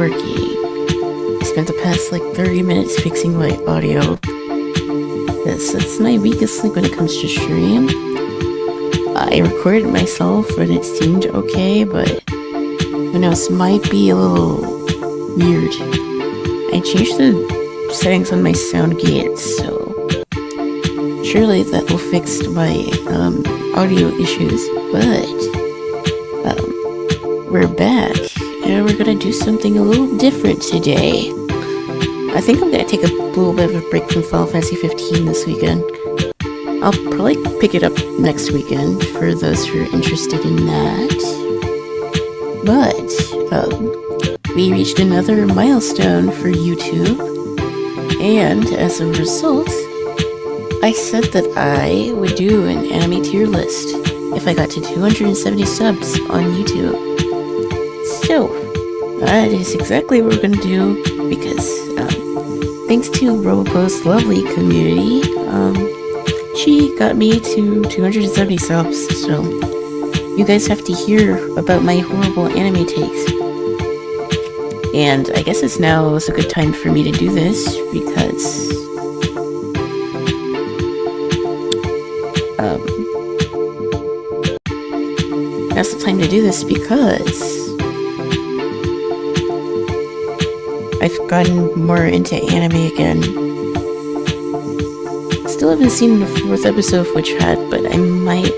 working. I spent the past 30 minutes fixing my audio. That's my weakest link when it comes to stream. I recorded it myself and it seemed okay, but who knows, might be a little weird. I changed the settings on my sound gate, so surely that will fix my audio issues, but we're back, and we're gonna do something a little different today. I think I'm gonna take a little bit of a break from Final Fantasy 15 this weekend. I'll probably pick it up next weekend for those who are interested in that. But we reached another milestone for YouTube, and as a result, I said that I would do an anime tier list if I got to 270 subs on YouTube. So, that is exactly what we're gonna do, because thanks to Robopo's lovely community, she got me to 270 subs, so you guys have to hear about my horrible anime takes. And I guess it's now a good time for me to do this, because now's the time to do this because I've gotten more into anime again. Still haven't seen the 4th episode of Witch Hat, but I might,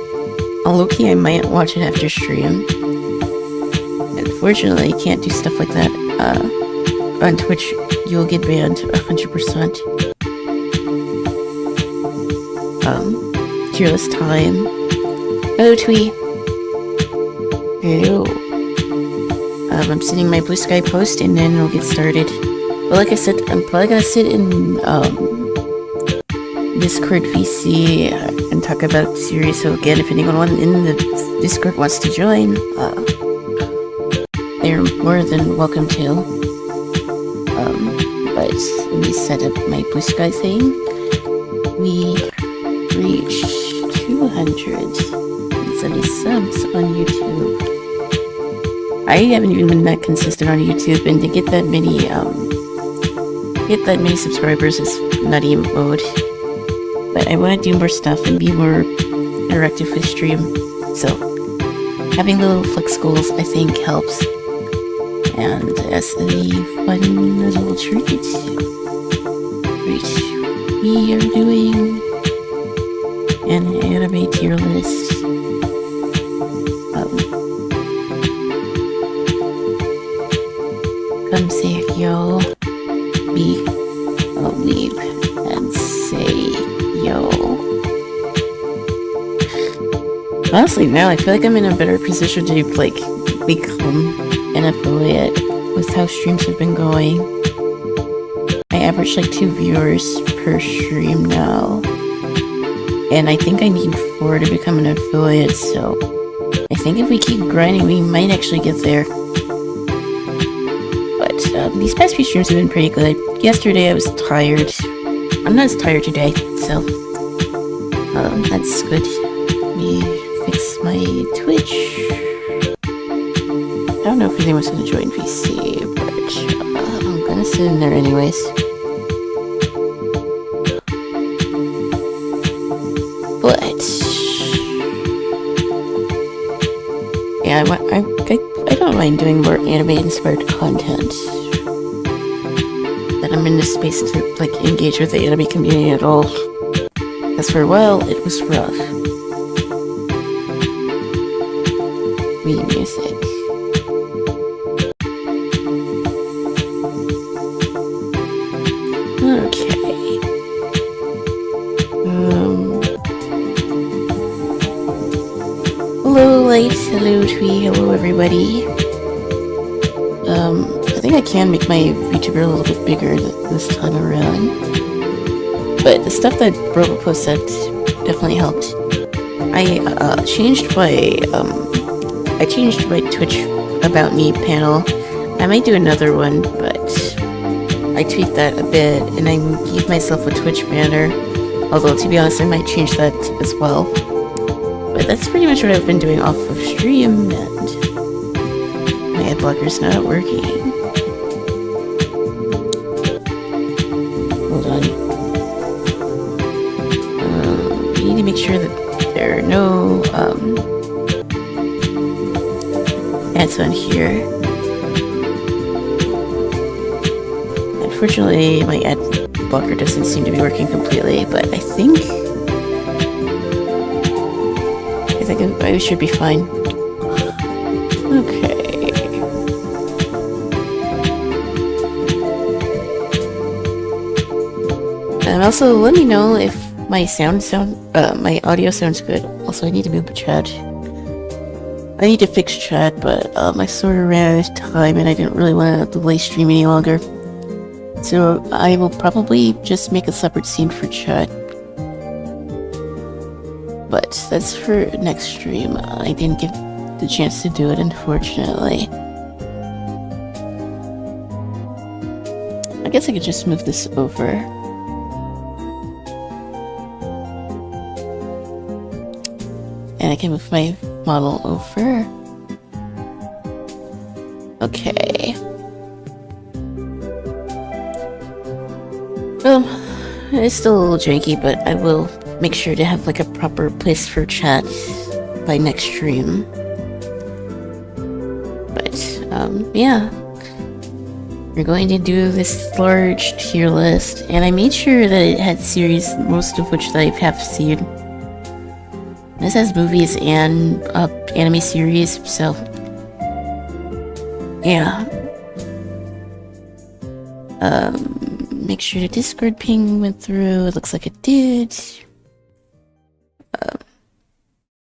low-key, I might watch it after stream. Unfortunately, I can't do stuff like that on Twitch. You'll get banned 100%. Tierlist time. Hello, Twee. Hello. I'm sending my Blue Sky post and then we'll get started. But like I said, I'm probably gonna sit in Discord VC and talk about series. So again, if anyone in the Discord wants to join, they're more than welcome to. But let me set up my Blue Sky thing. We reached 270 subs on YouTube. I haven't even been that consistent on YouTube, and to get that many subscribers is nutty mode. But I want to do more stuff and be more interactive with stream, so having little flex goals I think helps. And as a fun little treat, we are doing an anime tier list. Come say yo, be a weeb, and say yo. Honestly, now I feel like I'm in a better position to become an affiliate with how streams have been going. I average 2 viewers per stream now, and I think I need 4 to become an affiliate, so I think if we keep grinding, we might actually get there. These past few streams have been pretty good. Yesterday I was tired. I'm not as tired today, so that's good. Let me fix my Twitch. I don't know if anyone's gonna join VC, but I'm gonna sit in there anyways. But yeah, I don't mind doing more anime-inspired content. That I'm in this space to engage with the anime community at all. Because for a while it was rough. Wii music. Okay. Hello Light, hello Twee, hello everybody. I think I can make my VTuber a little bit bigger this time around. But the stuff that Robopo said definitely helped. I changed my Twitch About Me panel. I might do another one, but I tweaked that a bit, and I gave myself a Twitch banner. Although, to be honest, I might change that as well. But that's pretty much what I've been doing off of stream, and my ad blocker's not working. videos on here. Unfortunately, my ad blocker doesn't seem to be working completely, but I think I should be fine. Okay. And also, let me know if my my audio sounds good. Also, I need to move the chat. I need to fix chat, but I sort of ran out of time and I didn't really want to delay stream any longer. So I will probably just make a separate scene for chat. But that's for next stream. I didn't get the chance to do it, unfortunately. I guess I could just move this over. And I can move my model over. Okay. It's still a little janky, but I will make sure to have like a proper place for chat by next stream. But, yeah. We're going to do this large tier list, and I made sure that it had series, most of which I have seen. This has movies and anime series, so yeah. Make sure the Discord ping went through. It looks like it did.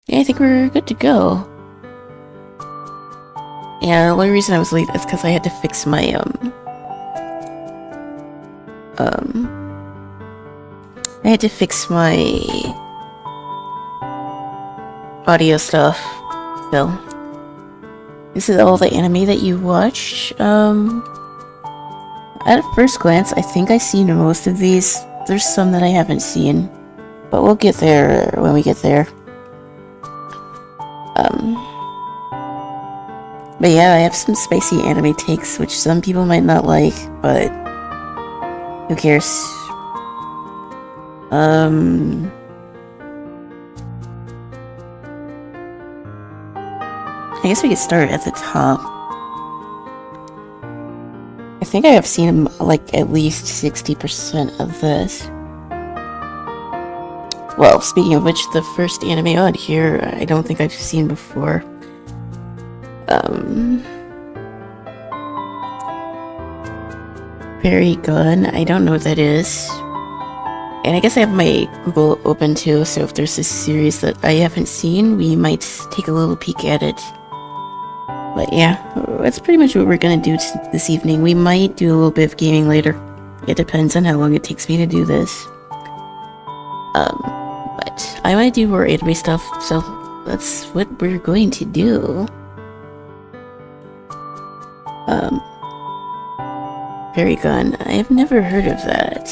Yeah, I think we're good to go. Yeah, the only reason I was late is because I had to fix my I had to fix my audio stuff. So this is all the anime that you watched. At first glance, I think I've seen most of these. There's some that I haven't seen, but we'll get there when we get there. But yeah, I have some spicy anime takes, which some people might not like, but who cares? I guess we could start at the top. I think I have seen like at least 60% of this. Well, speaking of which, the first anime on here, I don't think I've seen before. Fairy Gun, I don't know what that is. And I guess I have my Google open too, so if there's a series that I haven't seen, we might take a little peek at it. But yeah, that's pretty much what we're gonna do this evening. We might do a little bit of gaming later. It depends on how long it takes me to do this. But I might do more anime stuff, so that's what we're going to do. Fairy Gun, I have never heard of that.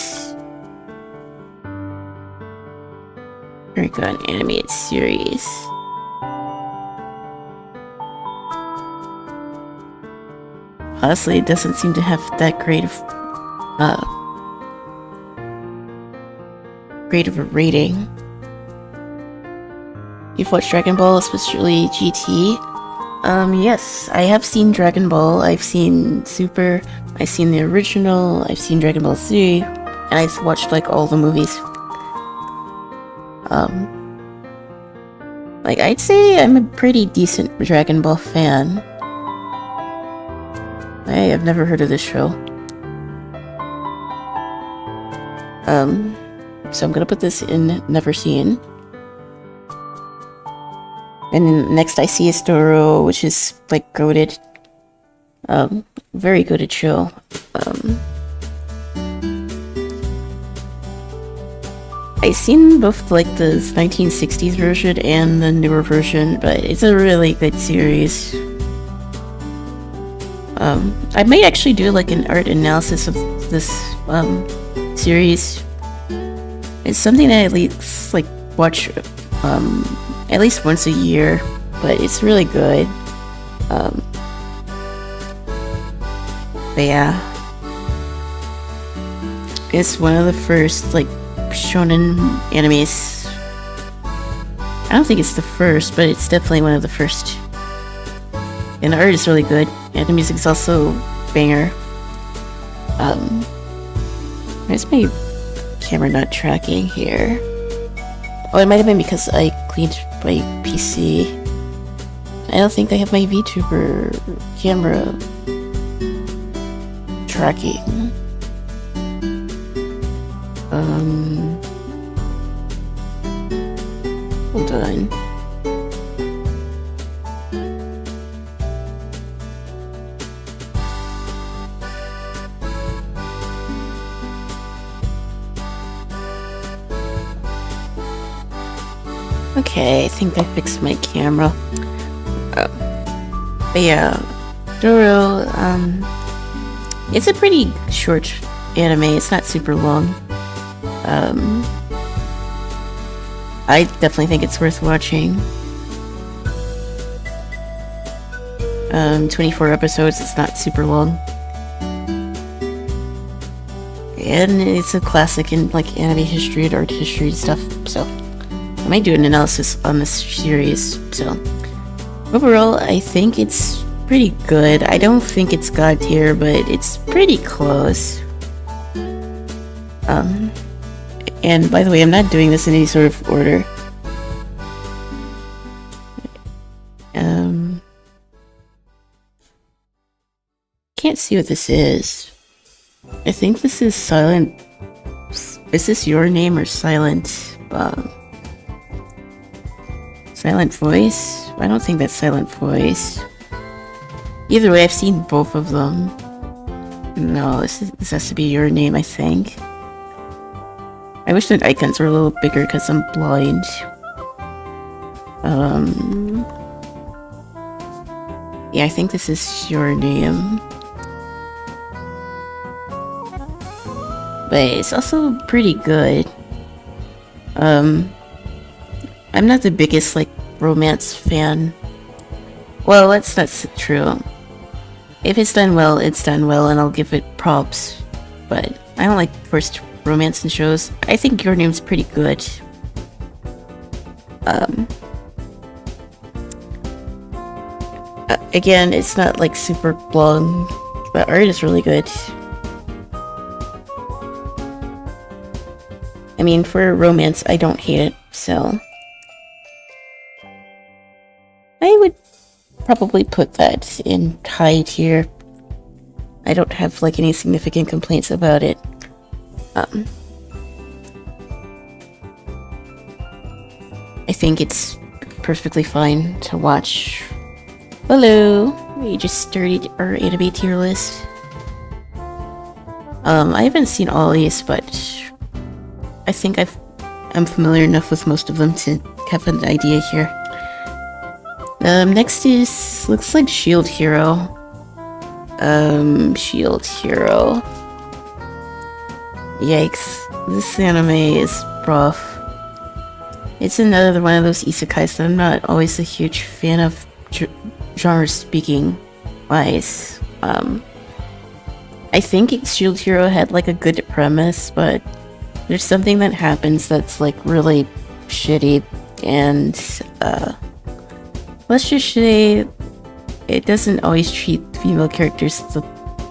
Fairy Gun animated series. Honestly, it doesn't seem to have that great of a rating. You've watched Dragon Ball, especially GT? Yes, I have seen Dragon Ball, I've seen Super, I've seen the original, I've seen Dragon Ball Z, and I've watched like all the movies. Like I'd say I'm a pretty decent Dragon Ball fan. I have never heard of this show. So I'm gonna put this in never seen. And next I see is Doro, which is like goated. Very goated show. I've seen both like the 1960s version and the newer version, but it's a really good series. I might actually do like an art analysis of this series. It's something that I at least like watch at least once a year, but it's really good. But yeah, it's one of the first like shonen animes. I don't think it's the first, but it's definitely one of the first. And the art is really good, and the music's also banger. Where's my camera not tracking here? Oh, it might have been because I cleaned my PC. I don't think I have my VTuber camera tracking. Hold on. Okay, I think I fixed my camera. But yeah, Doro, it's a pretty short anime. It's not super long. I definitely think it's worth watching. 24 episodes, it's not super long. And it's a classic in like anime history and art history and stuff, so I might do an analysis on this series. So overall, I think it's pretty good. I don't think it's god tier, but it's pretty close. And by the way, I'm not doing this in any sort of order. Can't see what this is. I think this is Silent. Is this your name or Silent? Silent Voice? I don't think that's Silent Voice. Either way, I've seen both of them. No, this has to be your name, I think. I wish the icons were a little bigger because I'm blind. Yeah, I think this is your name. But it's also pretty good. I'm not the biggest, like, romance fan. Well, that's not true. If it's done well, it's done well, and I'll give it props. But I don't like forced romance in shows. I think Your Name's pretty good. Again, it's not, like, super long, but art is really good. I mean, for romance, I don't hate it, so I would probably put that in high tier. I don't have like any significant complaints about it. I think it's perfectly fine to watch. Hello, we just started our anime tier list. I haven't seen all these, but I think I'm familiar enough with most of them to have an idea here. Next looks like Shield Hero. Shield Hero. Yikes, this anime is rough. It's another one of those isekais that I'm not always a huge fan of genre speaking wise. I think Shield Hero had like a good premise, but there's something that happens that's like really shitty, and let's just say it doesn't always treat female characters the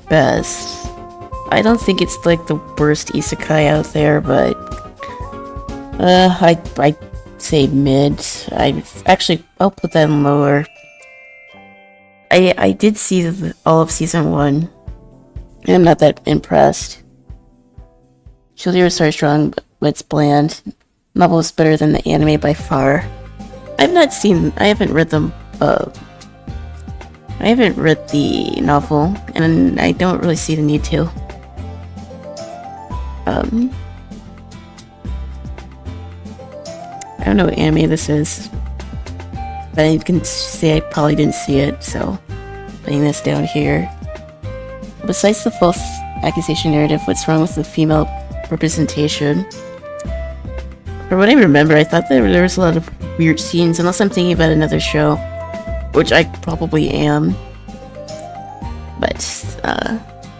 best. I don't think it's like the worst isekai out there, but I'd say mid. I'll put that in lower. I did see all of season 1, and I'm not that impressed. Shield Hero started strong, but it's bland. Novel is better than the anime by far. I haven't read them. I haven't read the novel, and I don't really see the need to. I don't know what anime this is, but I can say I probably didn't see it, so putting this down here. Besides the false accusation narrative, what's wrong with the female representation? From what I remember, I thought there was a lot of weird scenes, unless I'm thinking about another show, which I probably am. But,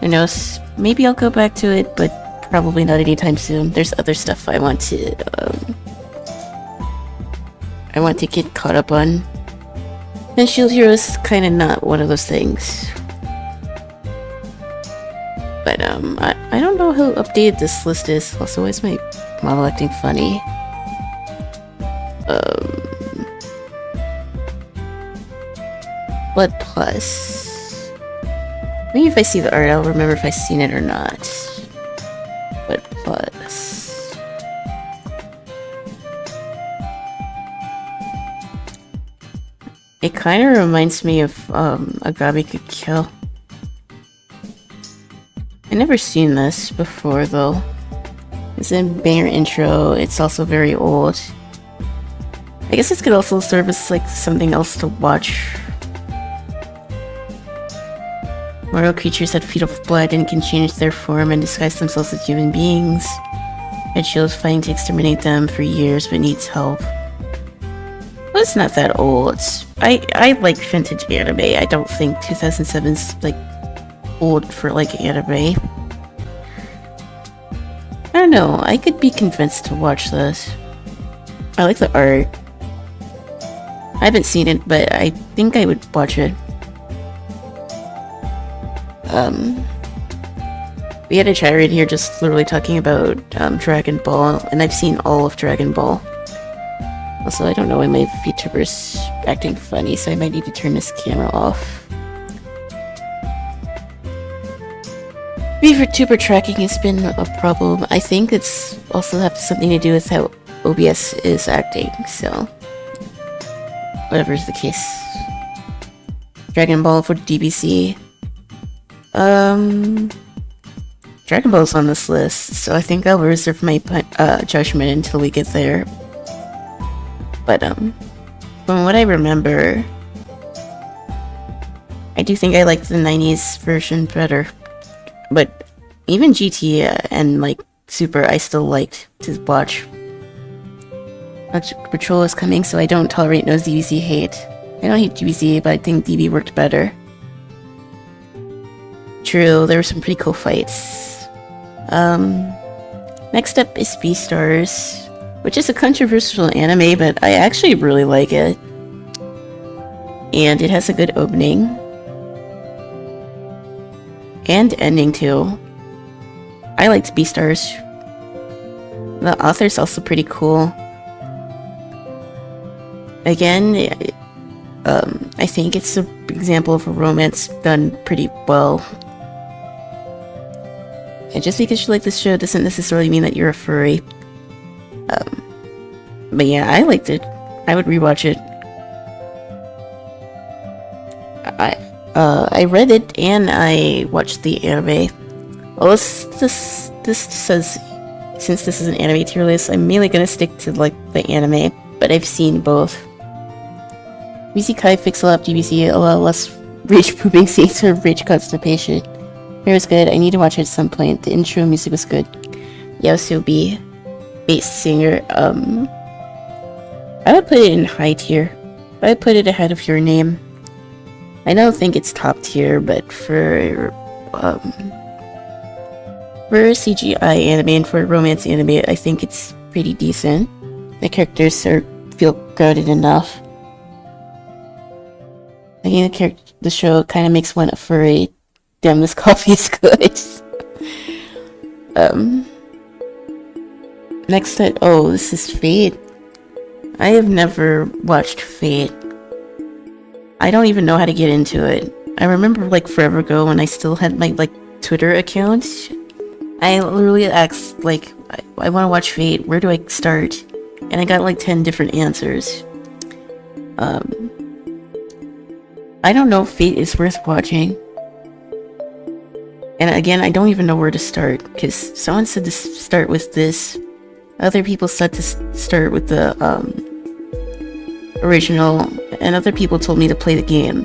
who knows? Maybe I'll go back to it, but probably not anytime soon. There's other stuff I want to get caught up on. And Shield Hero is kind of not one of those things. But I don't know how updated this list is. Also, why is my model acting funny? Blood Plus. Maybe if I see the art, I'll remember if I've seen it or not. Blood Plus. It kind of reminds me of Agami Could Kill. I never seen this before though. It's a banger intro. It's also very old. I guess this could also serve as like something else to watch. Mortal creatures have feet of blood and can change their form and disguise themselves as human beings. Red Shield is fighting to exterminate them for years but needs help. Well, it's not that old. I like vintage anime. I don't think 2007's like old for like anime. I don't know. I could be convinced to watch this. I like the art. I haven't seen it, but I think I would watch it. We had a chat right here just literally talking about Dragon Ball, and I've seen all of Dragon Ball. Also, I don't know why my VTuber's acting funny, so I might need to turn this camera off. VTuber tracking has been a problem. I think it's also have something to do with how OBS is acting, so whatever is the case. Dragon Ball for DBC. Dragon Ball's on this list, so I think I'll reserve my judgment until we get there. But from what I remember, I do think I like the 90s version better. But even GT and like Super, I still liked to watch. Patrol is coming, so I don't tolerate no DBC hate. I don't hate DBC, but I think DB worked better. True, there were some pretty cool fights. Next up is Beastars, which is a controversial anime, but I actually really like it. And it has a good opening. And ending too. I liked Beastars. The author's also pretty cool. Again, I think it's an example of a romance done pretty well. And just because you like this show doesn't necessarily mean that you're a furry. But yeah, I liked it. I would rewatch it. I read it and I watched the anime. Well, this says, since this is an anime tier list, I'm mainly gonna stick to like the anime, but I've seen both. Kai Fixel Up DBC allow less rage pooping scenes or rage constipation. It was good. I need to watch it at some point. The intro music was good. Yasobi, bass singer. I would put it in high tier. I would put it ahead of Your Name. I don't think it's top tier, but for CGI anime and for romance anime, I think it's pretty decent. The characters feel grounded enough. I think the show kind of makes one a furry. Damn, this coffee is good. Next up, oh, this is Fate. I have never watched Fate. I don't even know how to get into it. I remember like forever ago when I still had my like Twitter account. I literally asked like, I want to watch Fate. Where do I start? And I got like 10 different answers. I don't know if Fate is worth watching. And again, I don't even know where to start, because someone said to start with this. Other people said to start with the original, and other people told me to play the game.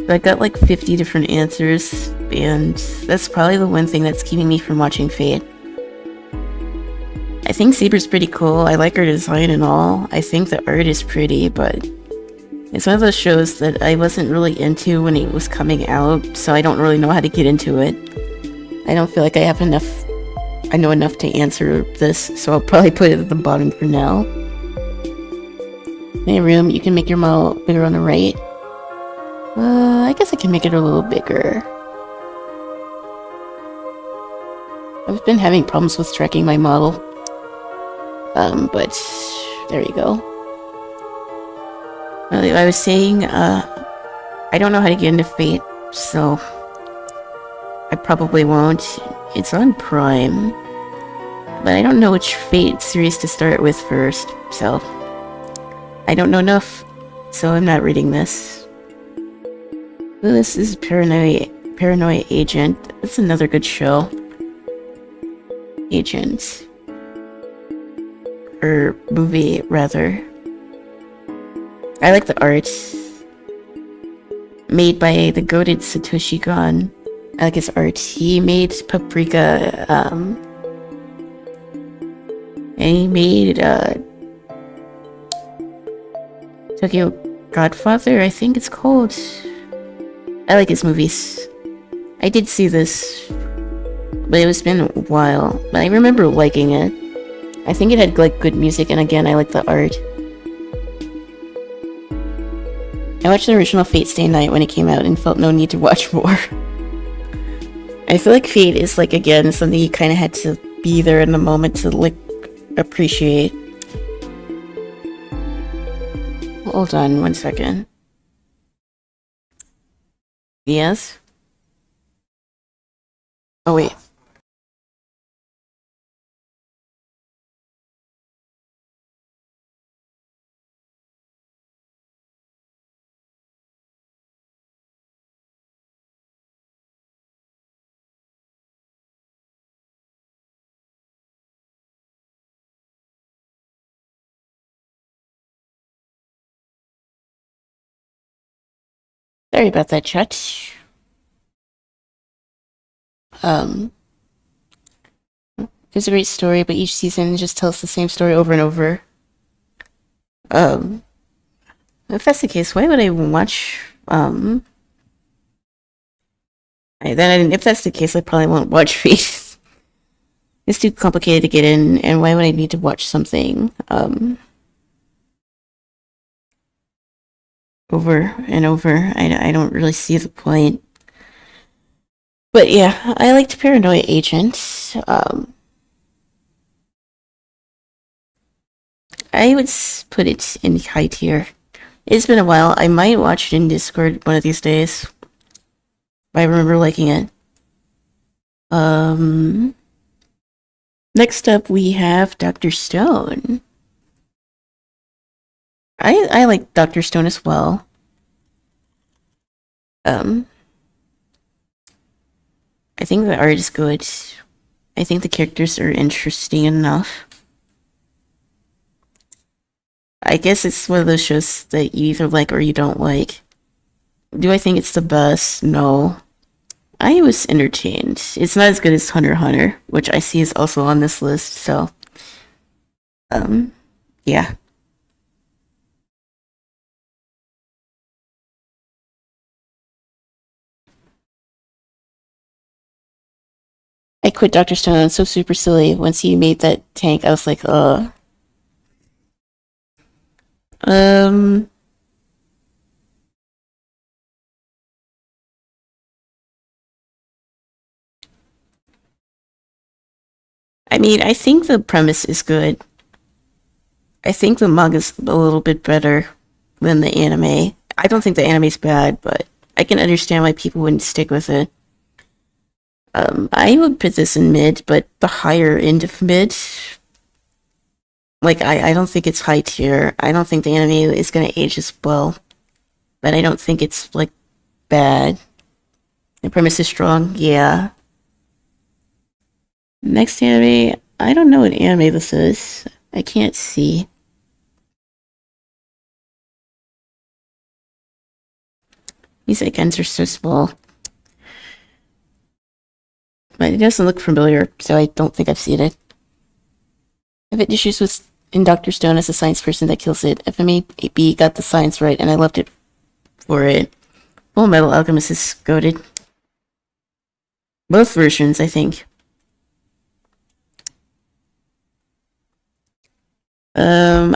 So I got like 50 different answers, and that's probably the one thing that's keeping me from watching Fate. I think Saber's pretty cool. I like her design and all. I think the art is pretty, but it's one of those shows that I wasn't really into when it was coming out, so I don't really know how to get into it. I don't feel like I know enough to answer this, so I'll probably put it at the bottom for now. Hey, room, you can make your model bigger on the right. I guess I can make it a little bigger. I've been having problems with tracking my model. But there you go. I was saying, I don't know how to get into Fate, so I probably won't. It's on Prime, but I don't know which Fate series to start with first, so I don't know enough, so I'm not reading this. Ooh, this is Paranoia Agent. That's another good show. Agent. Or movie, rather. I like the art. Made by the goated Satoshi Kon. I like his art. He made Paprika, and he made, Tokyo Godfather, I think it's called. I like his movies. I did see this, but it's been a while. But I remember liking it. I think it had, like, good music, and again, I like the art. I watched the original Fate Stay Night when it came out and felt no need to watch more. I feel like Fate is, like, again, something you kind of had to be there in the moment to, like, appreciate. Hold on 1 second. Yes? Oh, wait. Sorry about that, chat. It's a great story, but each season just tells the same story over and over. If that's the case, why would I watch, if that's the case, I probably won't watch Fate. It's too complicated to get in, and why would I need to watch something, over and over? I don't really see the point. But yeah, I liked Paranoia Agent. I would put it in high tier. It's been a while. I might watch it in Discord one of these days. I remember liking it. Next up we have Dr. Stone. I like Dr. Stone as well. I think the art is good. I think the characters are interesting enough. I guess it's one of those shows that you either like or you don't like. Do I think it's the best? No. I was entertained. It's not as good as Hunter x Hunter, which I see is also on this list, so... yeah. I quit Dr. Stone. It's so super silly. Once he made that tank, I was like, I mean, I think the premise is good. I think the manga's a little bit better than the anime. I don't think the anime's bad, but I can understand why people wouldn't stick with it. I would put this in mid, but the higher end of mid, like, I don't think it's high tier. I don't think the anime is gonna age as well, but I don't think it's, like, bad. The premise is strong, yeah. Next anime, I don't know what anime this is. I can't see. These icons are so small. But it doesn't look familiar, so I don't think I've seen it. I've had issues with in Dr. Stone as a science person that kills it. FMAB got the science right, and I loved it for it. Full Metal Alchemist is goated. Both versions, I think.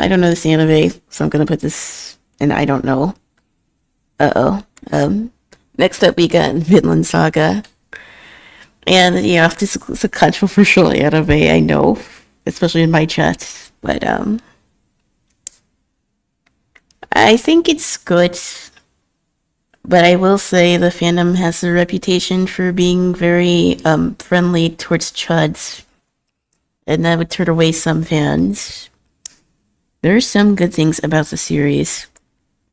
I don't know this anime, so I'm gonna put this in I don't know. Uh-oh. Next up we got Vinland Saga. And yeah, this is a controversial anime, I know, especially in my chat. But I think it's good. But I will say the fandom has a reputation for being very friendly towards chuds, and that would turn away some fans. There are some good things about the series.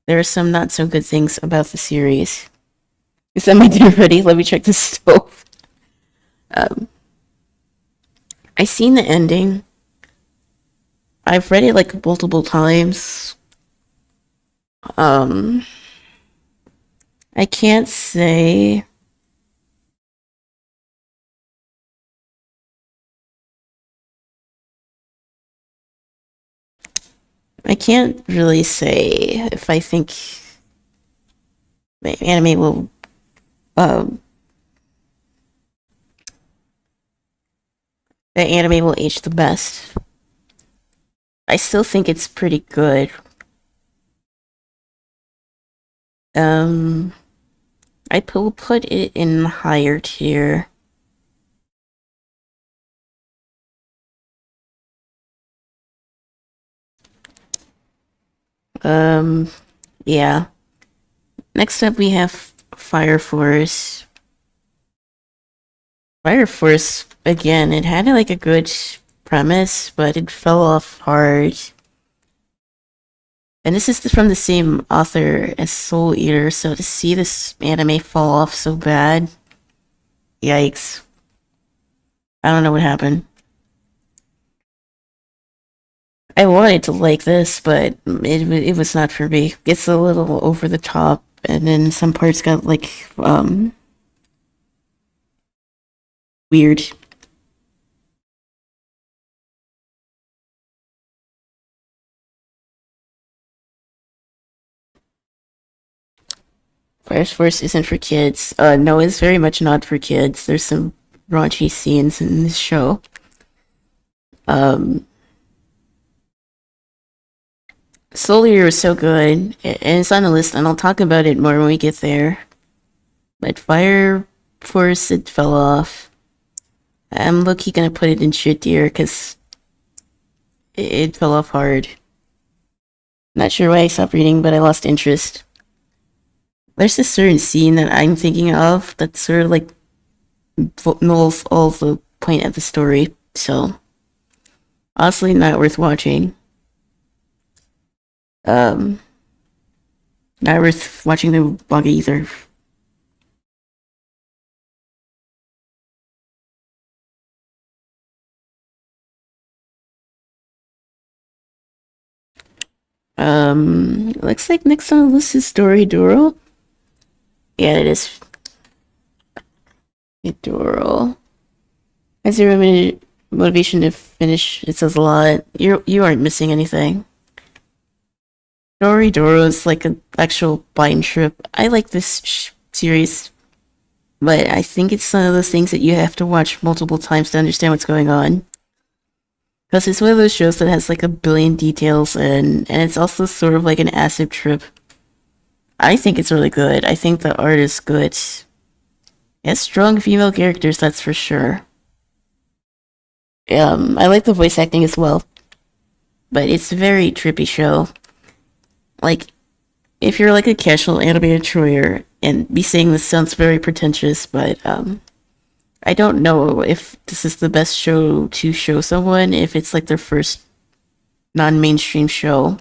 There are some not so good things about the series. Is that my dinner ready? Let me check the stove. I seen the ending. I've read it like multiple times. I can't say. I can't really say if I think the anime will age the best. I still think it's pretty good. I will put it in higher tier. Yeah. Next up we have Fire Force. Fire Force, again, it had like a good premise, but it fell off hard. And this is from the same author as Soul Eater, so to see this anime fall off so bad, yikes. I don't know what happened. I wanted to like this, but it was not for me. It's a little over the top, and then some parts got like weird. Fire Force isn't for kids. No, it's very much not for kids. There's some raunchy scenes in this show. Soul Eater is so good, and it's on the list, and I'll talk about it more when we get there. But Fire Force, it fell off. I'm low-key gonna put it in shit tier, because it fell off hard. Not sure why I stopped reading, but I lost interest. There's this certain scene that I'm thinking of that sort of like nulls all the point of the story, so honestly not worth watching. Not worth watching the manga either. Looks like next on the list is Story Doro. Yeah, it is. Doro. Has your motivation to finish? It says a lot. You aren't missing anything. Story Doro is like an actual bind trip. I like this series, but I think it's one of those things that you have to watch multiple times to understand what's going on. Because it's one of those shows that has like a billion details, and it's also sort of like an acid trip. I think it's really good. I think the art is good. It has strong female characters, that's for sure. I like the voice acting as well. But it's a very trippy show. Like, if you're like a casual anime enjoyer, and me saying this sounds very pretentious, but I don't know if this is the best show to show someone if it's like their first non-mainstream show.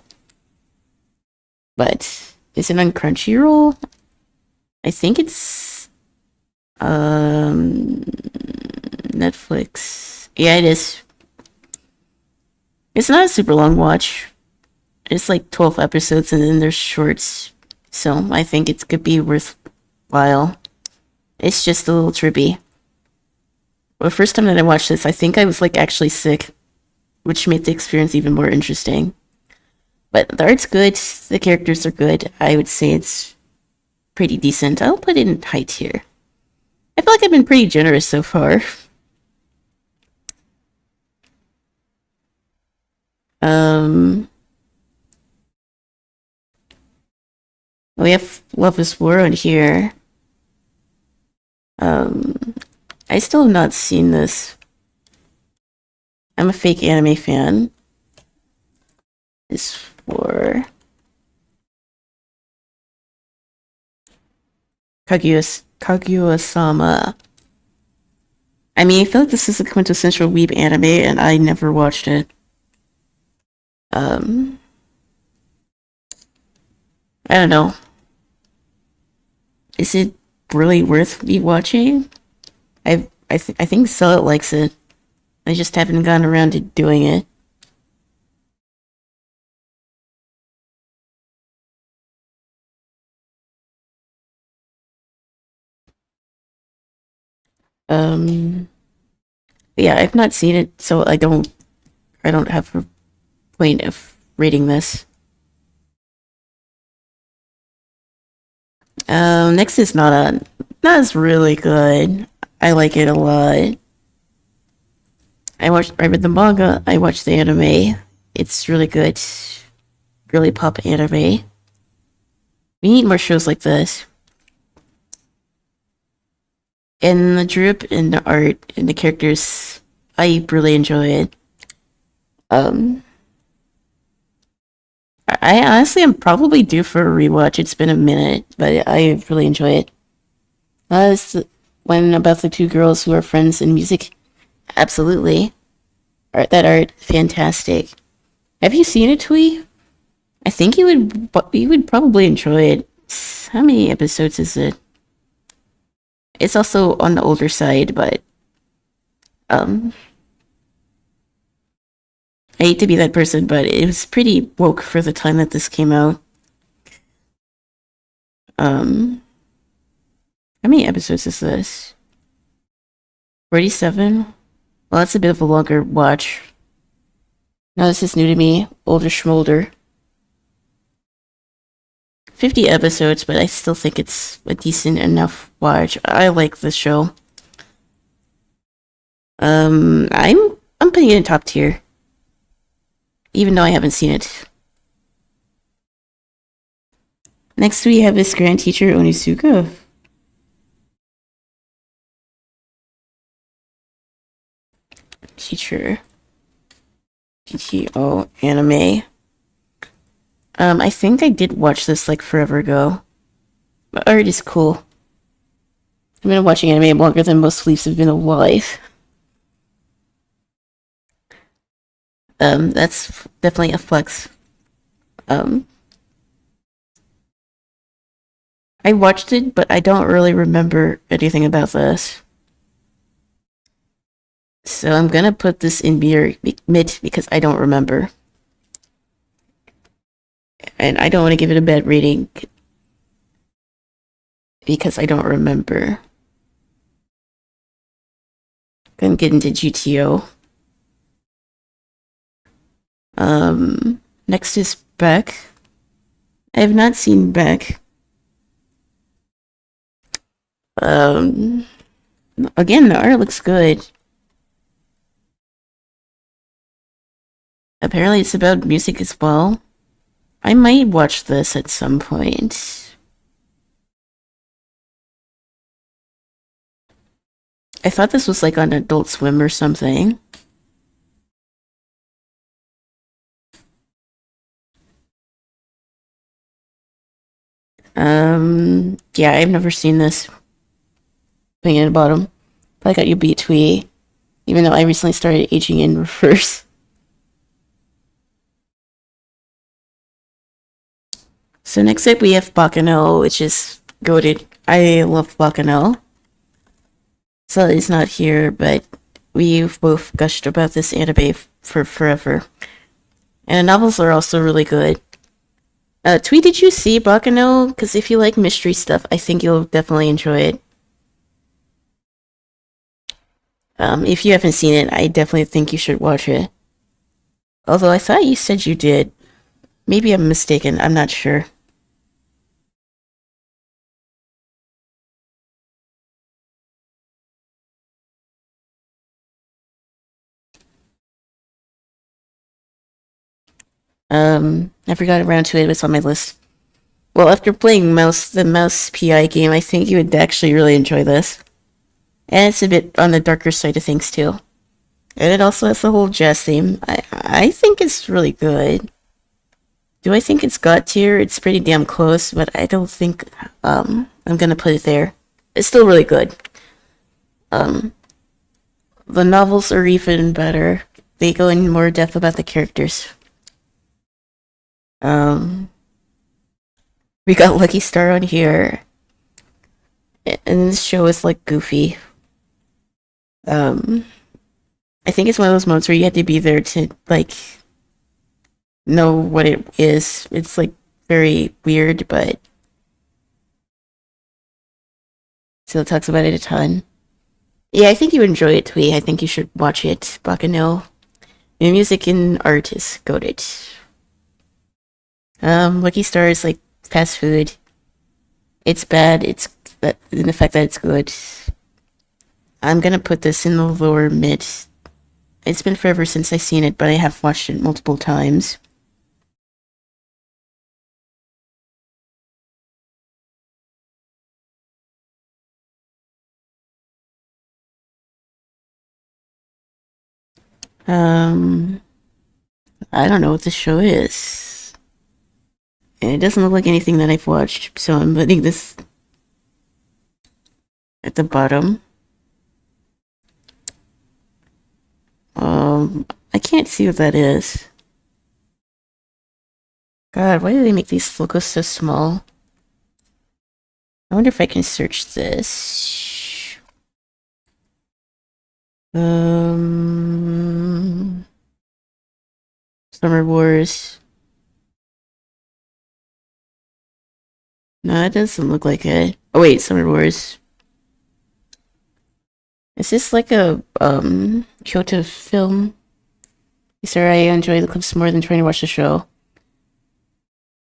But is it on Crunchyroll? I think it's Netflix. Yeah, it is. It's not a super long watch. It's like 12 episodes and then there's shorts. So I think it could be worthwhile. It's just a little trippy. The first time that I watched this, I think I was like actually sick, which made the experience even more interesting. But the art's good, the characters are good. I would say it's pretty decent. I'll put it in high tier. I feel like I've been pretty generous so far. We have Love is War on here. I still have not seen this. I'm a fake anime fan. Is for Kaguya-sama. I mean, I feel like this is a quintessential weeb anime, and I never watched it. I don't know. Is it really worth me watching? I think Sell likes it. I just haven't gotten around to doing it. Um, yeah, I've not seen it, so I don't have a point of rating this. Next is not as really good. I like it a lot. I read the manga, I watched the anime. It's really good. Really pop anime. We need more shows like this. And the drip and the art and the characters, I really enjoy it. I honestly am probably due for a rewatch. It's been a minute, but I really enjoy it. It's the one about the two girls who are friends in music. Absolutely. Art, fantastic. Have you seen it, Twee? I think you would probably enjoy it. How many episodes is it? It's also on the older side, but I hate to be that person, but it was pretty woke for the time that this came out. How many episodes is this? 47? Well, that's a bit of a longer watch. Now this is new to me. Older schmolder. 50 episodes, but I still think it's a decent enough watch. I like this show. I'm putting it in top tier. Even though I haven't seen it. Next we have his grand teacher Onizuka. Teacher. GTO anime. I think I did watch this like forever ago. But art is cool. I've been watching anime longer than most sleeps have been alive. That's definitely a flex. I watched it, but I don't really remember anything about this. So I'm gonna put this in mid because I don't remember. And I don't want to give it a bad rating because I don't remember. Gonna get into GTO. Next is Beck. I have not seen Beck. Again, the art looks good. Apparently it's about music as well. I might watch this at some point. I thought this was like on Adult Swim or something. Yeah, I've never seen this. Putting it at the bottom. Probably got you beat, Twee. Even though I recently started aging in reverse. So next up we have Bacchanal, which is goated. I love Bacchanal. So he's not here, but we've both gushed about this anime for forever. And the novels are also really good. Twee, did you see Bacchanal? Because if you like mystery stuff, I think you'll definitely enjoy it. If you haven't seen it, I definitely think you should watch it. Although I thought you said you did. Maybe I'm mistaken, I'm not sure. Never got around to it, it's on my list. Well, after playing the mouse PI game, I think you would actually really enjoy this. And it's a bit on the darker side of things too. And it also has the whole jazz theme. I think it's really good. Do I think it's God tier? It's pretty damn close, but I don't think I'm gonna put it there. It's still really good. The novels are even better. They go in more depth about the characters. We got Lucky Star on here. And this show is like goofy. I think it's one of those modes where you have to be there to like know what it is. It's like very weird, but still talks about it a ton. Yeah, I think you enjoy it, Twee. I think you should watch it, Bakano. The music and art is goated. Lucky Star is like fast food. It's bad. It's in the fact that it's good. I'm gonna put this in the lower mid. It's been forever since I've seen it, but I have watched it multiple times. I don't know what this show is. It doesn't look like anything that I've watched, so I'm putting this at the bottom. I can't see what that is. God, why do they make these logos so small? I wonder if I can search this. Summer Wars. No, it doesn't look like it. Oh wait, Summer Wars. Is this like a Kyoto film? Sir, I enjoy the clips more than trying to watch the show.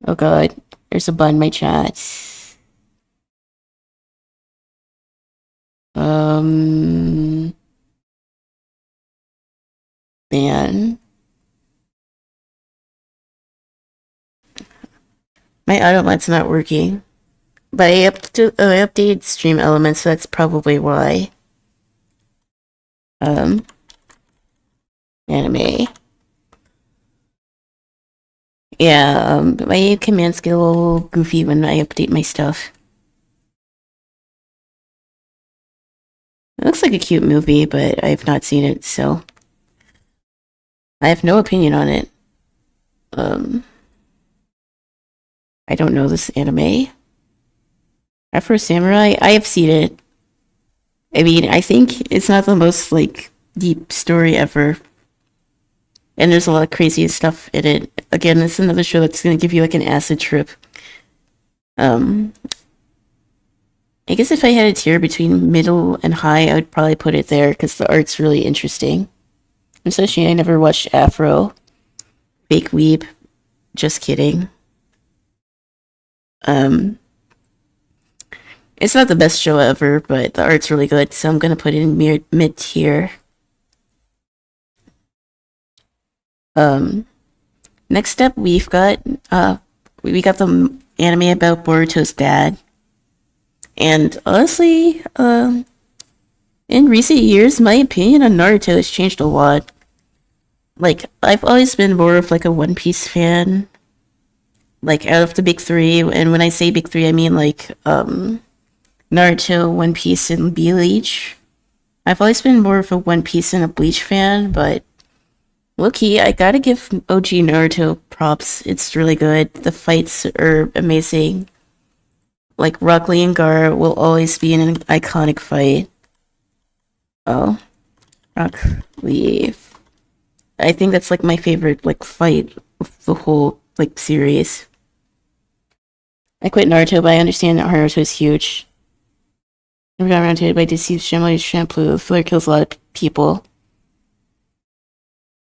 Oh god, there's a bun in my chat. Man. My automat's not working. But I updated stream elements, so that's probably why. Anime. Yeah, my commands get a little goofy when I update my stuff. It looks like a cute movie, but I've not seen it, so I have no opinion on it. I don't know this anime. Afro Samurai, I have seen it. I mean, I think it's not the most, like, deep story ever. And there's a lot of crazy stuff in it. Again, it's another show that's gonna give you, like, an acid trip. I guess if I had a tier between middle and high, I would probably put it there, because the art's really interesting. Especially, I never watched Afro. Fake weeb. Just kidding. It's not the best show ever, but the art's really good, so I'm gonna put it in mid tier. Next up, we've got we got the anime about Boruto's dad, and honestly, in recent years, my opinion on Naruto has changed a lot. Like, I've always been more of like a One Piece fan. Like, out of the big three, and when I say big three, I mean like Naruto, One Piece, and Bleach. I've always been more of a One Piece and a Bleach fan, but low-key, I gotta give OG Naruto props. It's really good. The fights are amazing. Like, Rock Lee and Gaara will always be an iconic fight. Oh. Rock Lee. I think that's like my favorite like fight of the whole like series. I quit Naruto, but I understand that Naruto is huge. Never got around to it, but I did see Shamui Shampoo. Filler kills a lot of people.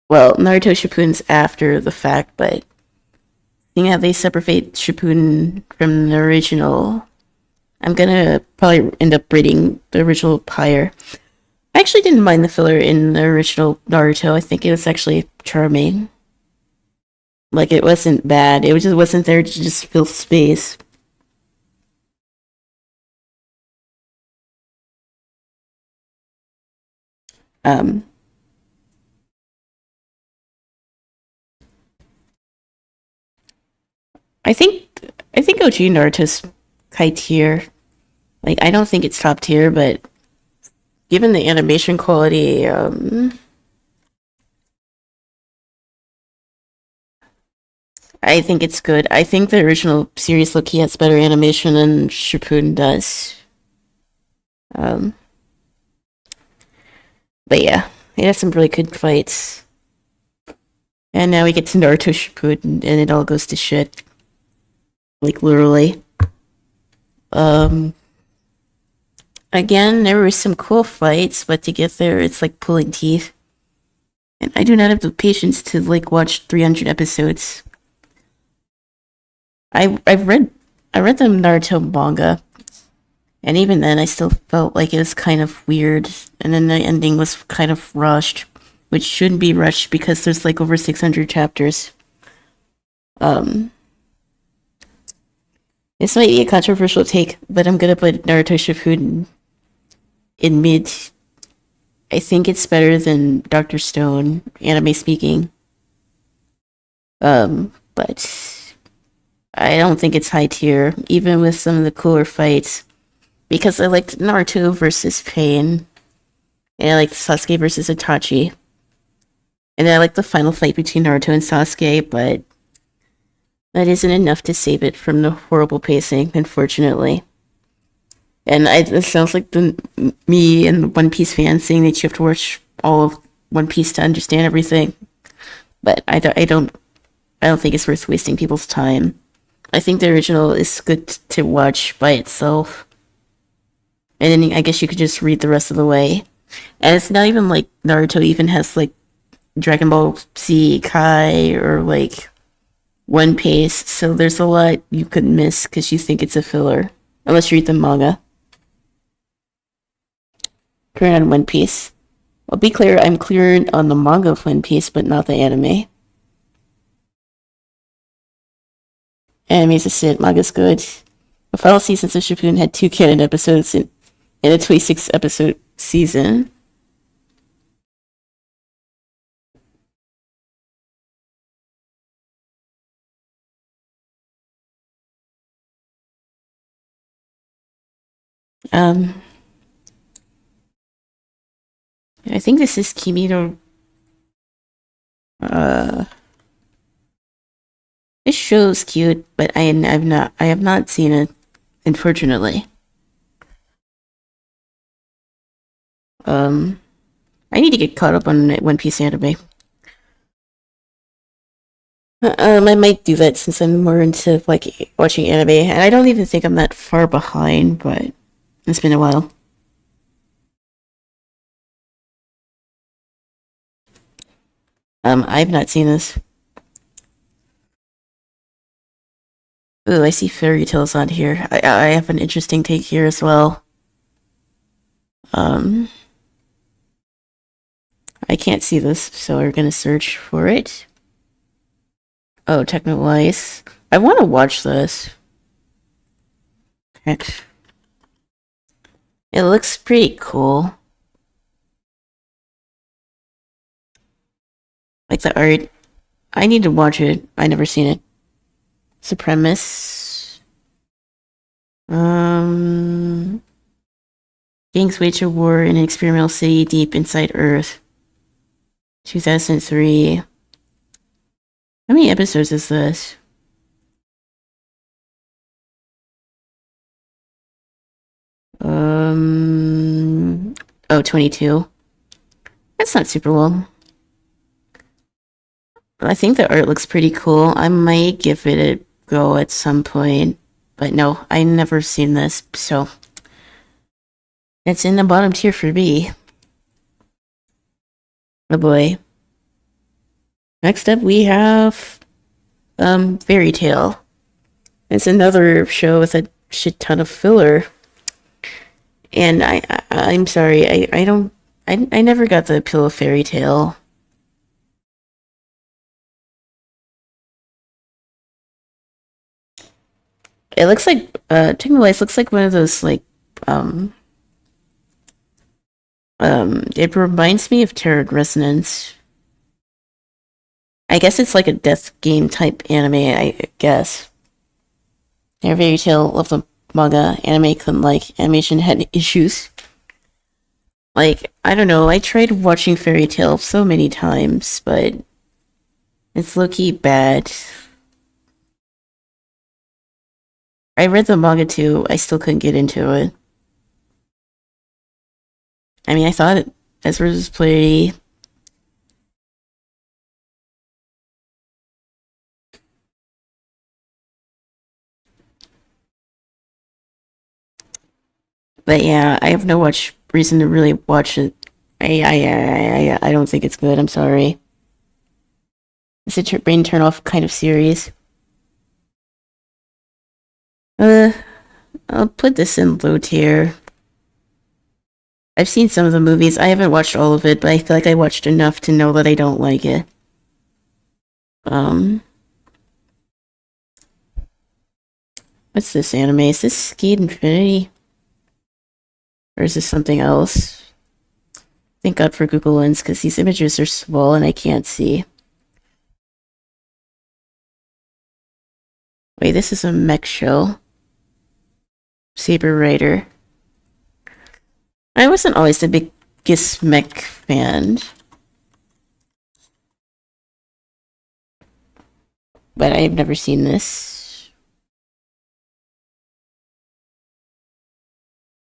Well, Naruto Shippuden's after the fact, but seeing how they separate Shippuden from the original, I'm gonna probably end up rating the original higher. I actually didn't mind the filler in the original Naruto. I think it was actually charming. Like, it wasn't bad. It just wasn't there to just fill space. Um, I think I think OG Naruto's high tier. Like I don't think it's top tier, but given the animation quality, I think it's good. I think the original series look has better animation than Shippuden does. Um, but yeah, it has some really good fights. And now we get to Naruto Shippuden, and it all goes to shit. Like literally. Um, Again, there were some cool fights, but to get there, it's like pulling teeth. And I do not have the patience to like watch 300 episodes. I've read the Naruto manga, and even then, I still felt like it was kind of weird. And then the ending was kind of rushed, which shouldn't be rushed because there's like over 600 chapters. Um, this might be a controversial take, but I'm gonna put Naruto Shippuden in mid. I think it's better than Doctor Stone, anime speaking. But I don't think it's high tier, even with some of the cooler fights. Because I liked Naruto versus Pain, and I liked Sasuke versus Itachi. And I liked the final fight between Naruto and Sasuke, but that isn't enough to save it from the horrible pacing, unfortunately. And it sounds like me and One Piece fans saying that you have to watch all of One Piece to understand everything. But I don't think it's worth wasting people's time. I think the original is good to watch by itself. And then I guess you could just read the rest of the way. And it's not even like Naruto even has like Dragon Ball Z Kai or like One Piece. So there's a lot you could miss because you think it's a filler. Unless you read the manga. Clear on One Piece. I'll be clear, I'm clear on the manga of One Piece, but not the anime. Anime's a shit, manga's good. The final seasons of Shippuden had 2 canon episodes in a 26 episode season. Um, I think this is Kimino. This show's cute, but I have not seen it, unfortunately. Um, I need to get caught up on One Piece anime. I might do that since I'm more into like watching anime, and I don't even think I'm that far behind, but it's been a while. I've not seen this. Ooh, I see fairy tales on here. I have an interesting take here as well. Um, I can't see this, so we're gonna search for it. Oh, Techno Ice. I want to watch this. Heck. It looks pretty cool. Like the art. I need to watch it. I never seen it. Supremus. Gangs wage a war in an experimental city deep inside Earth. 2003. How many episodes is this? Oh, 22. That's not super long. I think the art looks pretty cool. I might give it a go at some point. But no, I never seen this, so it's in the bottom tier for me. Oh boy. Next up we have Fairy Tale. It's another show with a shit ton of filler. And I'm sorry, I never got the appeal of Fairy Tale. It looks like Technolife looks like one of those like It reminds me of Terror Resonance. I guess it's like a death game type anime, I guess. Fairy Tail of the manga anime couldn't like animation had issues. Like, I don't know, I tried watching Fairy Tail so many times, but it's low-key bad. I read the manga too, I still couldn't get into it. I mean, I thought it was pretty. But yeah, I have no much reason to really watch it. I don't think it's good. I'm sorry. It's a brain turn off kind of series. Uh, I'll put this in low tier. I've seen some of the movies. I haven't watched all of it, but I feel like I watched enough to know that I don't like it. What's this anime? Is this Skate Infinity? Or is this something else? Thank God for Google Lens, because these images are small and I can't see. Wait, this is a mech show. Saber Rider. I wasn't always the biggest mech fan. But I've never seen this.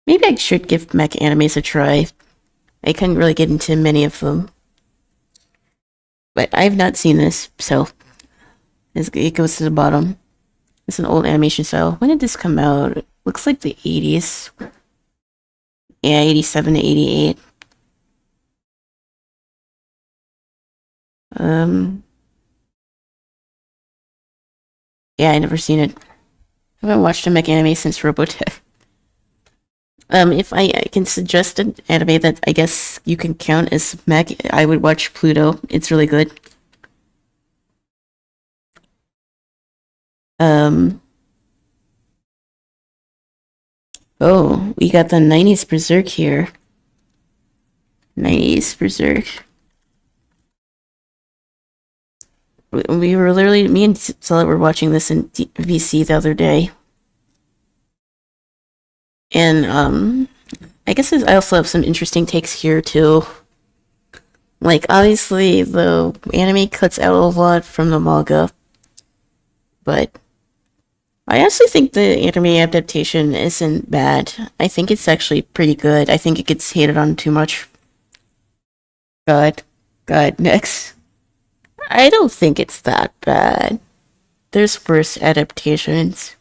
Maybe I should give mech animes a try. I couldn't really get into many of them. But I've not seen this, so it goes to the bottom. It's an old animation style. When did this come out? Looks like the 80s. Yeah, 87 to 88. Yeah, I never seen it. I haven't watched a mech anime since Robotech. If I can suggest an anime that I guess you can count as mech, I would watch Pluto. It's really good. Oh, we got the 90s Berserk here. 90s Berserk. We were literally, me and Stella were watching this in VC the other day. And, I guess I also have some interesting takes here, too. Like, obviously, the anime cuts out a lot from the manga. But I honestly think the anime adaptation isn't bad. I think it's actually pretty good. I think it gets hated on too much. God, next. I don't think it's that bad. There's worse adaptations.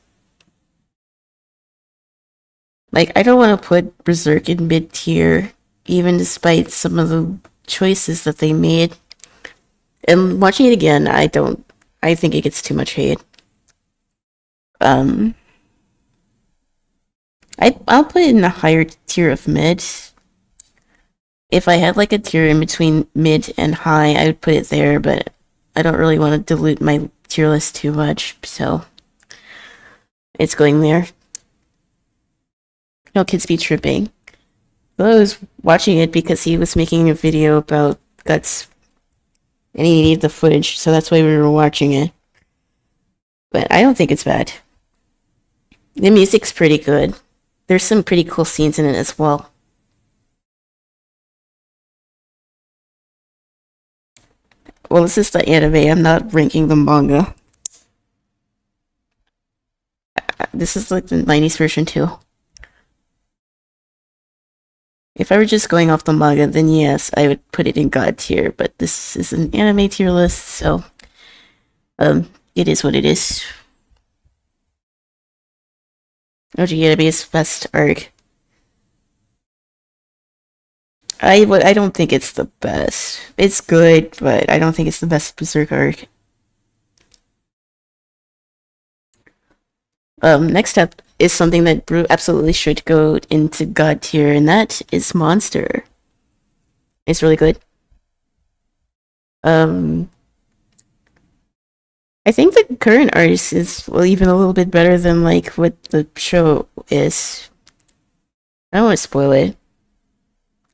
Like, I don't want to put Berserk in mid-tier, even despite some of the choices that they made. And watching it again, I think it gets too much hate. I'll put it in a higher tier of mid. If I had like a tier in between mid and high, I would put it there, but I don't really want to dilute my tier list too much, so it's going there. No kids be tripping. Well, I was watching it because he was making a video about Guts, and he needed the footage, so that's why we were watching it. But I don't think it's bad. The music's pretty good. There's some pretty cool scenes in it as well. Well, this is the anime. I'm not ranking the manga. This is like the 90s version too. If I were just going off the manga, then yes, I would put it in God tier, but this is an anime tier list, so it is what it is. OG Anime's best arc. I don't think it's the best. It's good, but I don't think it's the best Berserk arc. Next up is something that absolutely should go into God tier, and that is Monster. It's really good. I think the current artist is even a little bit better than like what the show is. I don't want to spoil it.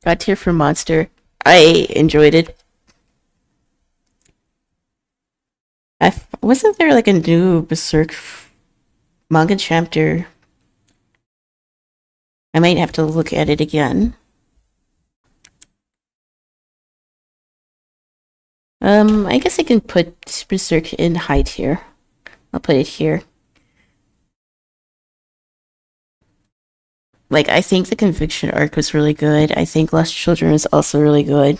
God tier for Monster. I enjoyed it. Wasn't there like a new Berserk manga chapter? I might have to look at it again. I guess I can put Berserk in high tier. I'll put it here. Like, I think the Conviction arc was really good. I think Lost Children is also really good.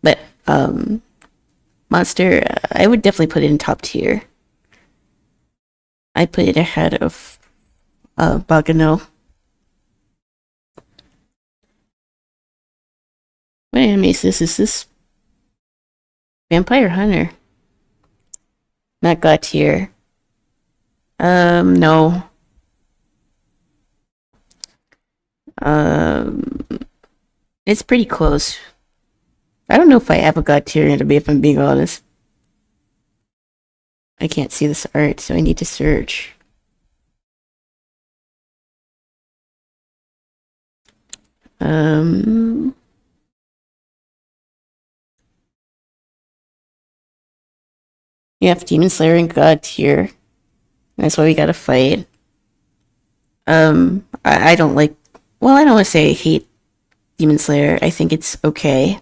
But Monster, I would definitely put it in top tier. I put it ahead of Bagano. What anime is this? Is this Vampire Hunter? Not God tier. No. It's pretty close. I don't know if I have a God tier anime, if I'm being honest. I can't see this art, so I need to search. You have Demon Slayer and God tier. That's why we gotta fight. I don't like. Well, I don't want to say I hate Demon Slayer. I think it's okay.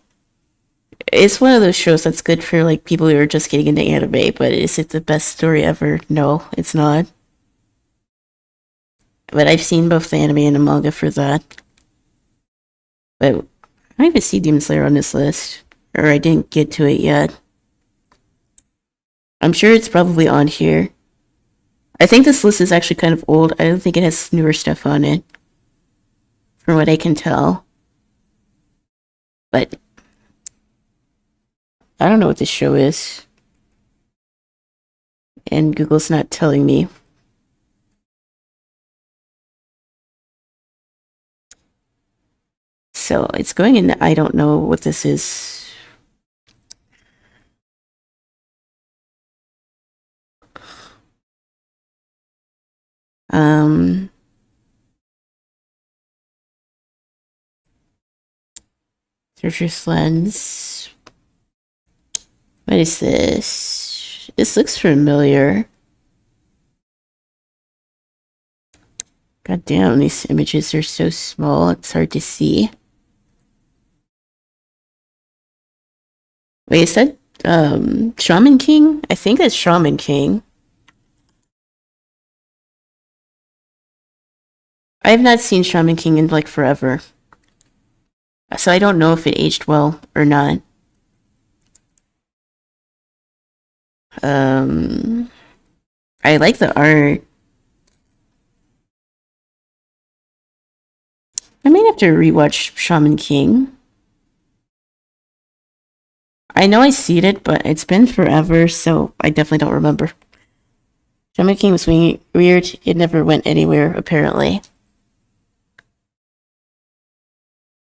It's one of those shows that's good for like people who are just getting into anime, but is it the best story ever? No, it's not. But I've seen both the anime and the manga for that. But I don't even see Demon Slayer on this list. Or I didn't get to it yet. I'm sure it's probably on here. I think this list is actually kind of old. I don't think it has newer stuff on it. From what I can tell. But I don't know what this show is. And Google's not telling me. So it's going in the I don't know what this is. Searcher's Lens. What is this? This looks familiar. God damn, these images are so small, it's hard to see. Wait, is that Shaman King? I think that's Shaman King. I have not seen Shaman King in like forever. So I don't know if it aged well or not. I like the art. I might have to rewatch Shaman King. I know I seen it, but it's been forever, so I definitely don't remember. Shaman King was weird. It never went anywhere, apparently.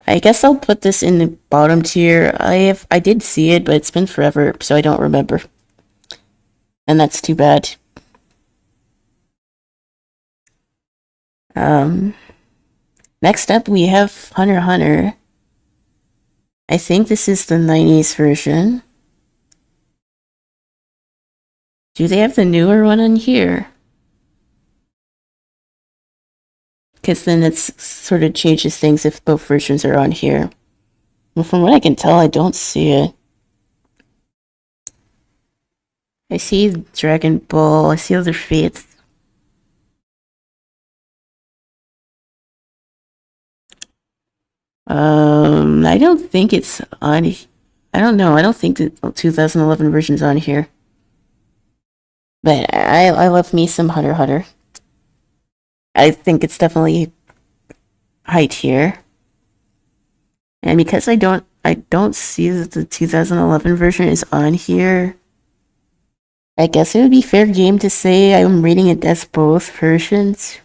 I guess I'll put this in the bottom tier. I did see it, but it's been forever, so I don't remember. And that's too bad. Next up we have Hunter x Hunter. I think this is the 90s version. Do they have the newer one on here? Because then it sort of changes things if both versions are on here. Well, from what I can tell, I don't see it. I see Dragon Ball, I see other fates. I don't think it's on. I don't know. I don't think the 2011 version's on here. But I love me some Hunter x Hunter. I think it's definitely high tier. And because I don't see that the 2011 version is on here, I guess it would be fair game to say I'm rating it as both versions.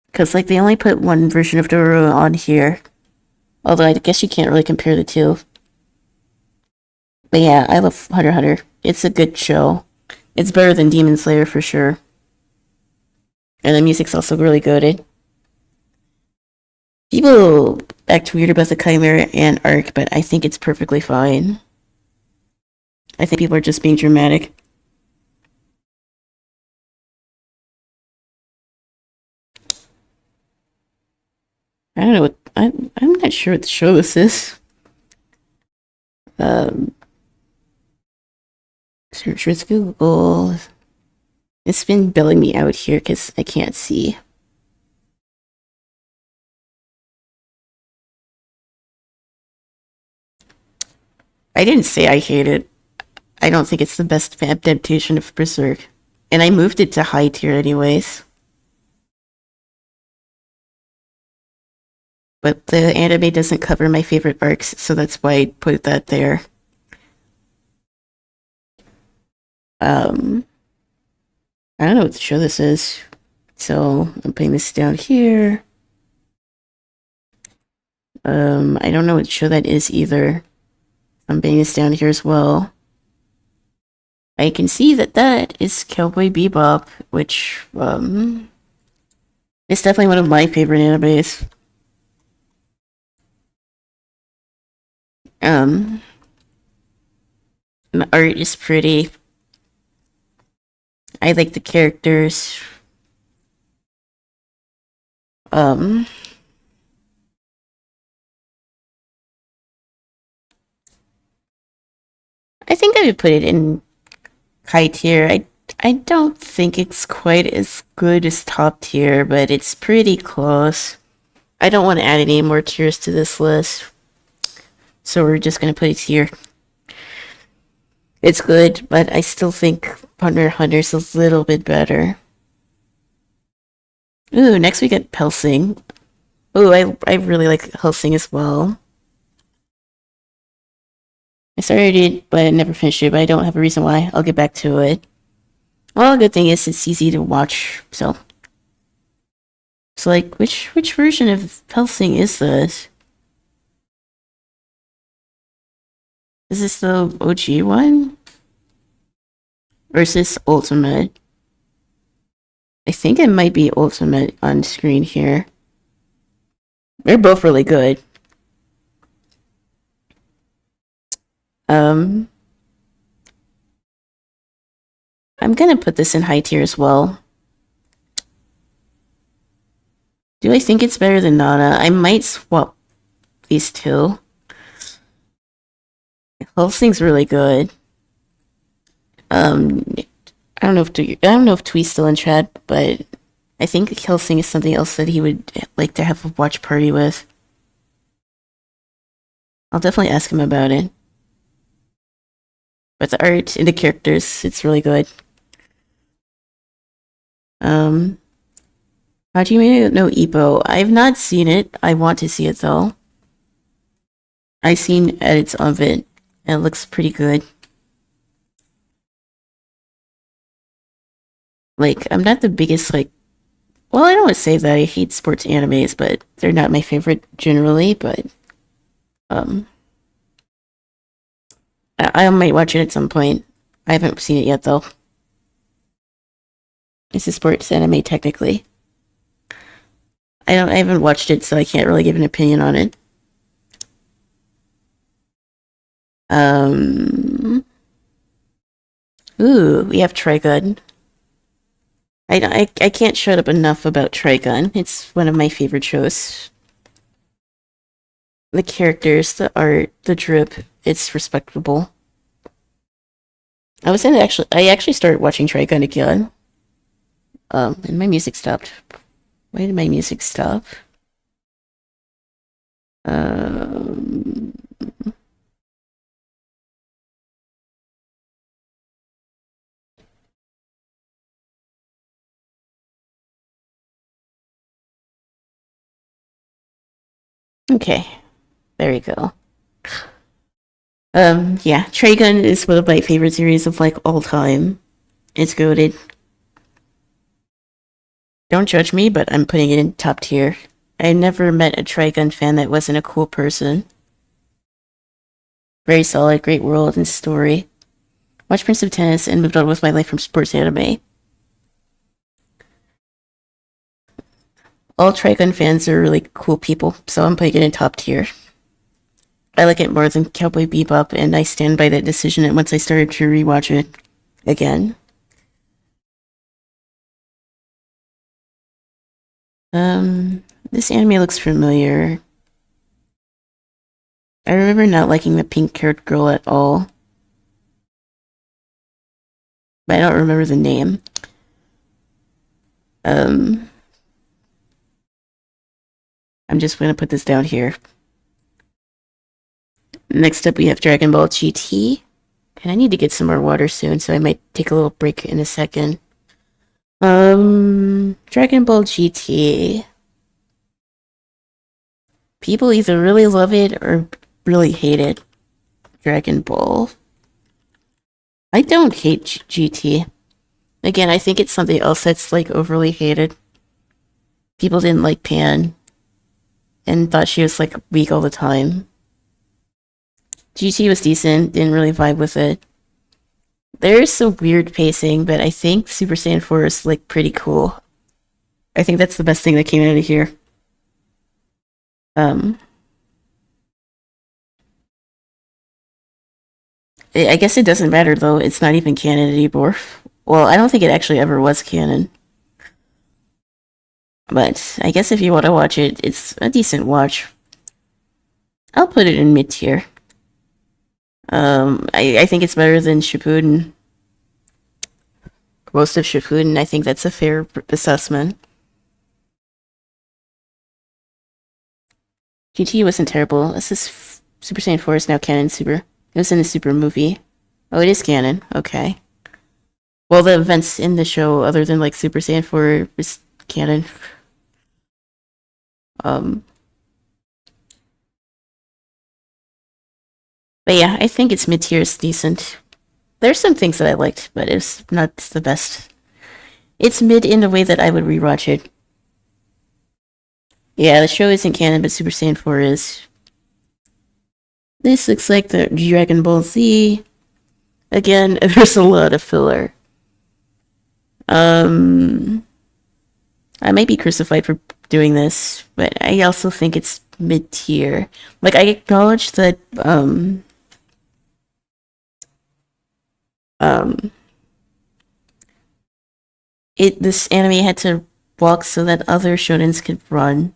Because, like, they only put one version of Dororo on here. Although I guess you can't really compare the two. But yeah, I love Hunter x Hunter. It's a good show. It's better than Demon Slayer for sure. And the music's also really good. People act weird about the Chimera and arc, but I think it's perfectly fine. I think people are just being dramatic. I don't know what I'm not sure what the show this is. Search with Google. It's been billing me out here because I can't see. I didn't say I hate it. I don't think it's the best adaptation of Berserk. And I moved it to high tier anyways. But the anime doesn't cover my favorite arcs, so that's why I put that there. I don't know what show this is. So I'm putting this down here. I don't know what show that is either. I'm putting this down here as well. I can see that that is Cowboy Bebop, which, it's definitely one of my favorite animes. The art is pretty. I like the characters. I think I would put it in high tier. I don't think it's quite as good as top tier, but it's pretty close. I don't want to add any more tiers to this list, so we're just gonna put it here. It's good, but I still think Hunter x Hunter is a little bit better. Ooh, next we get Hellsing. Ooh, I really like Hellsing as well. I started it, but I never finished it, but I don't have a reason why. I'll get back to it. Well, the good thing is it's easy to watch, so... So, like, which version of Hellsing is this? Is this the OG one? Or is this Ultimate? I think it might be Ultimate on screen here. They're both really good. I'm gonna put this in high tier as well. Do I think it's better than Nana? I might swap these two. Hellsing's really good. I don't know if Twee's still in chat, but I think Hellsing is something else that he would like to have a watch party with. I'll definitely ask him about it. But the art and the characters, it's really good. How do you know Ippo? I've not seen it. I want to see it though. I've seen edits of it, and it looks pretty good. Like, I'm not the biggest, like... Well, I don't want to say that I hate sports animes, but they're not my favorite generally, but... I might watch it at some point. I haven't seen it yet, though. It's a sports anime, technically. I haven't watched it, so I can't really give an opinion on it. Ooh, we have Trigun. I can't shut up enough about Trigun. It's one of my favorite shows. The characters, the art, the drip, it's respectable. I actually started watching Trigun again. And my music stopped. Why did my music stop? Okay, there we go. Yeah, Trigun is one of my favorite series of, like, all time. It's goated. Don't judge me, but I'm putting it in top tier. I never met a Trigun fan that wasn't a cool person. Very solid, great world and story. Watched Prince of Tennis and moved on with my life from sports anime. All Trigun fans are really cool people, so I'm putting it in top tier. I like it more than Cowboy Bebop, and I stand by that decision once I started to rewatch it again. This anime looks familiar. I remember not liking the pink-haired girl at all, but I don't remember the name. I'm just gonna put this down here. Next up, we have Dragon Ball GT. And I need to get some more water soon, so I might take a little break in a second. Dragon Ball GT. People either really love it or really hate it. Dragon Ball. I don't hate GT. Again, I think it's something else that's like overly hated. People didn't like Pan and thought she was like weak all the time. GT was decent, didn't really vibe with it. There's some weird pacing, but I think Super Saiyan 4 is like pretty cool. I think that's the best thing that came out of here. I guess it doesn't matter though. It's not even canon anymore. Well, I don't think it actually ever was canon. But I guess if you want to watch it, it's a decent watch. I'll put it in mid tier. I think it's better than Shippuden. Most of Shippuden, I think that's a fair assessment. GT wasn't terrible. This is Super Saiyan 4 is now canon Super. It was in the Super movie. Oh, it is canon. Okay. Well, the events in the show, other than like Super Saiyan 4, is canon. But yeah, I think its mid-tier is decent. There's some things that I liked, but it's not the best. It's mid in a way that I would rewatch it. Yeah, the show isn't canon, but Super Saiyan 4 is. This looks like the Dragon Ball Z. Again, there's a lot of filler. I might be crucified for doing this, but I also think it's mid-tier. Like, I acknowledge that, this anime had to walk so that other shonens could run.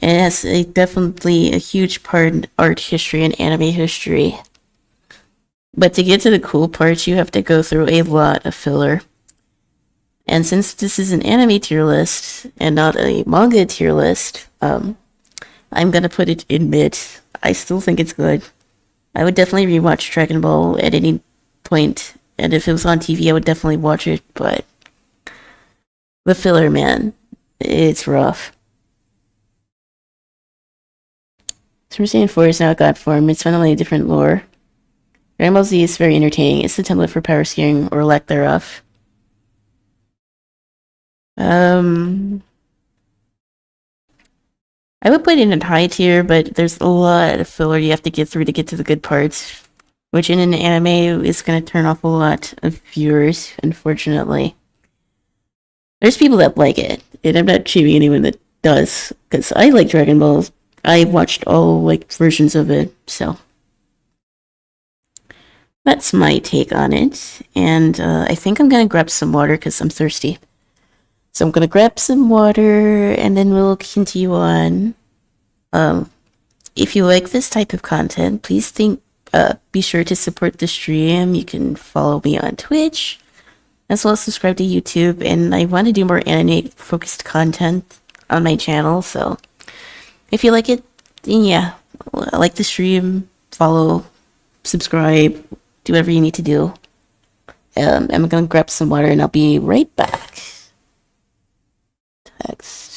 And it has definitely a huge part in art history and anime history. But to get to the cool parts, you have to go through a lot of filler. And since this is an anime tier list and not a manga tier list, I'm gonna put it in mid. I still think it's good. I would definitely rewatch Dragon Ball at any point, and if it was on TV, I would definitely watch it, but the filler, man, it's rough. Super Saiyan 4 is now a god form. It's fundamentally a different lore. Dragon Ball Z is very entertaining. It's the template for power scaling or lack thereof. I would put it in high tier, but there's a lot of filler you have to get through to get to the good parts, which in an anime is going to turn off a lot of viewers, unfortunately. There's people that like it, and I'm not shaming anyone that does, because I like Dragon Ball. I've watched all like versions of it, so that's my take on it. And I think I'm gonna grab some water because I'm thirsty. So I'm gonna grab some water, and then we'll continue on. If you like this type of content, please be sure to support the stream. You can follow me on Twitch, as well as subscribe to YouTube. And I want to do more anime-focused content on my channel, so if you like it, then yeah, like the stream, follow, subscribe, do whatever you need to do. I'm gonna grab some water and I'll be right back. Text.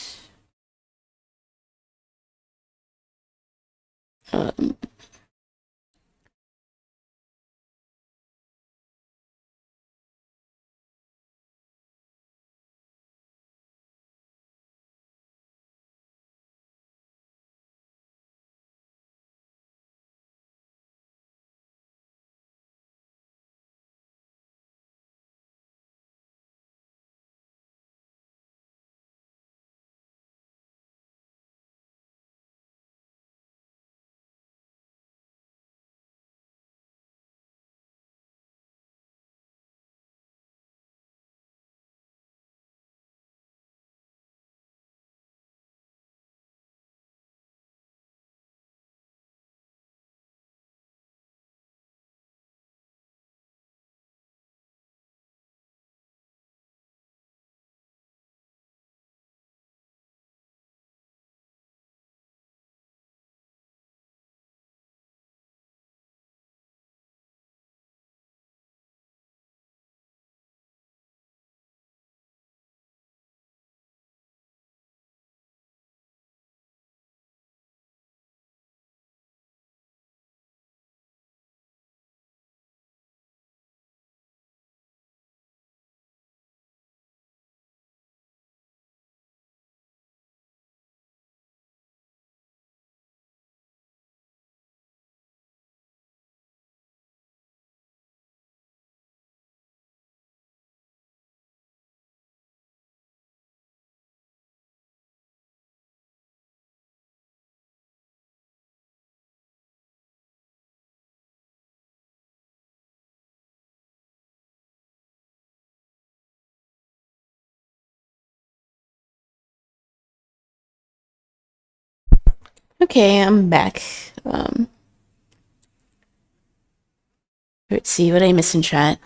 Okay, I'm back. Let's see what I missed in chat.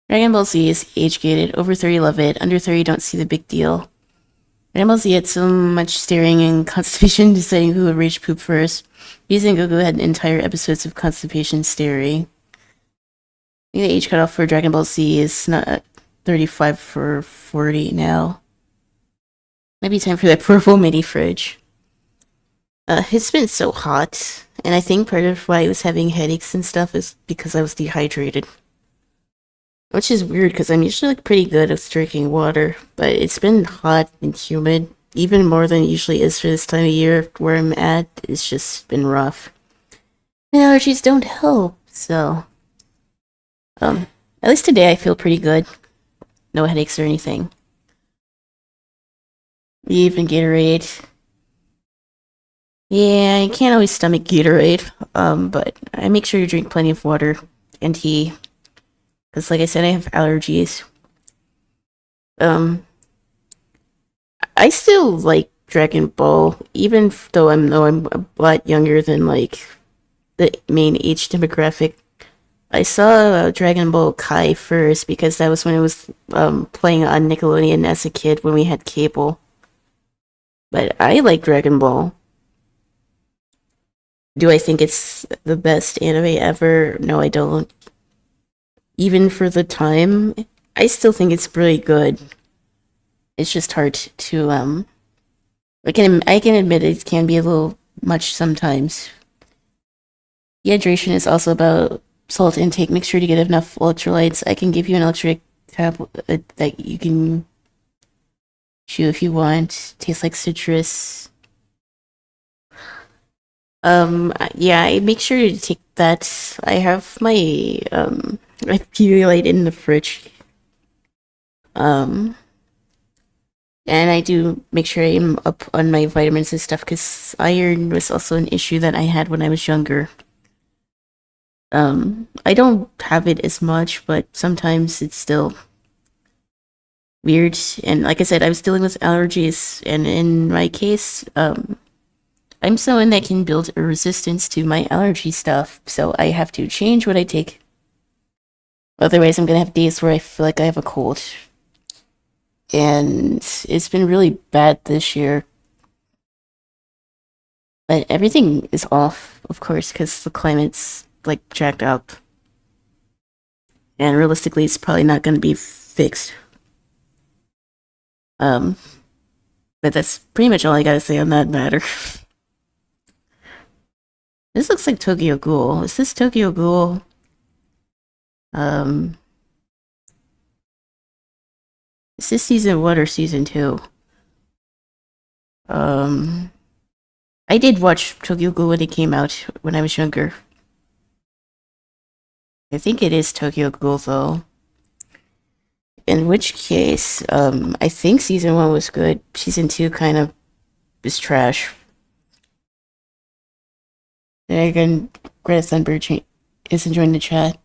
Dragon Ball Z is age-gated. Over 30 love it. Under 30 don't see the big deal. Dragon Ball Z had so much staring and constipation deciding who would rage poop first. Using Goku had entire episodes of constipation staring. I think the age cutoff for Dragon Ball Z is not 35 for 40 now. Might be time for that purple mini fridge. It's been so hot, and I think part of why I was having headaches and stuff is because I was dehydrated. Which is weird because I'm usually like pretty good at drinking water, but it's been hot and humid, even more than it usually is for this time of year where I'm at. It's just been rough. And allergies don't help, so at least today I feel pretty good. No headaches or anything. Even Gatorade. Yeah, I can't always stomach Gatorade, but I make sure to drink plenty of water and tea. Because like I said, I have allergies. I still like Dragon Ball, even though I'm a lot younger than like the main age demographic. I saw Dragon Ball Kai first because that was when it was playing on Nickelodeon as a kid when we had cable. But I like Dragon Ball. Do I think it's the best anime ever? No, I don't. Even for the time, I still think it's really good. It's just hard to I can admit it can be a little much sometimes. Dehydration is also about salt intake. Make sure to get enough electrolytes. I can give you an electrolyte tablet that you can chew if you want. Tastes like citrus. Yeah, I make sure to take that. I have my Pedialyte in the fridge. And I do make sure I'm up on my vitamins and stuff because iron was also an issue that I had when I was younger. I don't have it as much, but sometimes it's still weird. And like I said, I was dealing with allergies, and in my case, I'm someone that can build a resistance to my allergy stuff, so I have to change what I take. Otherwise, I'm gonna have days where I feel like I have a cold. And it's been really bad this year. But everything is off, of course, because the climate's like jacked up. And realistically, it's probably not gonna be fixed. Um, but that's pretty much all I gotta say on that matter. This looks like Tokyo Ghoul. Is this Tokyo Ghoul? Is this season 1 or season 2? I did watch Tokyo Ghoul when it came out when I was younger. I think it is Tokyo Ghoul though. In which case, I think season 1 was good. Season 2 kind of is trash. And again, Greta Thunberg is enjoying the chat.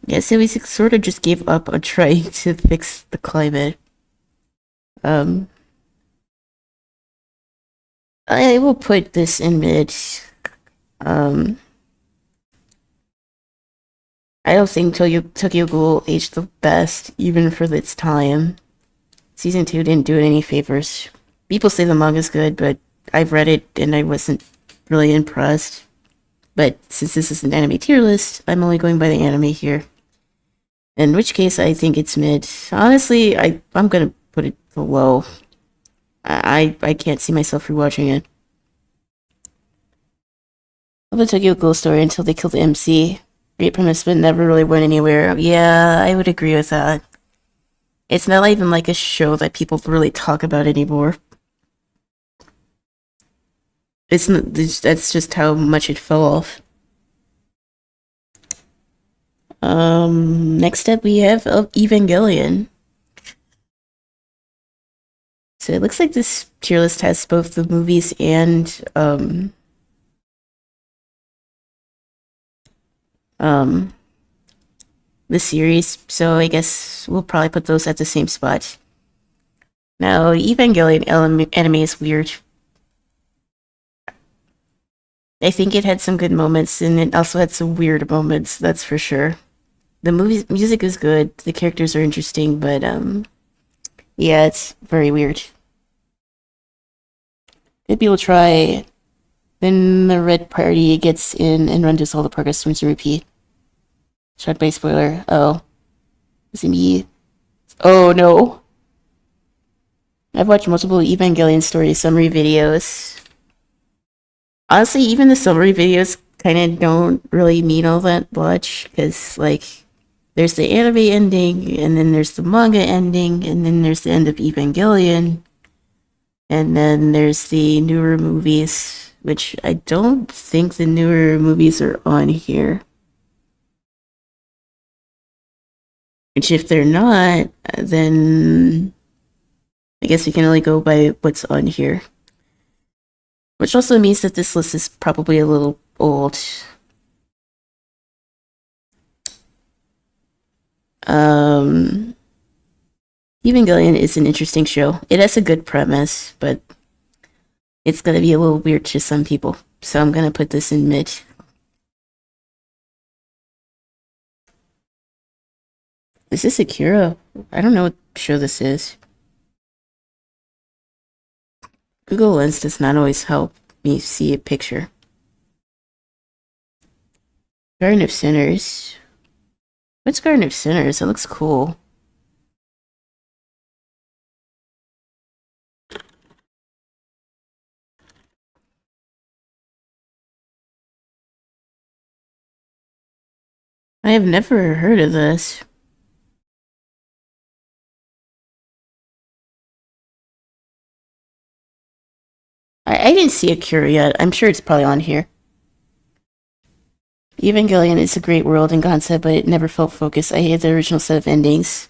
Yeah, so we sort of just gave up on trying to fix the climate. I will put this in mid. I don't think Tokyo Ghoul aged the best, even for its time. Season 2 didn't do it any favors. People say the manga's good, but I've read it and I wasn't really impressed. But since this is an anime tier list, I'm only going by the anime here. In which case, I think it's mid. Honestly, I'm gonna put it below. I can't see myself rewatching it. Love the Tokyo Ghoul story until they killed the MC. Great premise, but never really went anywhere. Yeah, I would agree with that. It's not even like a show that people really talk about anymore. That's just how much it fell off. Next up we have Evangelion. So it looks like this tier list has both the movies and the series, so I guess we'll probably put those at the same spot. No, Evangelion anime is weird. I think it had some good moments, and it also had some weird moments, that's for sure. The music is good, the characters are interesting, but yeah, it's very weird. Maybe we'll try. Then the red party gets in and runs all the progress points to repeat. Shot by spoiler. Oh. Is it me? Oh no. I've watched multiple Evangelion story summary videos. Honestly, even the summary videos kind of don't really mean all that much, because, like, there's the anime ending, and then there's the manga ending, and then there's the end of Evangelion, and then there's the newer movies, which I don't think the newer movies are on here. Which, if they're not, then I guess we can only go by what's on here. Which also means that this list is probably a little old. Evangelion is an interesting show. It has a good premise, but it's gonna be a little weird to some people. So I'm gonna put this in mid. Is this Akira? I don't know what show this is. Google Lens does not always help me see a picture. Garden of Sinners. What's Garden of Sinners? It looks cool. I have never heard of this. I didn't see Akira yet. I'm sure it's probably on here. Evangelion is a great world and concept, but it never felt focused. I hate the original set of endings.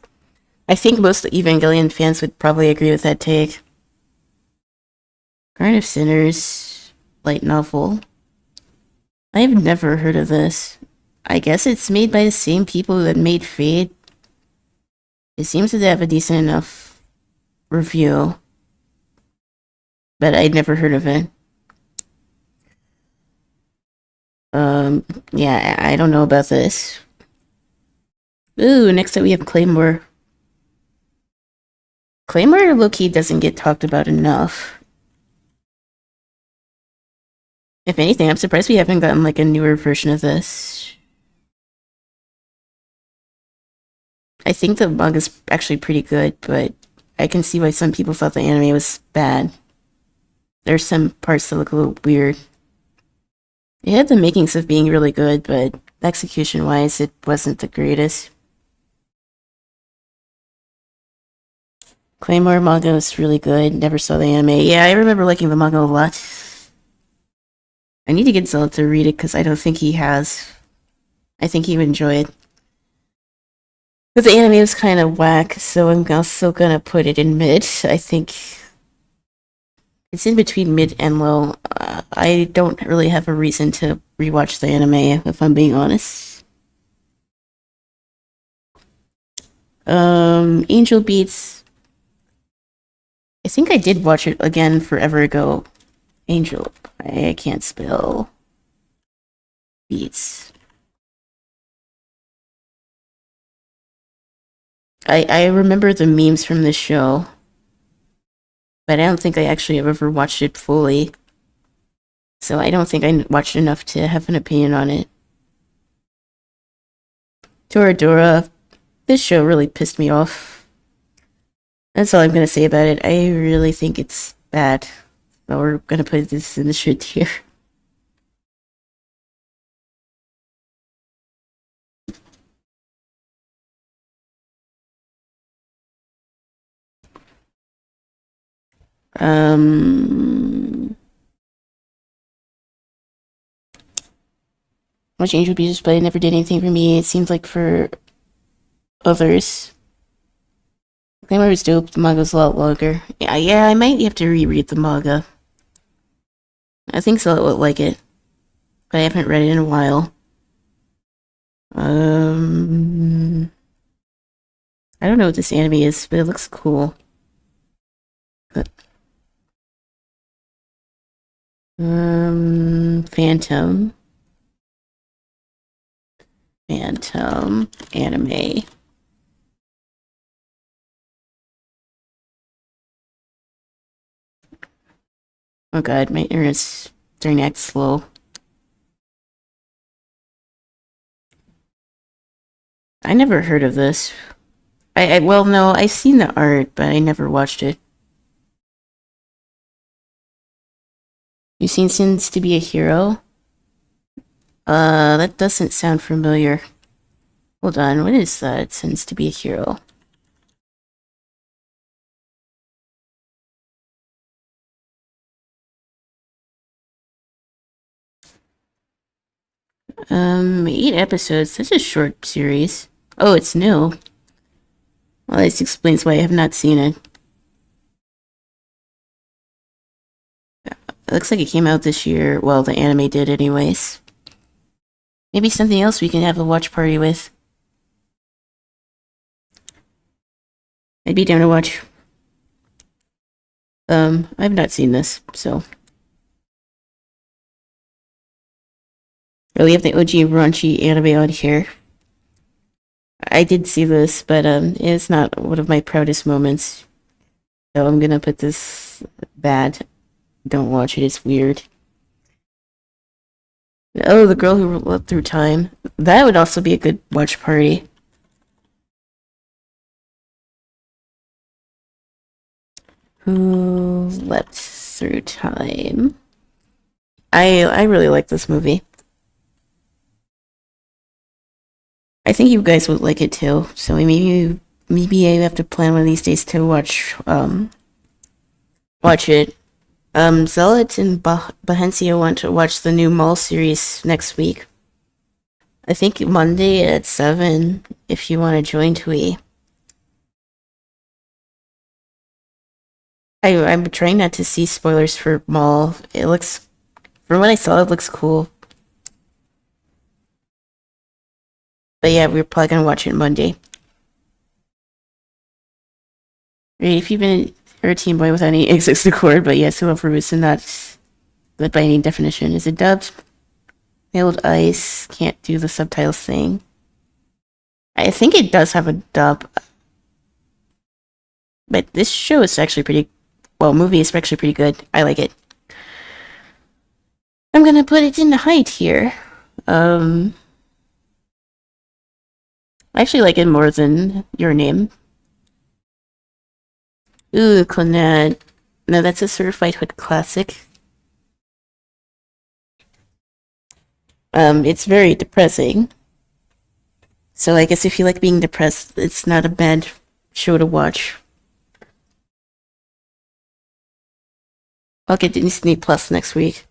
I think most Evangelion fans would probably agree with that take. Garden of Sinners, light novel. I have never heard of this. I guess it's made by the same people that made Fate. It seems to have a decent enough review, but I'd never heard of it. Yeah, I don't know about this. Ooh, next up we have Claymore. Claymore low-key doesn't get talked about enough. If anything, I'm surprised we haven't gotten like a newer version of this. I think the manga's actually pretty good, but I can see why some people thought the anime was bad. There's some parts that look a little weird. It had the makings of being really good, but execution-wise, it wasn't the greatest. Claymore manga was really good. Never saw the anime. Yeah, I remember liking the manga a lot. I need to get Zella to read it because I don't think he has. I think he would enjoy it. But the anime was kind of whack, so I'm also gonna put it in mid. I think it's in between mid and low. I don't really have a reason to rewatch the anime, if I'm being honest. Angel Beats. I think I did watch it again forever ago. Angel. I can't spell. Beats. I remember the memes from this show, but I don't think I actually have ever watched it fully. So I don't think I watched enough to have an opinion on it. Toradora. This show really pissed me off. That's all I'm gonna say about it. I really think it's bad. But we're gonna put this in the shit tier. Much Angel Beats, but it never did anything for me. It seems like for others. Claymore was dope. The manga's a lot longer. Yeah, I might have to reread the manga. I think so. Would like it, but I haven't read it in a while. I don't know what this anime is, but it looks cool. Phantom. Phantom anime. Oh god, my internet's starting to act slow. I never heard of this. Well, no, I've seen the art, but I never watched it. You've seen Sins to be a Hero? That doesn't sound familiar. Hold on, what is that? Sins to be a Hero. Eight episodes. That's a short series. Oh, it's new. Well, this explains why I have not seen it. It looks like it came out this year. Well, the anime did anyways. Maybe something else we can have a watch party with. I'd be down to watch. I've not seen this, so. Oh, we have the OG raunchy anime on here. I did see this, but it's not one of my proudest moments. So I'm gonna put this bad. Don't watch it, it's weird. Oh, the girl who lived through time. That would also be a good watch party. Who leapt through time? I really like this movie. I think you guys would like it too. So maybe I have to plan one of these days to watch it. Zealot and Bahensia want to watch the new Mall series next week. I think Monday at 7, if you want to join Twee. I'm trying not to see spoilers for Mall. It looks, from what I saw, it looks cool. But yeah, we're probably gonna watch it Monday. Right, if you've been a teen boy without any exits to cord, but yes, whoever is not good by any definition. Is it dubbed? Nailed Ice can't do the subtitles thing. I think it does have a dub. But this show is actually pretty, well, movie is actually pretty good. I like it. I'm gonna put it in the height here. I actually like it more than Your Name. Ooh, Clannad. No, that's a certified hood classic. It's very depressing. So I guess if you like being depressed, it's not a bad show to watch. I'll get Disney Plus next week.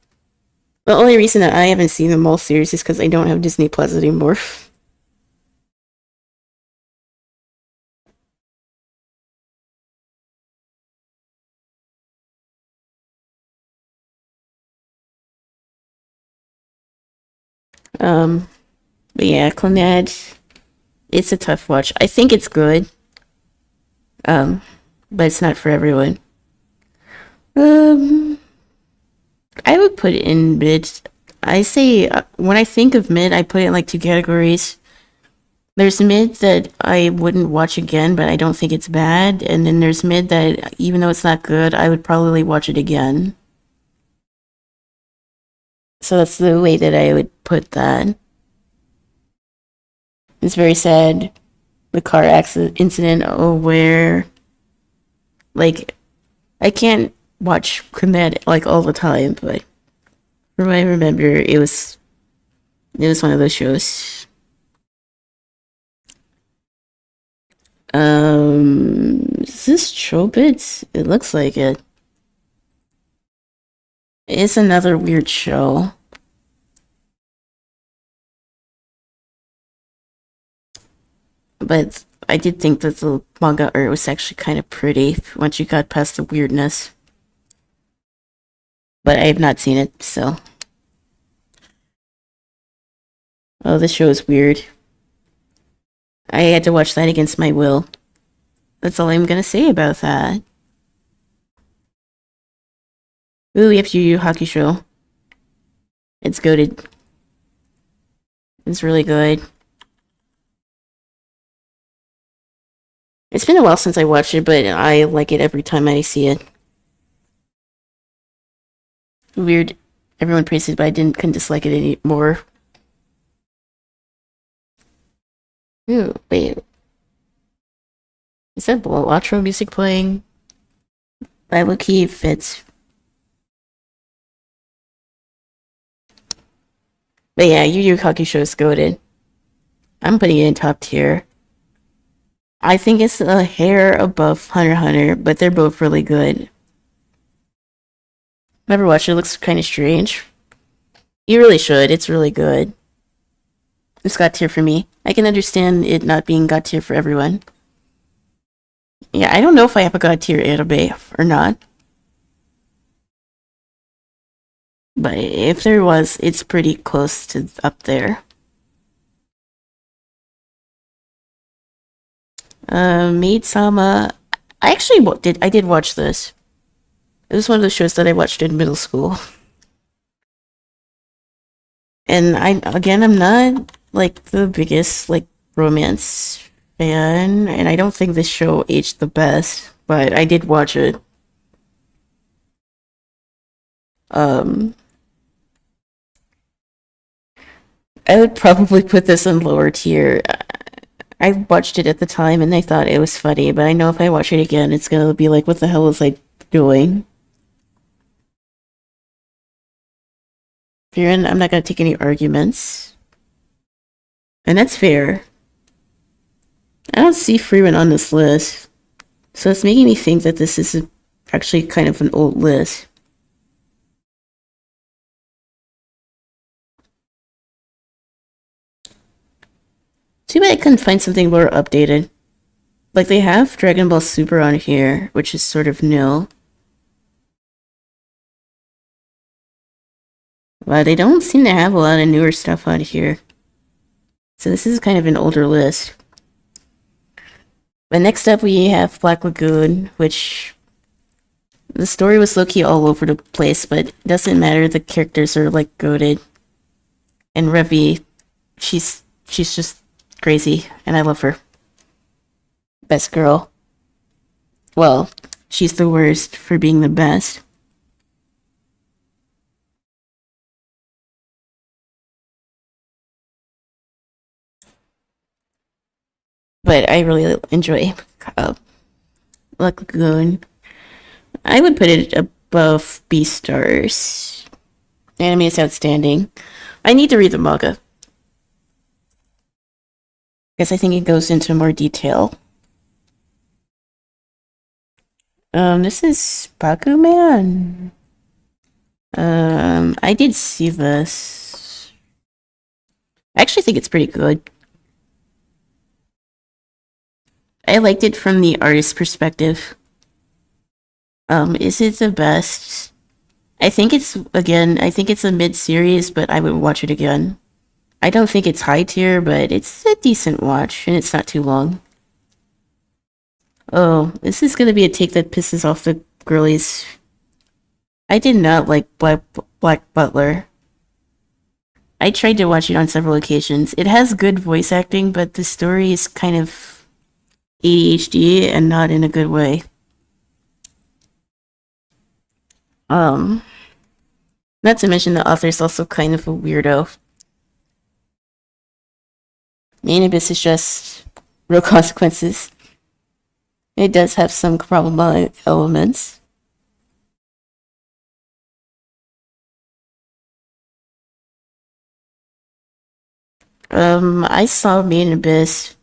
The only reason that I haven't seen the Mole series is because I don't have Disney Plus anymore. But yeah, Clannad, it's a tough watch. I think it's good. But it's not for everyone. Um, I would put it in mid. I say when I think of mid, I put it in like two categories. There's mid that I wouldn't watch again, but I don't think it's bad, and then there's mid that even though it's not good, I would probably watch it again. So that's the way that I would put that. It's very sad. The car accident incident, oh, where like I can't watch Clannad like all the time, but from what I remember, it was one of those shows. Is this Chobits? It looks like it. It's another weird show. But I did think that the manga art was actually kind of pretty once you got past the weirdness. But I have not seen it, so. Oh, this show is weird. I had to watch that against my will. That's all I'm gonna say about that. Ooh, we have Yu Yu Hakusho. It's goated. It's really good. It's been a while since I watched it, but I like it every time I see it. Weird. Everyone praises it, but couldn't dislike it anymore. Ooh, wait. Is that outro music playing? By low-key fits. But yeah, Yu Yu Hakusho is goated. I'm putting it in top tier. I think it's a hair above Hunter x Hunter, but they're both really good. Never watched it. It looks kind of strange. You really should. It's really good. It's God tier for me. I can understand it not being God tier for everyone. Yeah, I don't know if I have a God tier anime or not. But if there was, it's pretty close to up there. Maid-sama. I did watch this. It was one of the shows that I watched in middle school. And I'm not like the biggest like romance fan, and I don't think this show aged the best, but I did watch it. Um, I would probably put this in lower tier. I watched it at the time and I thought it was funny, but I know if I watch it again, it's gonna be like, what the hell was I doing? Fearin, I'm not gonna take any arguments. And that's fair. I don't see Freeman on this list. So it's making me think that this is actually kind of an old list. Too bad I couldn't find something more updated. Like, they have Dragon Ball Super on here, which is sort of new. But they don't seem to have a lot of newer stuff on here. So this is kind of an older list. But next up we have Black Lagoon, which the story was low-key all over the place, but it doesn't matter, the characters are like goated. And Revi, she's just crazy, and I love her. Best girl. Well, she's the worst for being the best. But I really enjoy Black Lagoon. I would put it above Beastars. Anime is outstanding. I need to read the manga, because I think it goes into more detail. This is Bakuman. I did see this. I actually think it's pretty good. I liked it from the artist's perspective. Is it the best? I think it's a mid-series, but I would watch it again. I don't think it's high tier, but it's a decent watch, and it's not too long. Oh, this is gonna be a take that pisses off the girlies. I did not like Black Butler. I tried to watch it on several occasions. It has good voice acting, but the story is kind of ADHD and not in a good way. Not to mention the author is also kind of a weirdo. Main Abyss is just real consequences. It does have some problematic elements. I saw Main Abyss.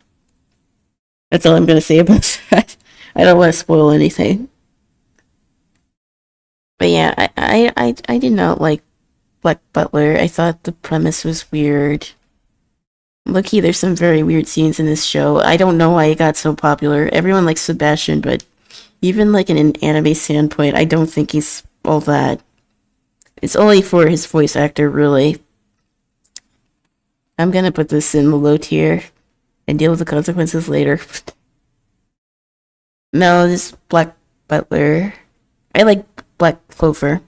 That's all I'm gonna say about that. I don't want to spoil anything. But yeah, I did not like Black Butler. I thought the premise was weird. Look-key, there's some very weird scenes in this show. I don't know why it got so popular. Everyone likes Sebastian, but even like in an anime standpoint, I don't think he's all that. It's only for his voice actor, really. I'm gonna put this in the low tier and deal with the consequences later. No, this Black Butler. I like Black Clover.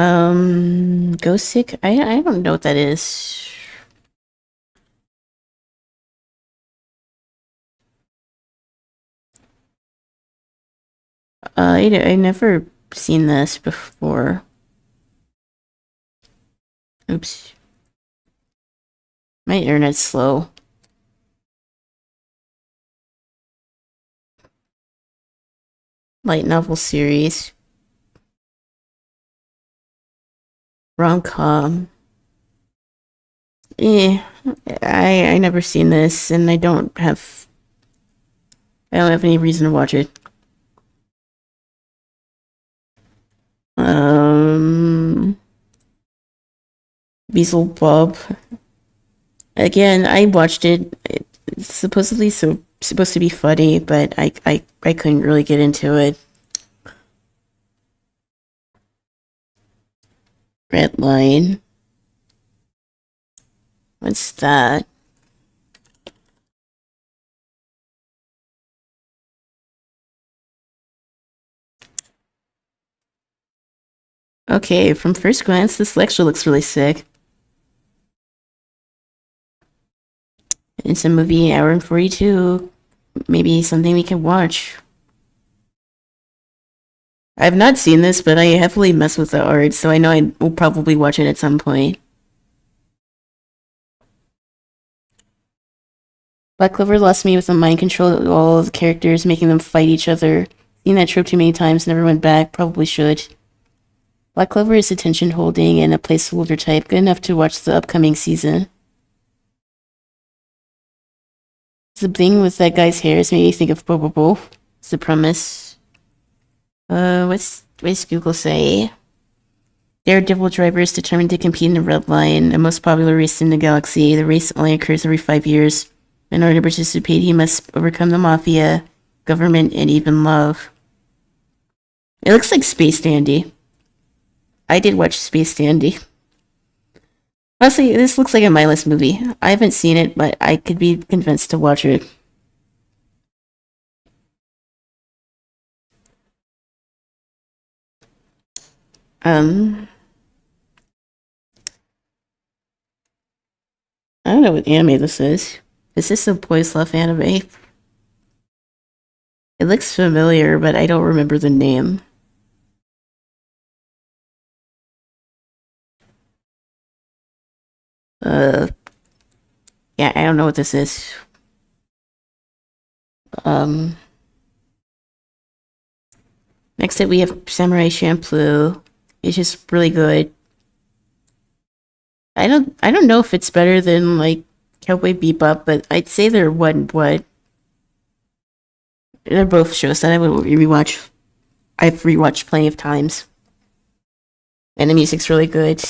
Ghost Sick? I don't know what that is. I never seen this before. Oops. My internet's slow. Light novel series. Rom-com. I never seen this, and I don't have any reason to watch it. Beelzebub. Again, I watched it. It's supposedly supposed to be funny, but I couldn't really get into it. Red Line. What's that? Okay, from first glance, this lecture looks really sick. It's a movie, hour and 42. Maybe something we can watch. I have not seen this, but I heavily mess with the art, so I know I will probably watch it at some point. Black Clover lost me with the mind control of all of the characters, making them fight each other. Seen that trope too many times, never went back, probably should. Black Clover is attention holding and a placeholder type, good enough to watch the upcoming season. The thing with that guy's hair is made me think of Bobo. It's the premise. What's Google say? Daredevil drivers determined to compete in the Red Line, the most popular race in the galaxy. The race only occurs every 5 years. In order to participate, he must overcome the mafia, government, and even love. It looks like Space Dandy. I did watch Space Dandy. Honestly, this looks like a mindless movie. I haven't seen it, but I could be convinced to watch it. I don't know what anime this is. Is this a Boys Love anime? It looks familiar, but I don't remember the name. Yeah, I don't know what this is. Next up we have Samurai Champloo. It's just really good. I don't know if it's better than like Cowboy Bebop, but I'd say they're what. They're both shows that I would rewatch. I've rewatched plenty of times. And the music's really good.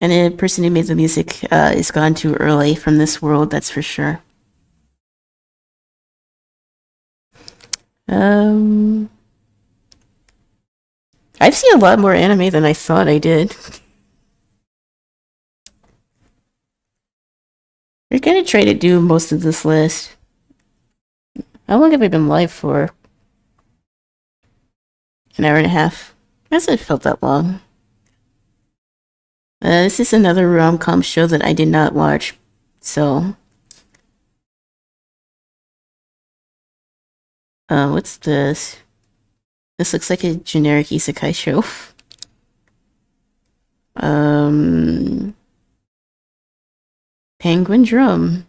And the person who made the music is gone too early from this world, that's for sure. I've seen a lot more anime than I thought I did. We're gonna try to do most of this list. How long have I been live for? An hour and a half. Hasn't felt that long. This is another rom-com show that I did not watch, so... what's this? This looks like a generic isekai show. Penguin Drum.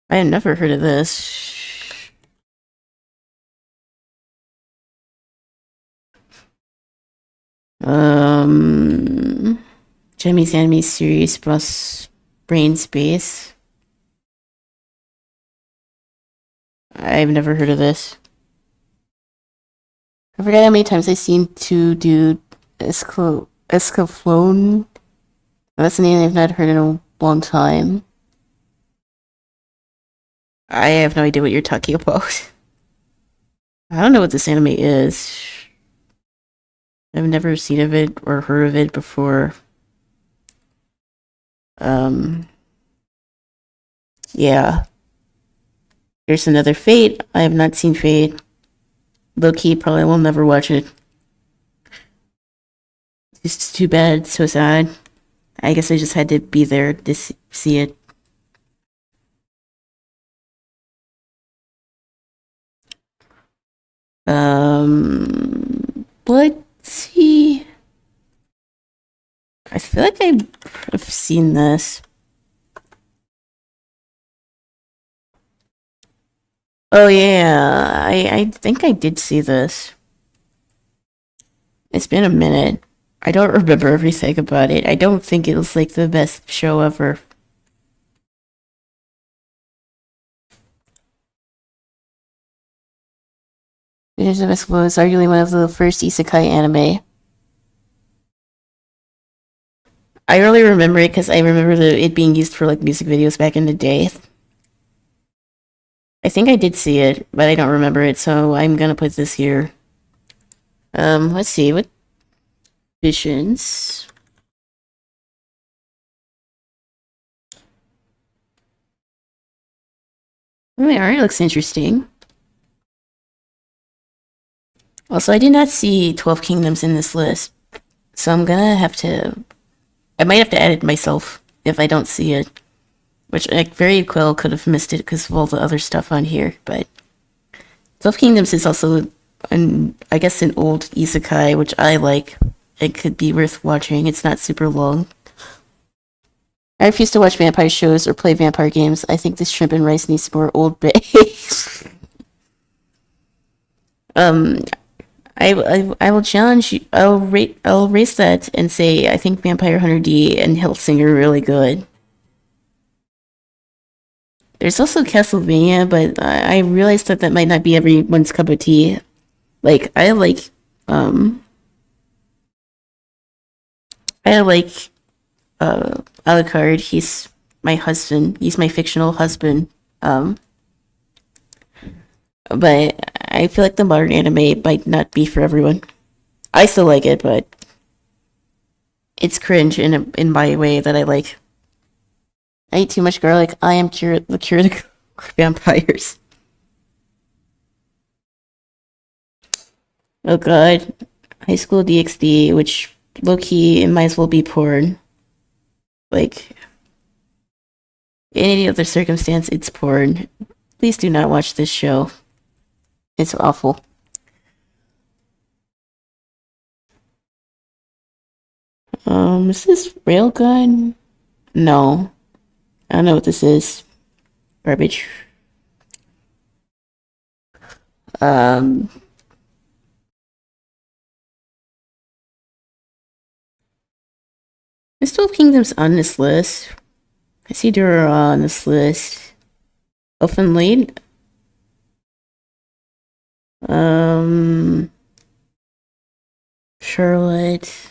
I had never heard of this. Jimmy's anime series plus Brain Space. I've never heard of this. I forget how many times I've seen to do Escaflowne. That's a name I've not heard in a long time. I have no idea what you're talking about. I don't know what this anime is. I've never seen of it or heard of it before. Yeah. There's another Fate. I have not seen Fate. Low key, probably will never watch it. It's too bad, so sad. I guess I just had to be there to see it. Let's see. I feel like I've seen this. Oh yeah, I think I did see this. It's been a minute. I don't remember everything about it. I don't think it was like the best show ever. Ninjas of Escobar was arguably one of the first isekai anime. I really remember it because I remember it being used for like music videos back in the day. I think I did see it, but I don't remember it, so I'm gonna put this here. Let's see, what editions? Oh, the art looks interesting. Also, I did not see 12 Kingdoms in this list, so I'm gonna have to... I might have to add it myself if I don't see it. Which I very well could have missed it because of all the other stuff on here, but... 12 Kingdoms is also, I guess, an old isekai, which I like. It could be worth watching. It's not super long. I refuse to watch vampire shows or play vampire games. I think this shrimp and rice needs more Old Bay. I will challenge you. I'll raise that and say I think Vampire Hunter D and Hellsinger are really good. There's also Castlevania, but I realized that might not be everyone's cup of tea. Like I like Alucard. He's my husband. He's my fictional husband. But I feel like the modern anime might not be for everyone. I still like it, but it's cringe in my way that I like. I eat too much garlic. I am the cure to vampires. Oh god. High School DxD, which low-key, it might as well be porn. Like, in any other circumstance, it's porn. Please do not watch this show. It's awful. Is this Railgun? No. I don't know what this is. Garbage. There's 12 Kingdoms on this list. I see Dura on this list. Elfen Lied. Charlotte.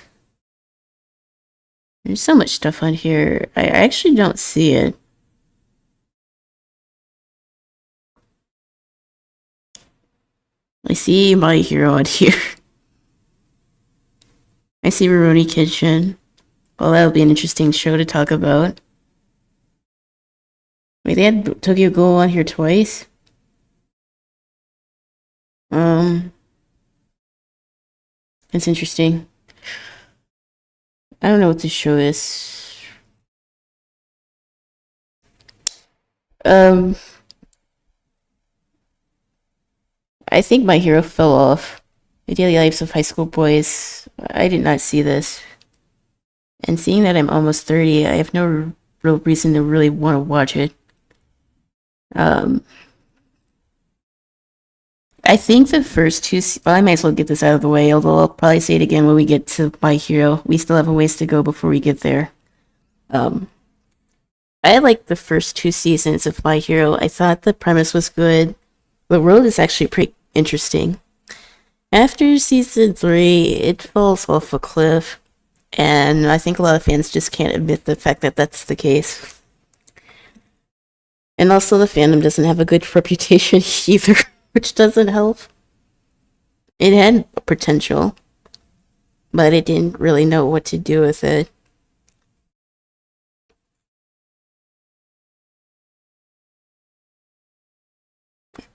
There's so much stuff on here. I actually don't see it. I see My Hero on here. I see Rurouni Kenshin. Well, that'll be an interesting show to talk about. Wait, they had Tokyo Ghoul on here twice? It's interesting. I don't know what this show is. I think My Hero fell off. The Daily Lives of High School Boys. I did not see this. And seeing that I'm almost 30, I have no real reason to really want to watch it. I think the first two... Well, I might as well get this out of the way, although I'll probably say it again when we get to My Hero. We still have a ways to go before we get there. I like the first two seasons of My Hero. I thought the premise was good. The world is actually pretty interesting. After season 3, it falls off a cliff. And I think a lot of fans just can't admit the fact that that's the case. And also the fandom doesn't have a good reputation either, which doesn't help. It had potential, but it didn't really know what to do with it.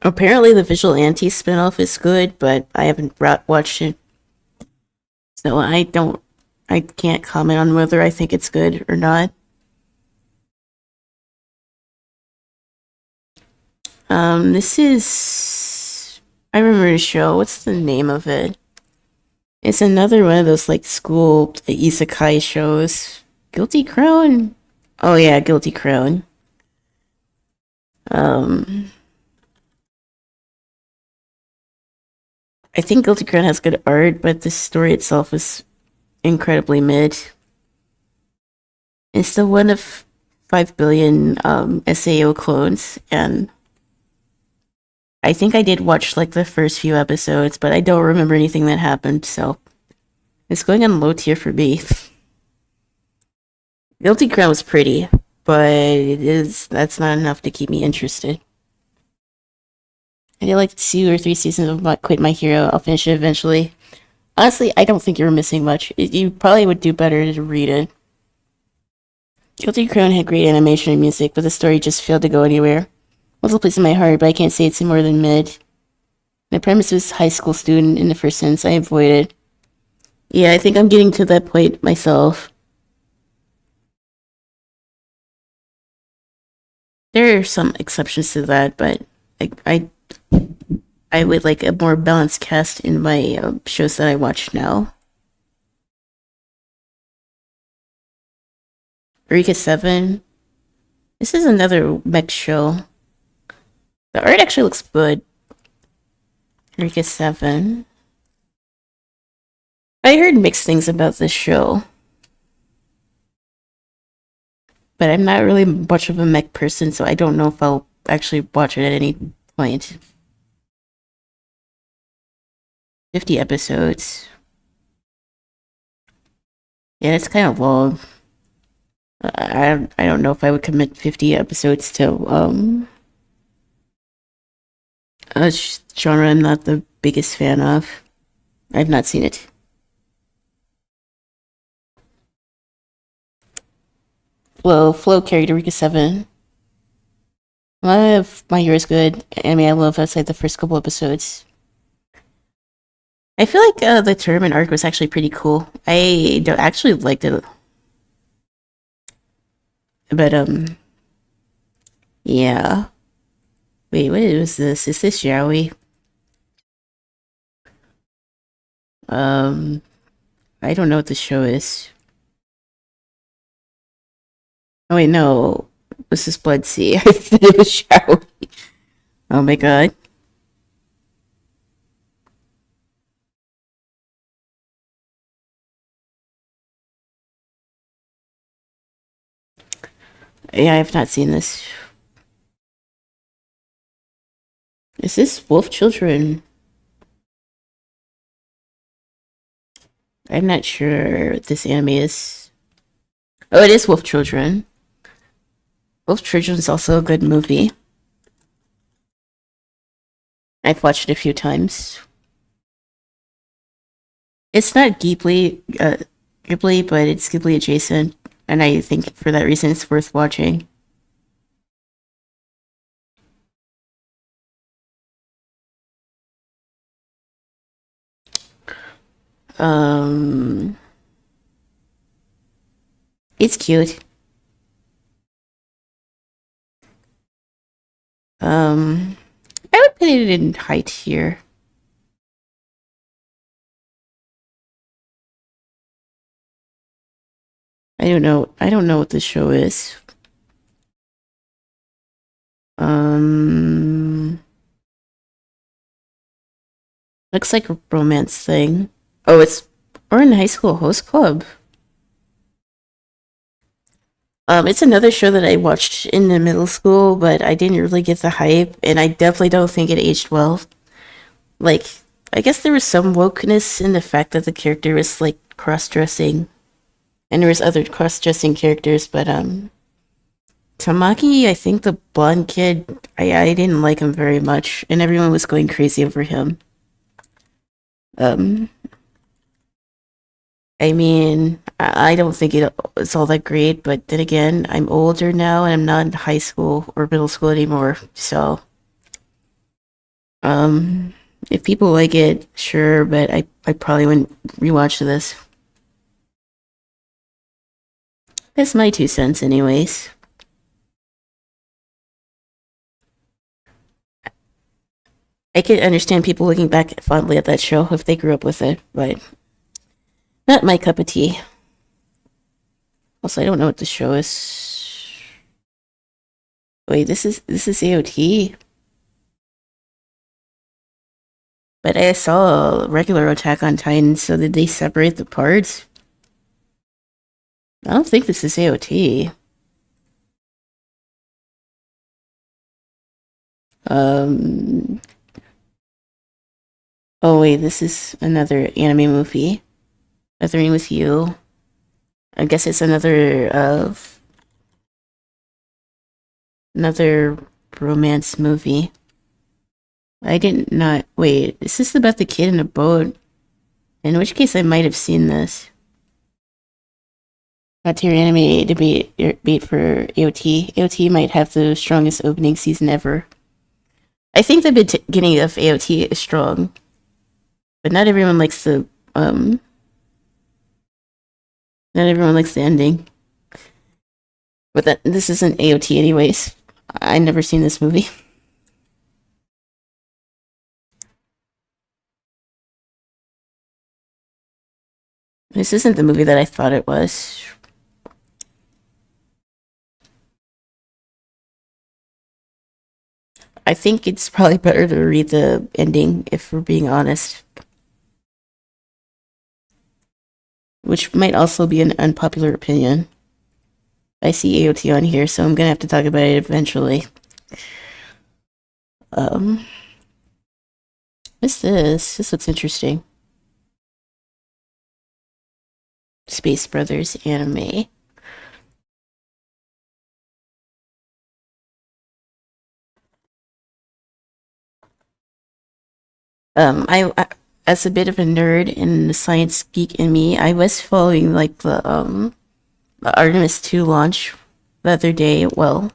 Apparently, the Vigilante spinoff is good, but I haven't watched it, so I can't comment on whether I think it's good or not. This is. I remember the show. What's the name of it? It's another one of those like school isekai shows. Guilty Crown? Oh yeah, Guilty Crown. Um, I think Guilty Crown has good art, but the story itself is incredibly mid. It's still one of 5 billion SAO clones, and I think I did watch like the first few episodes, but I don't remember anything that happened, so it's going on low tier for me. Guilty Crown was pretty, but that's not enough to keep me interested. I did like 2 or 3 seasons of Quit My Hero. I'll finish it eventually. Honestly, I don't think you're missing much. You probably would do better to read it. Guilty Crown had great animation and music, but the story just failed to go anywhere. Was a place in my heart, but I can't say it's more than mid. The premise was high school student in the first sentence I avoided. Yeah, I think I'm getting to that point myself. There are some exceptions to that, but I would like a more balanced cast in my shows that I watch now. Eureka 7. This is another mech show. The art actually looks good. Eureka 7. I heard mixed things about this show, but I'm not really much of a mech person, so I don't know if I'll actually watch it at any point. 50 episodes. Yeah, it's kind of long. I don't know if I would commit 50 episodes to a genre I'm not the biggest fan of. I've not seen it. Flow carried Eureka 7. My Hero is good. I mean, I love outside the first couple episodes. I feel like the tournament arc was actually pretty cool. I don't actually liked it, but yeah. Wait, what was this? Is this Yaoi? Um, I don't know what the show is. Oh wait, no. This is Blood Sea. I thought it was Yaoi. Oh my god. Yeah, I have not seen this. Is this Wolf Children? I'm not sure what this anime is. Oh, it is Wolf Children. Wolf Children is also a good movie. I've watched it a few times. It's not Ghibli, but it's Ghibli adjacent, and I think for that reason it's worth watching. Um, it's cute. I would put it in height here. I don't know. I don't know what this show is. Um, looks like a romance thing. Oh, it's or in High School Host Club. It's another show that I watched in the middle school, but I didn't really get the hype, and I definitely don't think it aged well. Like, I guess there was some wokeness in the fact that the character was like cross-dressing, and there was other cross-dressing characters, but Tamaki, I think the blonde kid, I didn't like him very much, and everyone was going crazy over him. Um, I mean, I don't think it's all that great, but then again, I'm older now and I'm not in high school or middle school anymore, so Um, if people like it, sure, but I probably wouldn't rewatch this. That's my 2 cents, anyways. I could understand people looking back fondly at that show if they grew up with it, but not my cup of tea. Also, I don't know what the show is. Wait, this is AOT. But I saw a regular Attack on Titan, so did they separate the parts? I don't think this is AOT. Um. Oh wait, this is another anime movie. Nothing with you. I guess it's another romance movie. I did not wait. Is this about the kid in a boat? In which case, I might have seen this. Not your anime debate for AOT. AOT might have the strongest opening season ever. I think the beginning of AOT is strong, but not everyone likes the not everyone likes the ending. But this isn't AOT anyways. I never seen this movie. This isn't the movie that I thought it was. I think it's probably better to read the ending if we're being honest. Which might also be an unpopular opinion. I see AOT on here, so I'm gonna have to talk about it eventually. What's this? This looks interesting. Space Brothers anime. I as a bit of a nerd and the science geek in me, I was following like the Artemis 2 launch the other day. Well,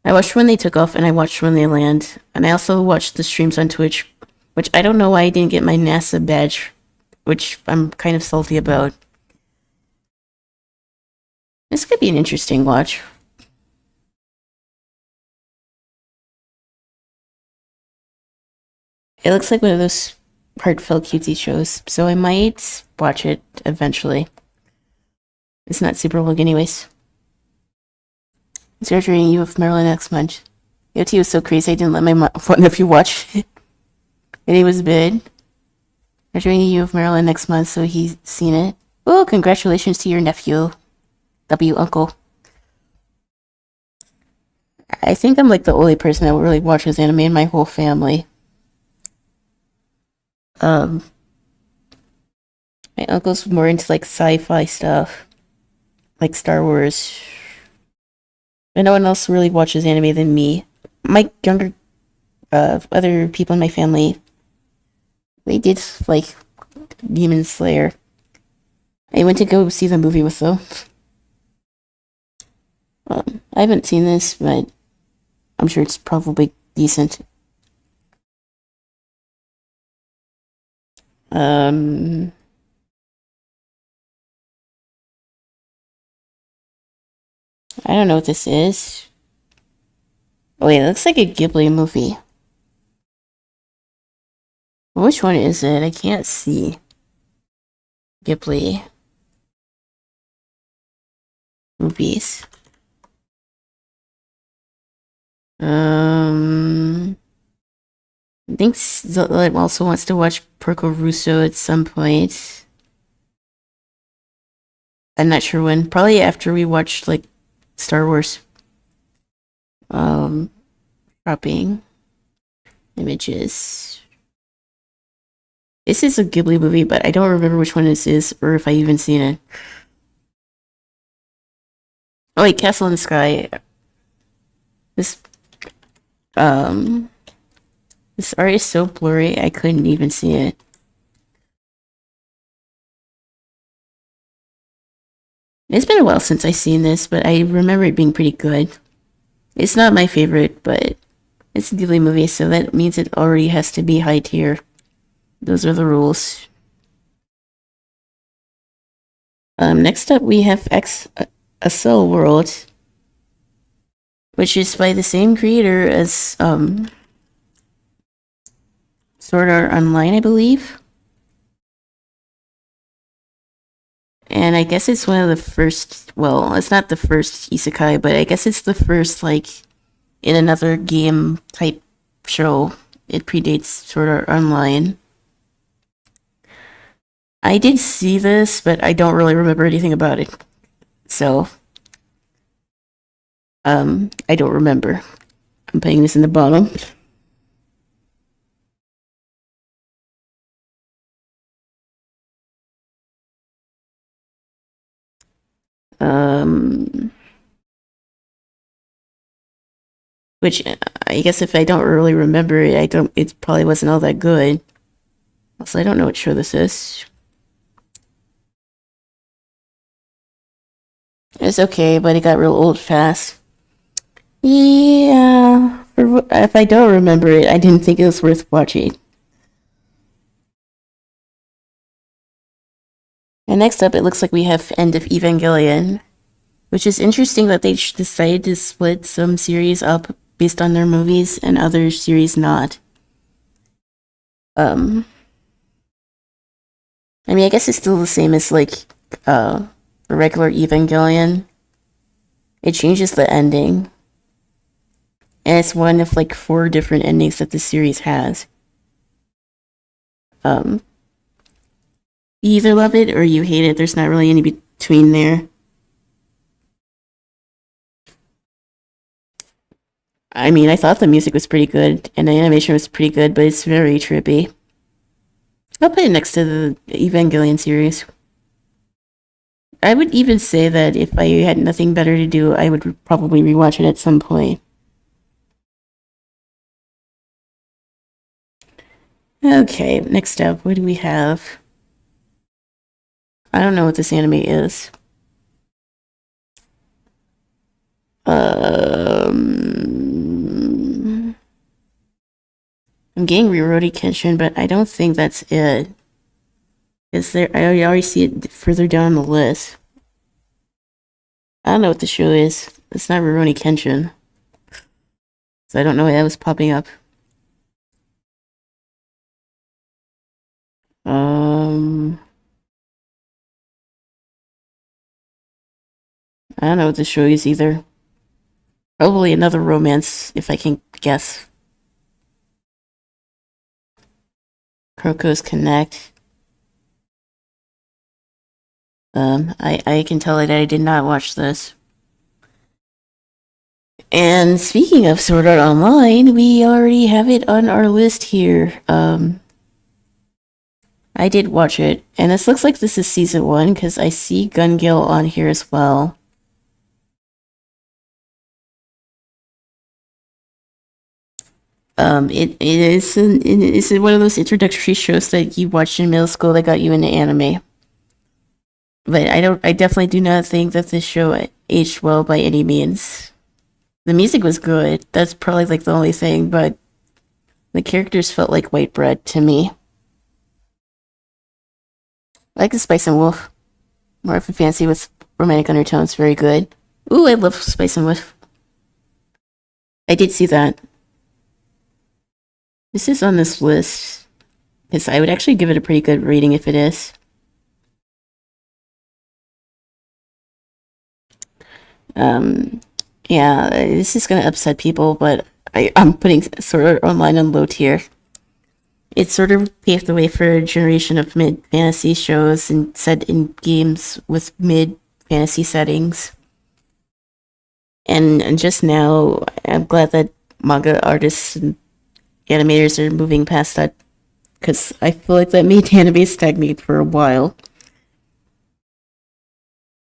I watched when they took off and I watched when they land, and I also watched the streams on Twitch, which I don't know why I didn't get my NASA badge, which I'm kind of salty about. This could be an interesting watch. It looks like one of those heartfelt cutesy shows, so I might watch it eventually. It's not super long anyways. Surgerying you with Marilyn next month. AOT was so crazy I didn't let my nephew watch it. And he was bid. Surgerying you with Marilyn next month, so he's seen it. Oh, congratulations to your nephew. W uncle. I think I'm like the only person that really watches anime in my whole family. My uncle's more into like sci-fi stuff, like Star Wars. And no one else really watches anime than me. My younger, other people in my family, they did like Demon Slayer. I went to go see the movie with them. I haven't seen this, but I'm sure it's probably decent. I don't know what this is. Oh wait, it looks like a Ghibli movie. Which one is it? I can't see. Ghibli movies. I think Zilla also wants to watch Porco Rosso at some point. I'm not sure when. Probably after we watch like Star Wars. Dropping images. This is a Ghibli movie, but I don't remember which one this is or if I even seen it. Oh wait, Castle in the Sky. This this art is so blurry I couldn't even see it. It's been a while since I seen this, but I remember it being pretty good. It's not my favorite, but It's a Ghibli movie, so that means it already has to be high tier. Those are the rules. Next up, we have A Cell World, which is by the same creator as Sword Art Online, I believe. And I guess it's one of the first, well, it's not the first isekai, but I guess it's the first, like, in another game type show. It predates Sword Art Online. I did see this, but I don't really remember anything about it. So, I don't remember. I'm putting this in the bottom. Which I guess if I don't really remember it, it probably wasn't all that good. Also, I don't know what show this is. It's okay, but it got real old fast. Yeah, if I don't remember it, I didn't think it was worth watching. And next up, it looks like we have End of Evangelion, which is interesting that they decided to split some series up based on their movies and other series not. I mean, I guess it's still the same as like a regular Evangelion. It changes the ending, and it's one of like 4 different endings that the series has. You either love it or you hate it. There's not really any between there. I mean, I thought the music was pretty good and the animation was pretty good, but it's very trippy. I'll put it next to the Evangelion series. I would even say that if I had nothing better to do, I would probably rewatch it at some point. Okay, next up, what do we have? I don't know what this anime is. I'm getting Rurouni Kenshin, but I don't think that's it. Is there? I already see it further down the list. I don't know what the show is. It's not Rurouni Kenshin, so I don't know why that was popping up. I don't know what the show is either. Probably another romance, if I can guess. Croco's Connect. I can tell that I did not watch this. And speaking of Sword Art Online, we already have it on our list here. I did watch it, and this looks like this is season 1 because I see Gun Gale on here as well. It's one of those introductory shows that you watched in middle school that got you into anime. But I definitely do not think that this show aged well by any means. The music was good. That's probably like the only thing, but the characters felt like white bread to me. I like the Spice and Wolf. More of a fancy with romantic undertones. Very good. Ooh, I love Spice and Wolf. I did see that. This is on this list because I would actually give it a pretty good rating if it is. Yeah, this is gonna upset people, but I'm putting Sword Art Online on low tier. It sort of paved the way for a generation of mid-fantasy shows and set in games with mid-fantasy settings. And just now, I'm glad that manga artists and animators are moving past that, because I feel like that made anime stagnate for a while.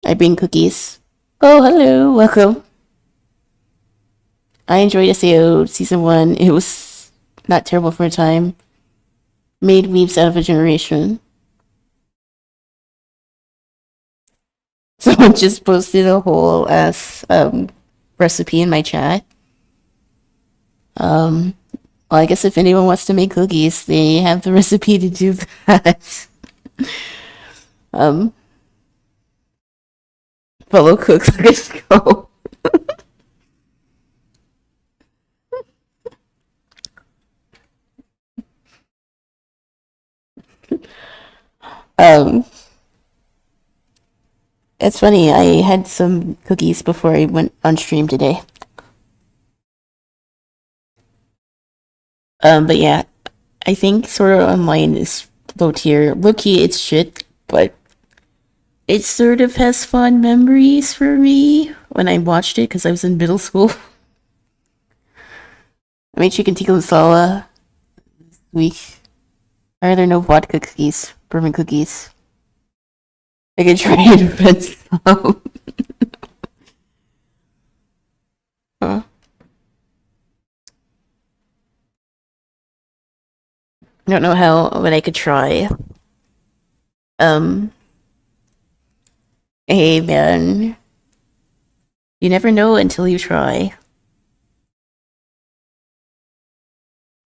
I bring cookies. Oh, hello, welcome. I enjoyed SAO Season 1. It was not terrible for a time. Made weebs out of a generation. Someone just posted a whole ass recipe in my chat. Um, well, I guess if anyone wants to make cookies, they have the recipe to do that. um, fellow cooks, let's go. Um, it's funny. I had some cookies before I went on stream today. But yeah, I think Sword Art Online is low tier. Low key, it's shit, but it sort of has fond memories for me when I watched it because I was in middle school. I made chicken tikka masala this week. Why are there no vodka cookies? Bourbon cookies. I could try and invent some. Huh. I don't know how, but I could try. Um, hey man, you never know until you try.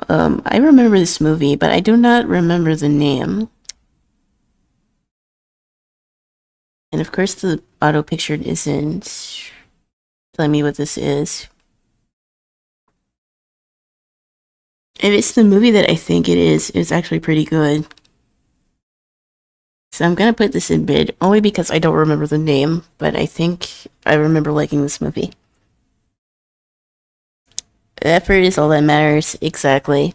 I remember this movie, but I do not remember the name. And of course, the auto picture isn't telling me what this is. If it's the movie that I think it is, it's actually pretty good. So I'm gonna put this in bid, only because I don't remember the name, but I think I remember liking this movie. The effort is all that matters, exactly.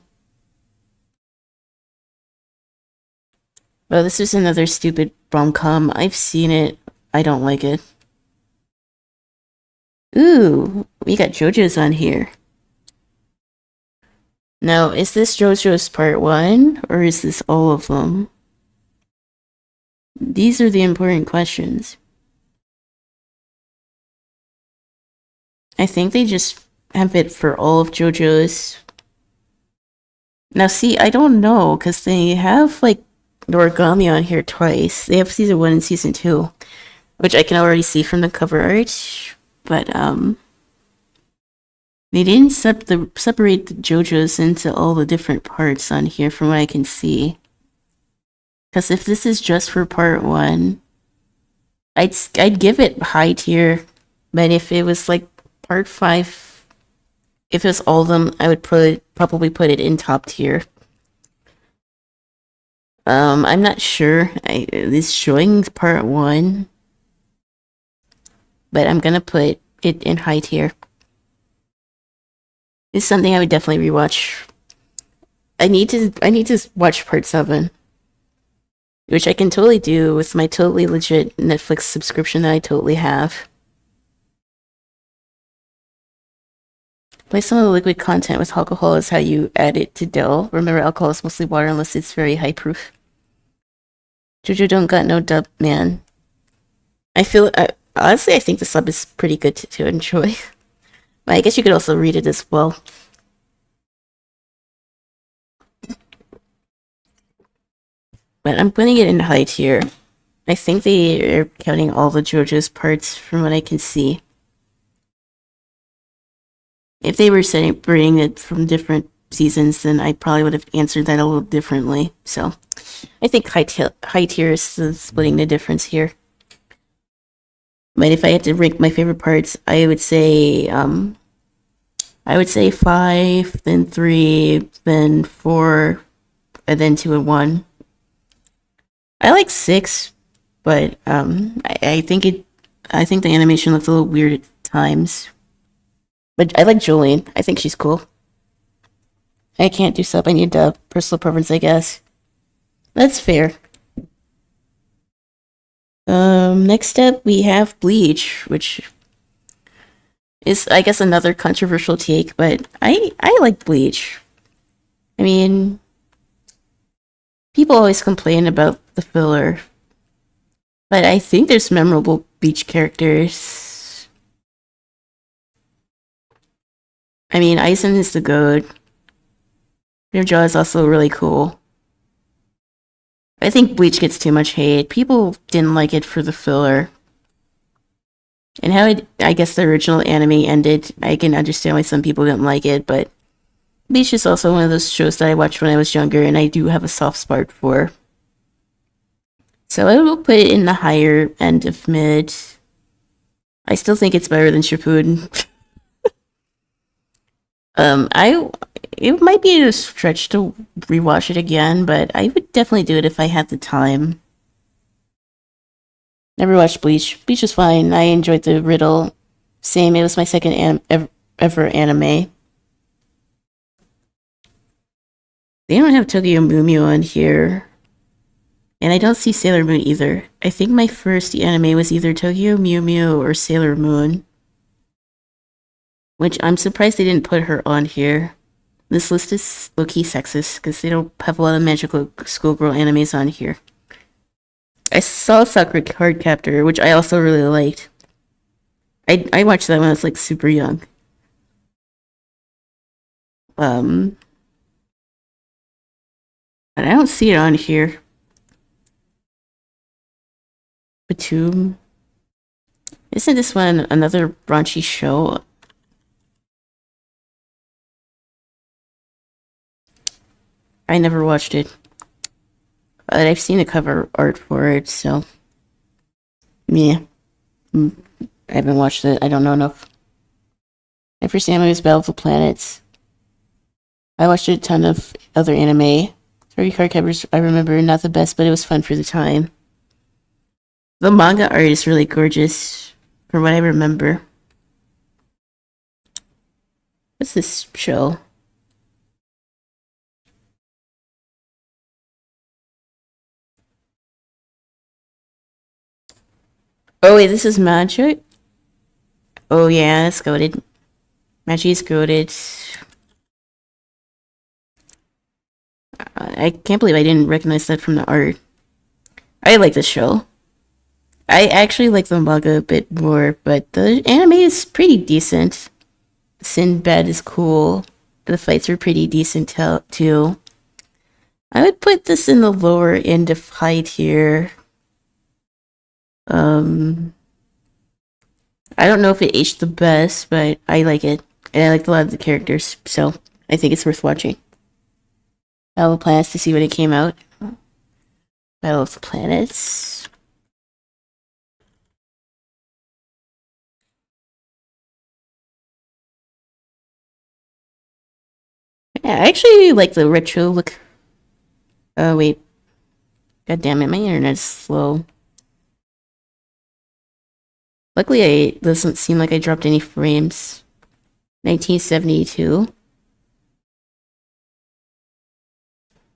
Well, this is another stupid rom-com. I've seen it. I don't like it. Ooh, we got JoJo's on here. Now, is this JoJo's part 1, or is this all of them? These are the important questions. I think they just have it for all of JoJo's. Now, see, I don't know, because they have, like, Noragami on here twice. They have season 1 and season 2, which I can already see from the cover art, but, they didn't separate the JoJo's into all the different parts on here from what I can see. Because if this is just for part 1, I'd give it high tier, but if it was like part 5, if it was all of them, I would probably put it in top tier. I'm not sure. It's showing part 1, but I'm gonna put it in high tier. It's something I would definitely rewatch. I need to watch part 7, which I can totally do with my totally legit Netflix subscription that I totally have. Play some of the liquid content with alcohol is how you add it to dough. Remember, alcohol is mostly water unless it's very high proof. JoJo don't got no dub, man. Honestly, I think the sub is pretty good to enjoy. But I guess you could also read it as well. But I'm putting it in high tier. I think they are counting all the JoJo's parts from what I can see. If they were separating it from different seasons, then I probably would have answered that a little differently. So I think high tier is splitting the difference here. But if I had to rank my favorite parts, I would say 5, then 3, then 4, and then 2 and 1. I like 6, but I think the animation looks a little weird at times. But I like Jolene. I think she's cool. I can't do sub. I need personal preference, I guess. That's fair. Next up we have Bleach, which is, I guess, another controversial take, but I like Bleach. I mean, people always complain about the filler, but I think there's memorable Bleach characters. I mean, Aizen is the goat. Jaw is also really cool. I think Bleach gets too much hate. People didn't like it for the filler. And how I guess the original anime ended, I can understand why some people didn't like it, but Bleach is also one of those shows that I watched when I was younger, and I do have a soft spot for. So I will put it in the higher end of mid. I still think it's better than Shippuden. I it might be a stretch to rewatch it again, but I would definitely do it if I had the time. Never watched Bleach. Bleach was fine. I enjoyed the riddle. Same. It was my second ever anime. They don't have Tokyo Mew Mew on here. And I don't see Sailor Moon either. I think my first anime was either Tokyo Mew Mew or Sailor Moon. Which I'm surprised they didn't put her on here. This list is low-key sexist because they don't have a lot of magical schoolgirl animes on here. I saw Sakura Card Captor, which I also really liked. I watched that when I was like super young. But I don't see it on here. Batum. Isn't this one another raunchy show? I never watched it. But I've seen the cover art for it, so. Yeah. I haven't watched it. I don't know enough. My first anime was Battle of the Planets. I watched a ton of other anime. Three card covers, I remember, not the best, but it was fun for the time. The manga art is really gorgeous, from what I remember. What's this show? Oh wait, this is Magic? Oh yeah, that's goated. Magic is goated. I can't believe I didn't recognize that from the art. I like this show. I actually like the manga a bit more, but the anime is pretty decent. Sinbad is cool. The fights are pretty decent too. I would put this in the lower end of height here. I don't know if it aged the best, but I like it. And I liked a lot of the characters, so I think it's worth watching. Battle of the Planets to see when it came out. Battle of the Planets. Yeah, I actually like the retro look. Oh, wait. God damn it, my internet's slow. Luckily, it doesn't seem like I dropped any frames. 1972.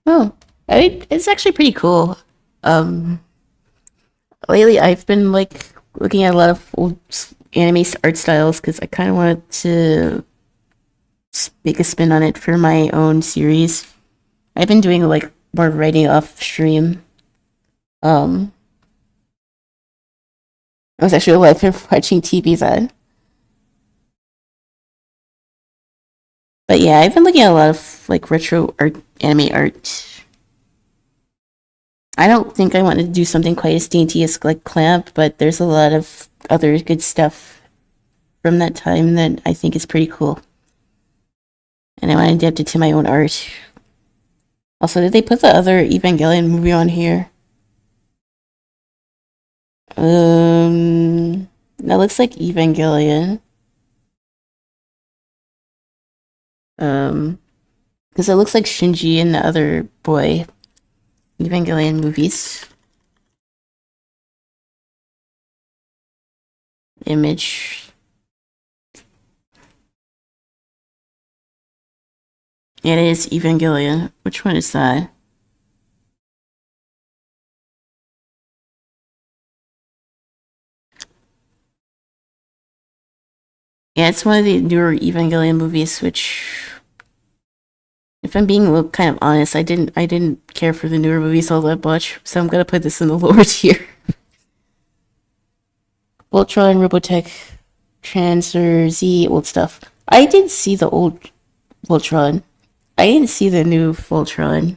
Oh, it's actually pretty cool. Lately I've been like looking at a lot of old anime art styles because I kind of wanted to make a spin on it for my own series. I've been doing like more writing off stream. I was actually alive for watching TV then. But yeah, I've been looking at a lot of like retro art, anime art. I don't think I want to do something quite as dainty as like Clamp, but there's a lot of other good stuff from that time that I think is pretty cool. And I want to adapt it to my own art. Also, did they put the other Evangelion movie on here? That looks like Evangelion. Because it looks like Shinji and the other boy. Evangelion movies. Image. Yeah, it is Evangelion. Which one is that? Yeah, it's one of the newer Evangelion movies, which, if I'm being kind of honest, I didn't care for the newer movies all that much, so I'm gonna put this in the lower tier. Voltron, Robotech, Transer, Z, old stuff. I did see the old Voltron. I didn't see the new Voltron.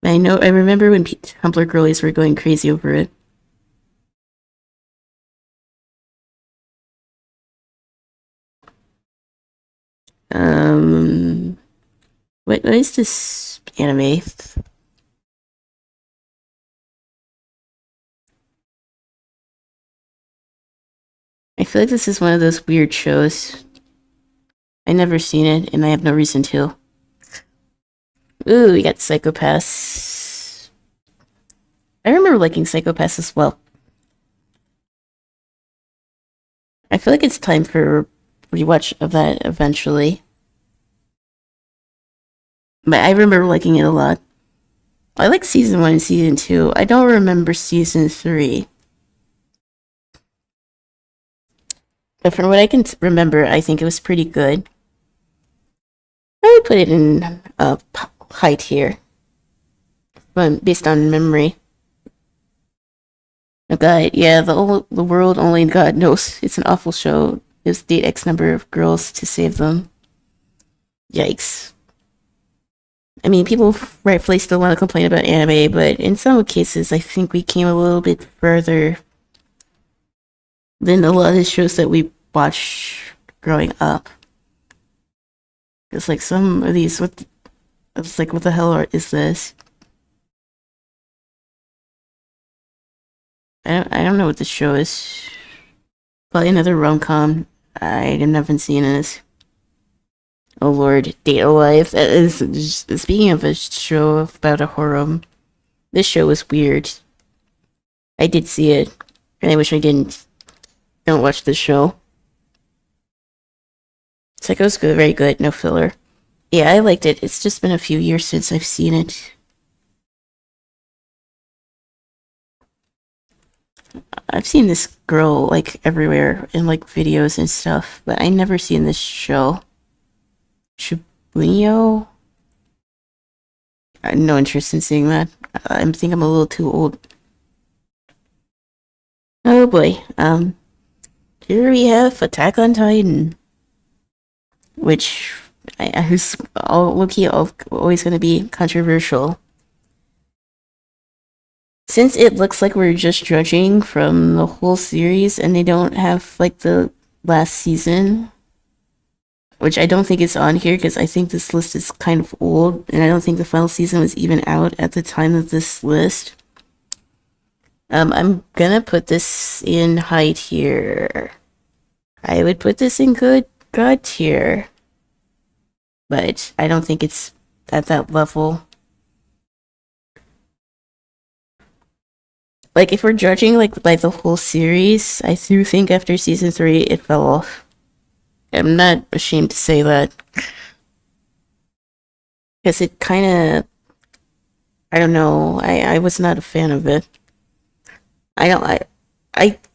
I remember when Tumblr girlies were going crazy over it. Um, what is this anime? I feel like this is one of those weird shows. I never seen it, and I have no reason to. Ooh, we got Psychopaths. I remember liking Psychopaths as well. I feel like it's time for a rewatch of that eventually. But I remember liking it a lot. I like season 1 and season 2. I don't remember season 3. But from what I can remember, I think it was pretty good. I would put it in high tier, but based on memory. Oh God, yeah, the world only God knows. It's an awful show. It's date X number of girls to save them. Yikes. I mean, people rightfully still want to complain about anime, but in some cases, I think we came a little bit further than a lot of the shows that we watched growing up. It's like some of these, it's like, what the hell is this? I don't know what this show is. Probably another rom-com. I haven't seen this. Oh lord, Date Alive. That is, speaking of a show about a horror, this show was weird. I did see it, and I wish I didn't. Don't watch this show. Psycho's good, very good, no filler. Yeah, I liked it. It's just been a few years since I've seen it. I've seen this girl like everywhere in like videos and stuff, but I never seen this show. Shibunyo? I have no interest in seeing that. I think I'm a little too old. Oh boy. Here we have Attack on Titan, which who's always going to be controversial. Since it looks like we're just judging from the whole series and they don't have like the last season, which I don't think is on here because I think this list is kind of old and I don't think the final season was even out at the time of this list. I'm gonna put this in high tier. I would put this in god tier, but I don't think it's at that level. Like, if we're judging like by the whole series, I do think after season 3 it fell off. I'm not ashamed to say that. Because it kind of, I don't know, I was not a fan of it. I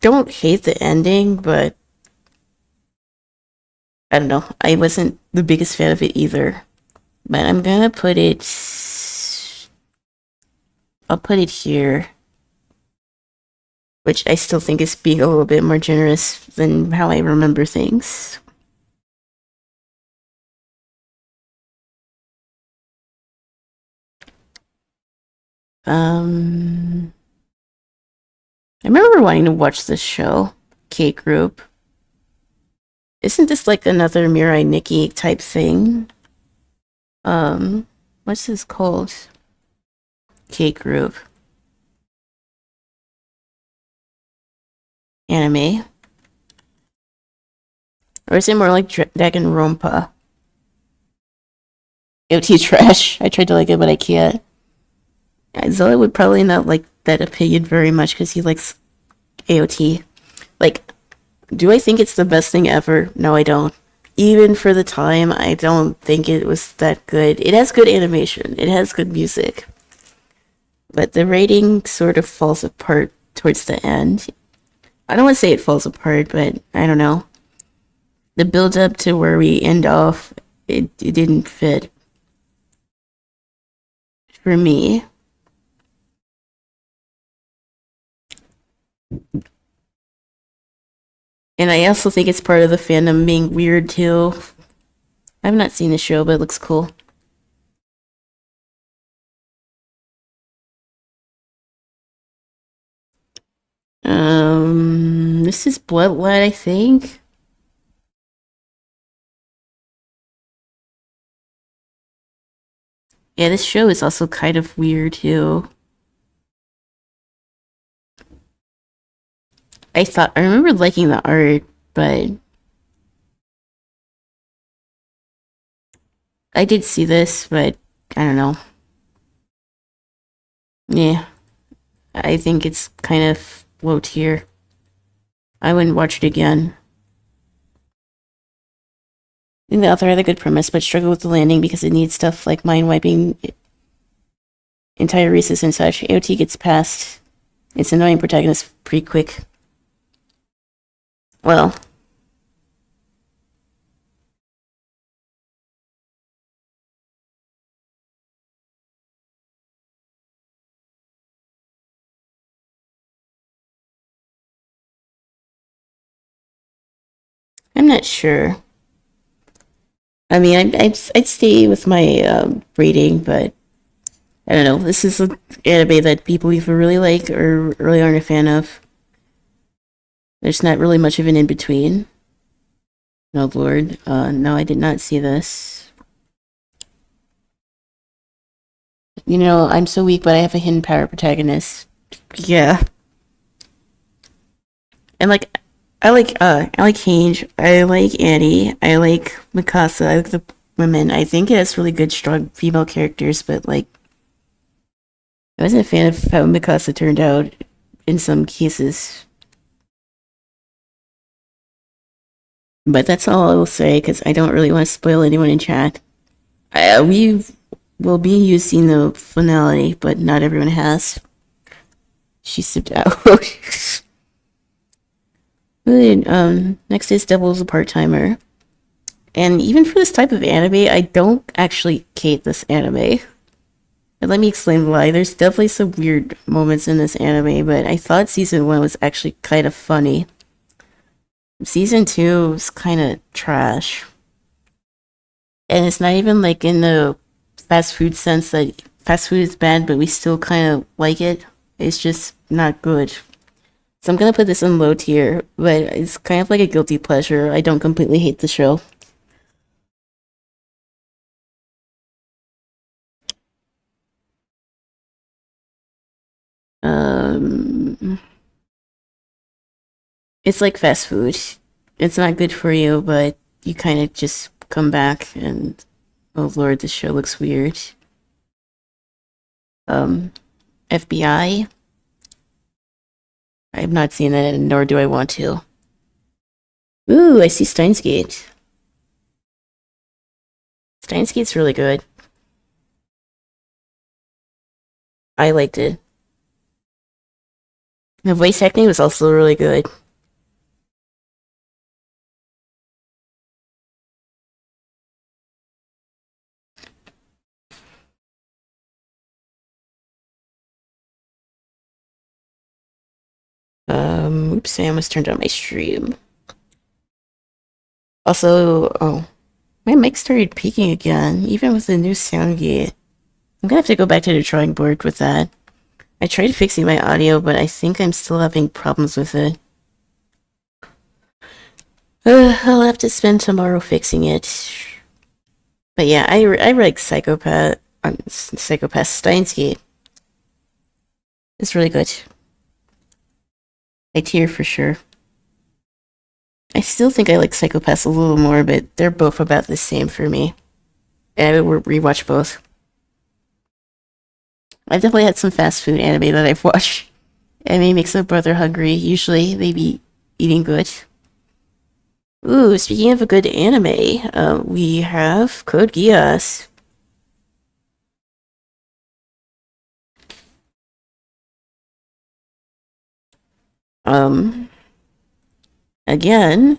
don't hate the ending, but I don't know. I wasn't the biggest fan of it either. But I'm gonna put it, I'll put it here. Which I still think is being a little bit more generous than how I remember things. I remember wanting to watch this show, K Group. Isn't this like another Mirai Nikki type thing? What's this called? K Group. Anime? Or is it more like Danganronpa? AOT trash. I tried to like it, but I can't. Zola would probably not like that opinion very much because he likes AOT. Like, do I think it's the best thing ever? No, I don't. Even for the time, I don't think it was that good. It has good animation. It has good music. But the rating sort of falls apart towards the end. I don't want to say it falls apart, but I don't know. The build up to where we end off, it didn't fit. For me. And I also think it's part of the fandom being weird too. I've not seen the show, but it looks cool. This is Bloodlight, I think. Yeah, this show is also kind of weird too. I remember liking the art, but I did see this, but I don't know. Yeah, I think it's kind of low tier. I wouldn't watch it again. I think the author had a good premise, but struggled with the landing because it needs stuff like mind wiping entire races and such. AOT gets past its annoying protagonist pretty quick. Well, I'm not sure. I mean, I'd stay with my rating, but I don't know. This is an anime that people either really like or really aren't a fan of. There's not really much of an in between. No, Lord. No, I did not see this. You know, I'm so weak, but I have a hidden power protagonist. Yeah. And like, I like Hange. I like Annie. I like Mikasa. I like the women. I think it has really good, strong female characters, but like, I wasn't a fan of how Mikasa turned out in some cases. But that's all I will say because I don't really want to spoil anyone in chat. We will be using the finale, but not everyone has. She slipped out. Good. Next is Devil's a part-timer. And even for this type of anime, I don't actually hate this anime. And let me explain why. There's definitely some weird moments in this anime, but I thought season 1 was actually kind of funny. Season 2 was kind of trash. And it's not even like in the fast food sense that fast food is bad, but we still kind of like it. It's just not good. So I'm gonna put this in low tier, but it's kind of like a guilty pleasure. I don't completely hate the show. Um, it's like fast food. It's not good for you, but you kind of just come back and, oh Lord, this show looks weird. Um, FBI. I have not seen it, nor do I want to. Ooh, I see Steins Gate. Steins Gate's really good. I liked it. The voice acting was also really good. Oops, I almost turned on my stream. Also, oh, my mic started peaking again, even with the new sound gate. I'm gonna have to go back to the drawing board with that. I tried fixing my audio, but I think I'm still having problems with it. I'll have to spend tomorrow fixing it. But yeah, I like Psychopath Steins Gate. It's really good. I tear for sure. I still think I like Psychopaths a little more, but they're both about the same for me. And I would rewatch both. I've definitely had some fast food anime that I've watched. Anime makes my brother hungry. Usually they be eating good. Ooh, speaking of a good anime, we have Code Geass. Again,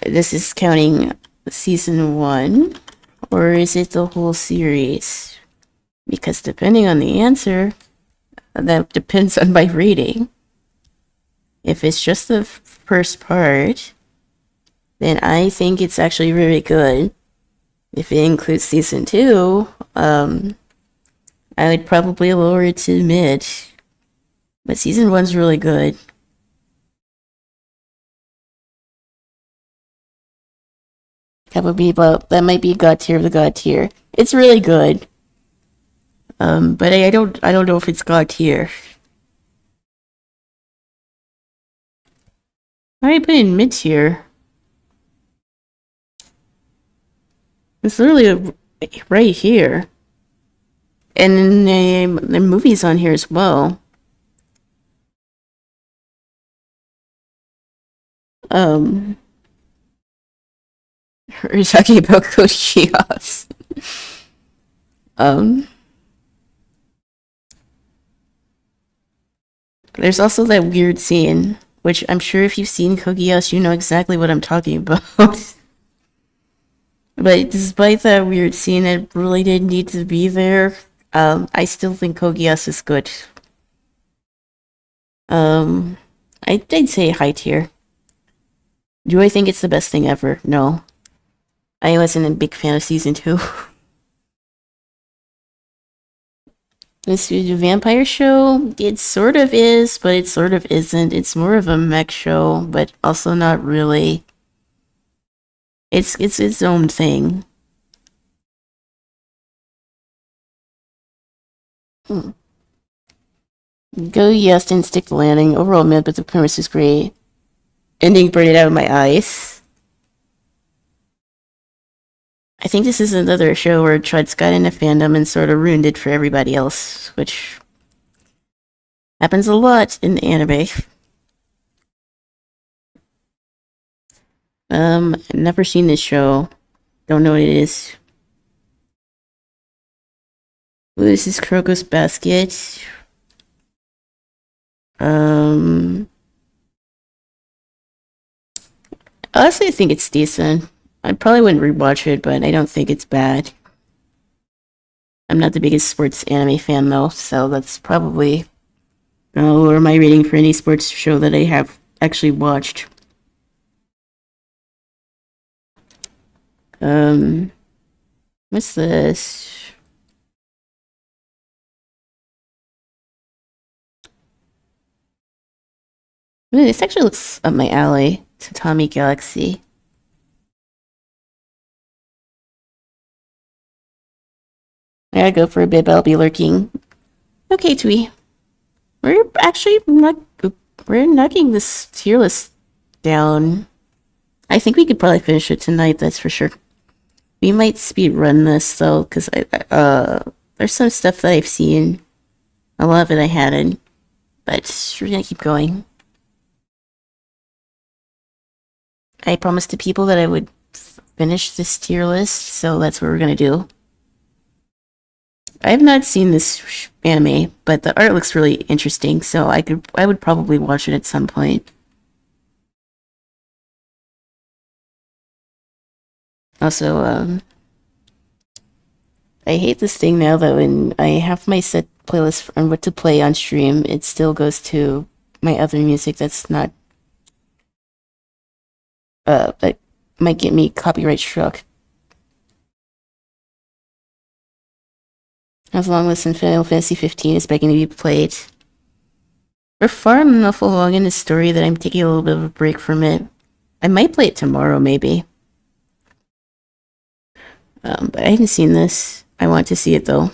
this is counting season 1, or is it the whole series? Because depending on the answer, that depends on my rating. If it's just the first part, then I think it's actually really good. If it includes season 2, I would probably lower it to mid. But season 1's really good. that might be God tier of the God tier. It's really good. But I don't know if it's God tier. I put in mid tier. It's literally right here. And then the movies on here as well. We're talking about Code Geass. Um, there's also that weird scene, which I'm sure if you've seen Code Geass, you know exactly what I'm talking about. But despite that weird scene that really didn't need to be there, I still think Code Geass is good. I'd say high tier. Do I think it's the best thing ever? No. I wasn't a big fan of season 2. This vampire show, it sort of is, but it sort of isn't. It's more of a mech show, but also not really. It's its own thing. Go yes, didn't stick the landing. Overall mid, but the premise is great. Ending burned it out of my eyes. I think this is another show where Chuds got into fandom and sort of ruined it for everybody else, which happens a lot in anime. Never seen this show. Don't know what it is. Ooh, this is Kroko's Basket. Honestly, I think it's decent. I probably wouldn't rewatch it, but I don't think it's bad. I'm not the biggest sports anime fan though, so that's probably lower my rating for any sports show that I have actually watched. What's this? Ooh, this actually looks up my alley. Tatami Galaxy. I gotta go for a bit, but I'll be lurking. Okay, Twee. We're actually we're knocking this tier list down. I think we could probably finish it tonight, that's for sure. We might speed run this though, because there's some stuff that I've seen. A lot of it I hadn't, but we're gonna keep going. I promised the people that I would finish this tier list, so that's what we're gonna do. I have not seen this anime, but the art looks really interesting, so I would probably watch it at some point. Also, I hate this thing now that when I have my set playlist on what to play on stream, it still goes to my other music that's not, that might get me copyright struck. As long as Final Fantasy 15 is begging to be played. We're far enough along in the story that I'm taking a little bit of a break from it. I might play it tomorrow, maybe. But I haven't seen this. I want to see it, though.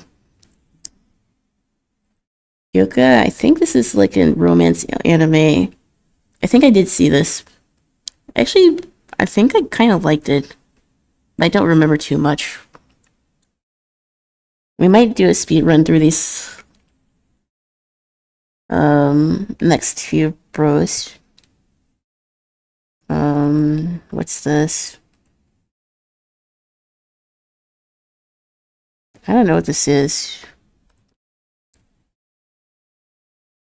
Yoka, I think this is like a romance anime. I think I did see this. Actually, I think I kind of liked it. I don't remember too much. We might do a speed run through these next few bros. What's this? I don't know what this is.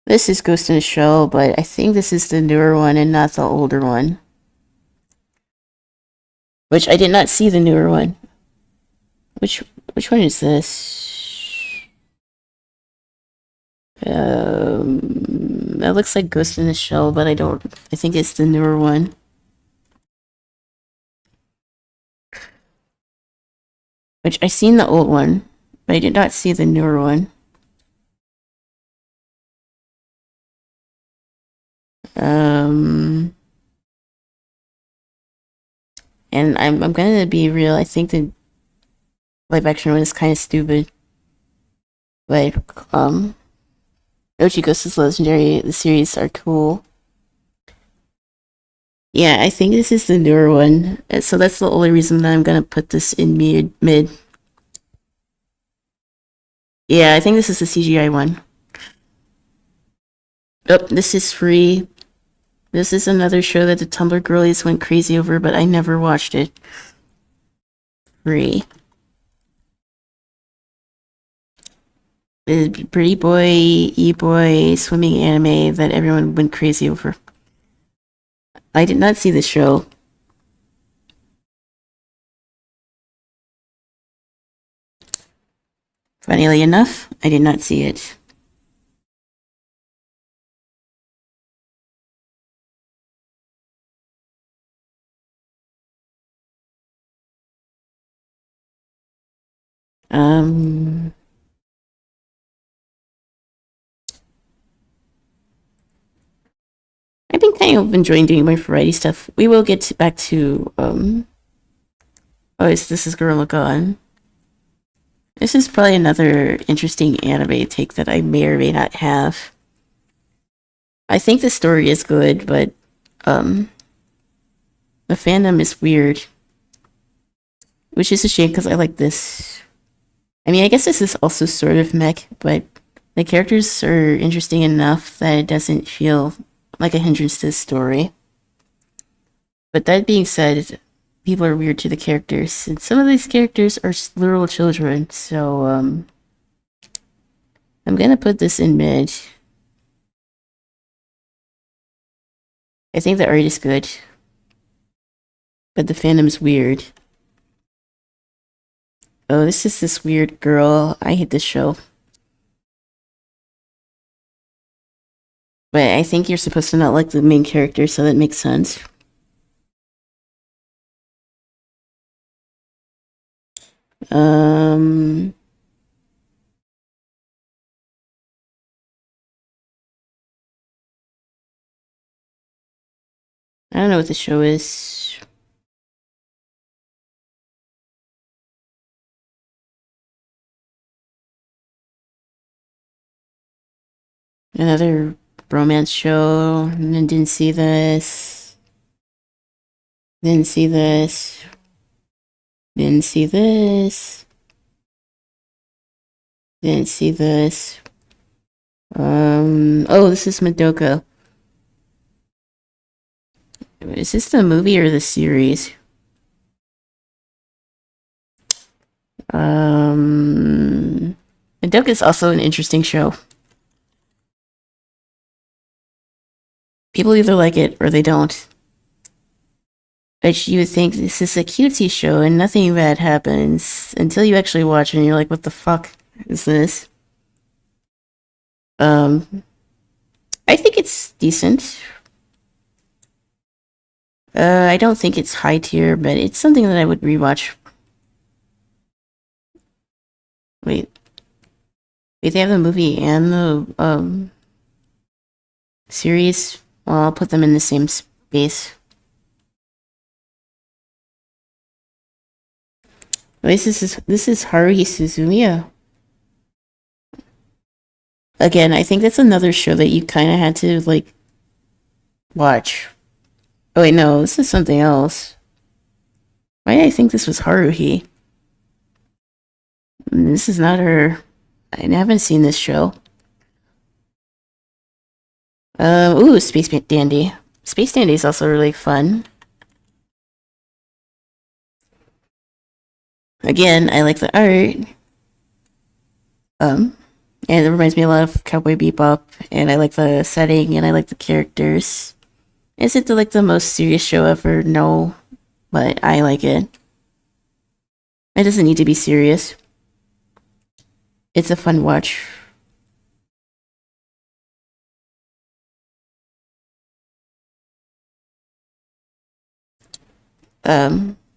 This is Ghost in the Shell, but I think this is the newer one and not the older one. Which I did not see the newer one. Which one is this? That looks like Ghost in the Shell, but I think it's the newer one. Which I seen the old one, but I did not see the newer one. And I'm gonna be real. I think the live action one is kind of stupid. But Ochi Ghost is Legendary. The series are cool. Yeah, I think this is the newer one. So that's the only reason that I'm gonna put this in mid. Yeah, I think this is the CGI one. Oh, this is free. This is another show that the Tumblr girlies went crazy over, but I never watched it. Free. The pretty boy, e-boy swimming anime that everyone went crazy over. I did not see this show. Funnily enough, I did not see it. I've been kind of enjoying doing my variety stuff. We will get back to, this is Gurren Lagann. This is probably another interesting anime take that I may or may not have. I think the story is good, but, the fandom is weird. Which is a shame because I like this. I mean, I guess this is also sort of mech, but the characters are interesting enough that it doesn't feel like a hindrance to the story. But that being said, people are weird to the characters, and some of these characters are literal children, so, I'm gonna put this in mid. I think the art is good, but the fandom's weird. Oh, this is this weird girl. I hate this show. But I think you're supposed to not like the main character, so that makes sense. I don't know what the show is. Another romance show. And didn't see this. Didn't see this. Didn't see this. Didn't see this. Oh, this is Madoka. Is this the movie or the series? Madoka is also an interesting show. People either like it or they don't. But you would think this is a cutesy show and nothing bad happens until you actually watch it and you're like, what the fuck is this? I think it's decent. I don't think it's high tier, but it's something that I would rewatch. Wait, they have the movie and the, series? Well, I'll put them in the same space. Wait, this is Haruhi Suzumiya. Again, I think that's another show that you kind of had to, like, watch. Oh wait, no, this is something else. Why did I think this was Haruhi? This is not her. I haven't seen this show. Ooh, Space Dandy. Space Dandy is also really fun. Again, I like the art. And it reminds me a lot of Cowboy Bebop, and I like the setting, and I like the characters. Is it like the most serious show ever? No, but I like it. It doesn't need to be serious. It's a fun watch.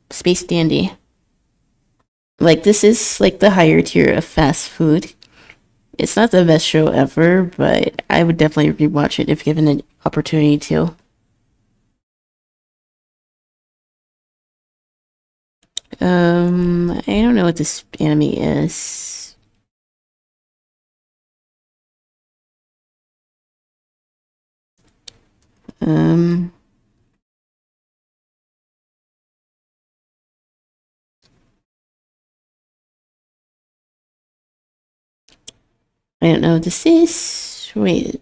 Space Dandy. Like, this is like the higher tier of fast food. It's not the best show ever, but I would definitely rewatch it if given an opportunity to. I don't know what this anime is. Um, I don't know what this is. Wait.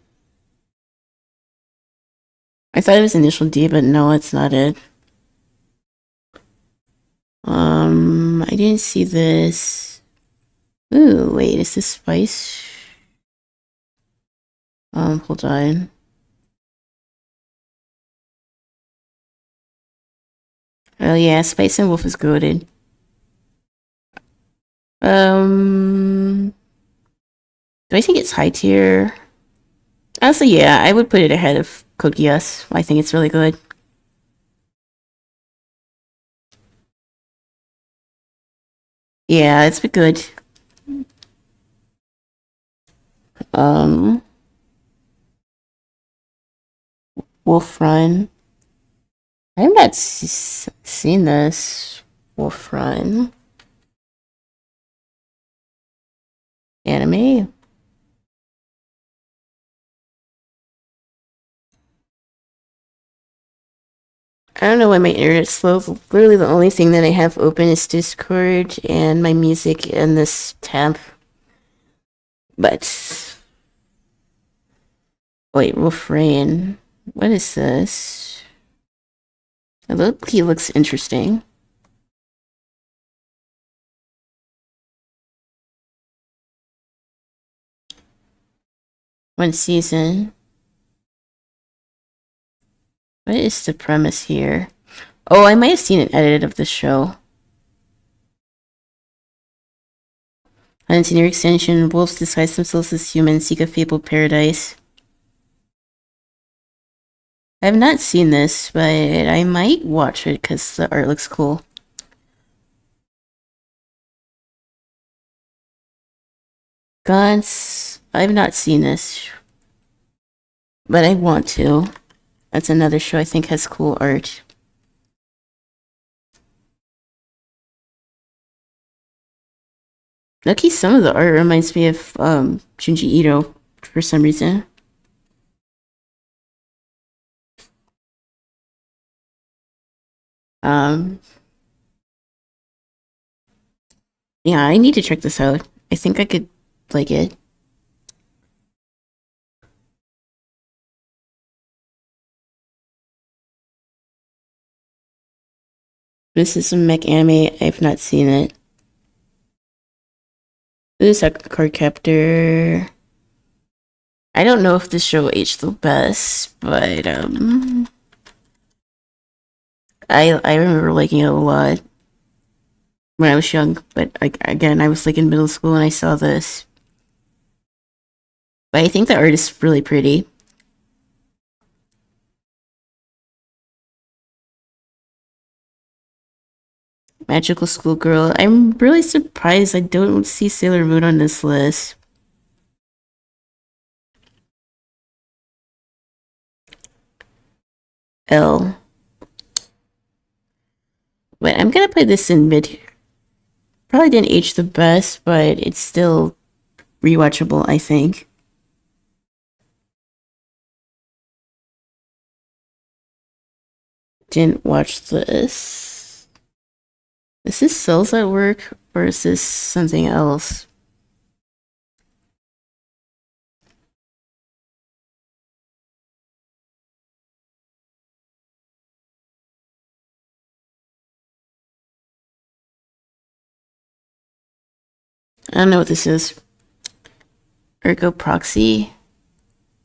I thought it was Initial D, but no, it's not it. I didn't see this. Ooh, wait, is this Spice? Hold on. Oh yeah, Spice and Wolf is goated. Do I think it's high tier? Honestly, yeah, I would put it ahead of Code Geass. I think it's really good. Yeah, it's been good. Wolf Run. I have not seen this Wolf Run anime. I don't know why my internet's slow. Literally, the only thing that I have open is Discord and my music in this tab. But wait, Refrain. What is this? He looks interesting. One season. What is the premise here? Oh, I might have seen an edit of this show. On its near extension, wolves disguise themselves as humans, seek a fabled paradise. I have not seen this, but I might watch it because the art looks cool. Gods, I've not seen this, but I want to. That's another show I think has cool art. Lucky, some of the art reminds me of Junji Ito for some reason. Yeah, I need to check this out. I think I could like it. This is a mech anime. I've not seen it. This is a card captor. I don't know if this show aged the best, but I remember liking it a lot when I was young. But again, I was like in middle school and I saw this. But I think the art is really pretty. Magical Schoolgirl. I'm really surprised I don't see Sailor Moon on this list. L. But I'm gonna put this in mid. Probably didn't age the best, but it's still rewatchable, I think. Didn't watch this. Is this Cells at Work or is this something else? I don't know what this is. Ergo Proxy.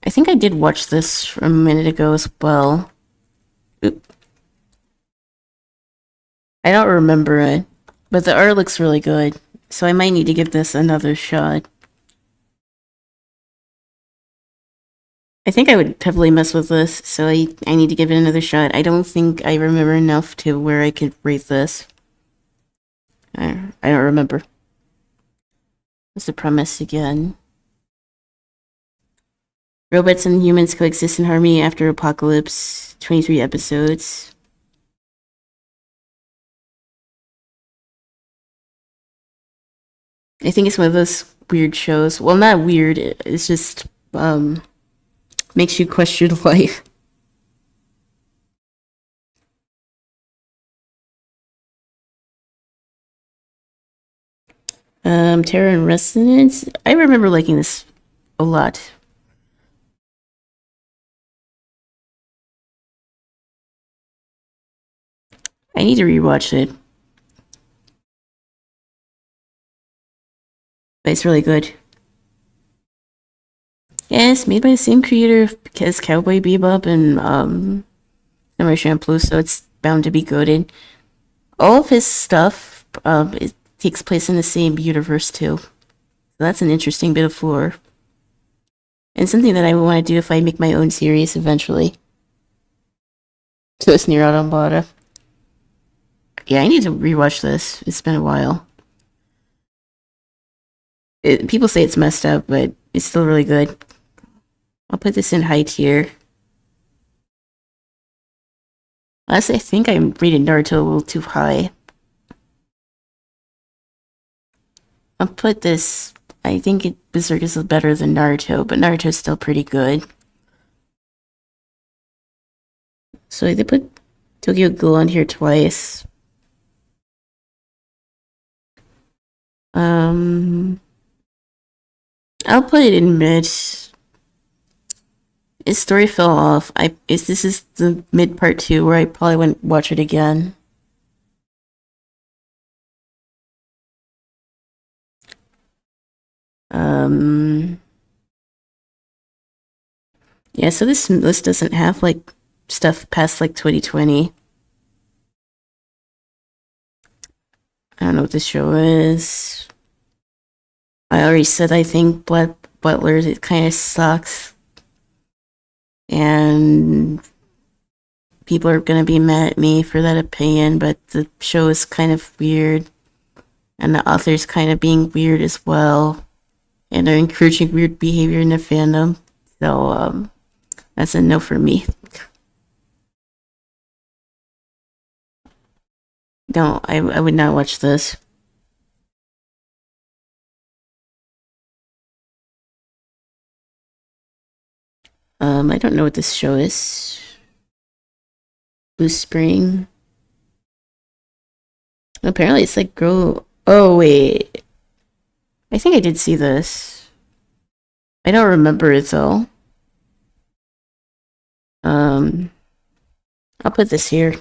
I think I did watch this a minute ago as well. Oop. I don't remember it, but the art looks really good, so I might need to give this another shot. I think I would heavily mess with this, so I need to give it another shot. I don't think I remember enough to where I could rate this. I don't remember. What's the premise again? Robots and humans coexist in harmony after apocalypse. 23 episodes. I think it's one of those weird shows. Well, not weird. It's just makes you question life. Terror and Resonance. I remember liking this a lot. I need to rewatch it. But it's really good. Yeah, it's made by the same creator as Cowboy Bebop and Samurai Champloo, so it's bound to be good. And all of his stuff, it takes place in the same universe too. So that's an interesting bit of lore. And something that I want to do if I make my own series eventually. So it's Nier Automata. Yeah, I need to rewatch this. It's been a while. People say it's messed up, but it's still really good. I'll put this in high tier. Honestly, I think I'm rating Naruto a little too high. I'll put this... I think Berserk is better than Naruto, but Naruto's still pretty good. So they put Tokyo Ghoul on here twice. I'll put it in mid. His story fell off. This is the mid part 2 where I probably wouldn't watch it again. Yeah, so this list doesn't have like stuff past like 2020. I don't know what this show is. I already said I think Butler, it kind of sucks. And people are gonna be mad at me for that opinion, but the show is kind of weird. And the author's kind of being weird as well. And they're encouraging weird behavior in the fandom. So, that's a no for me. No, I would not watch this. I don't know what this show is. Blue Spring. Apparently it's like grow... Oh, wait. I think I did see this. I don't remember it, though. I'll put this here.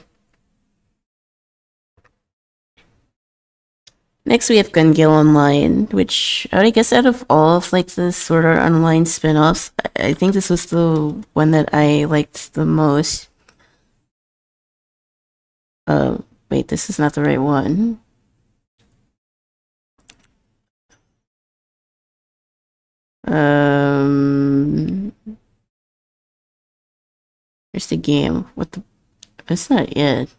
Next we have Gun Gale Online, which I guess out of all of like the Sword Art Online spin-offs, I think this was the one that I liked the most. Wait, this is not the right one. Where's the game? What the... That's not it.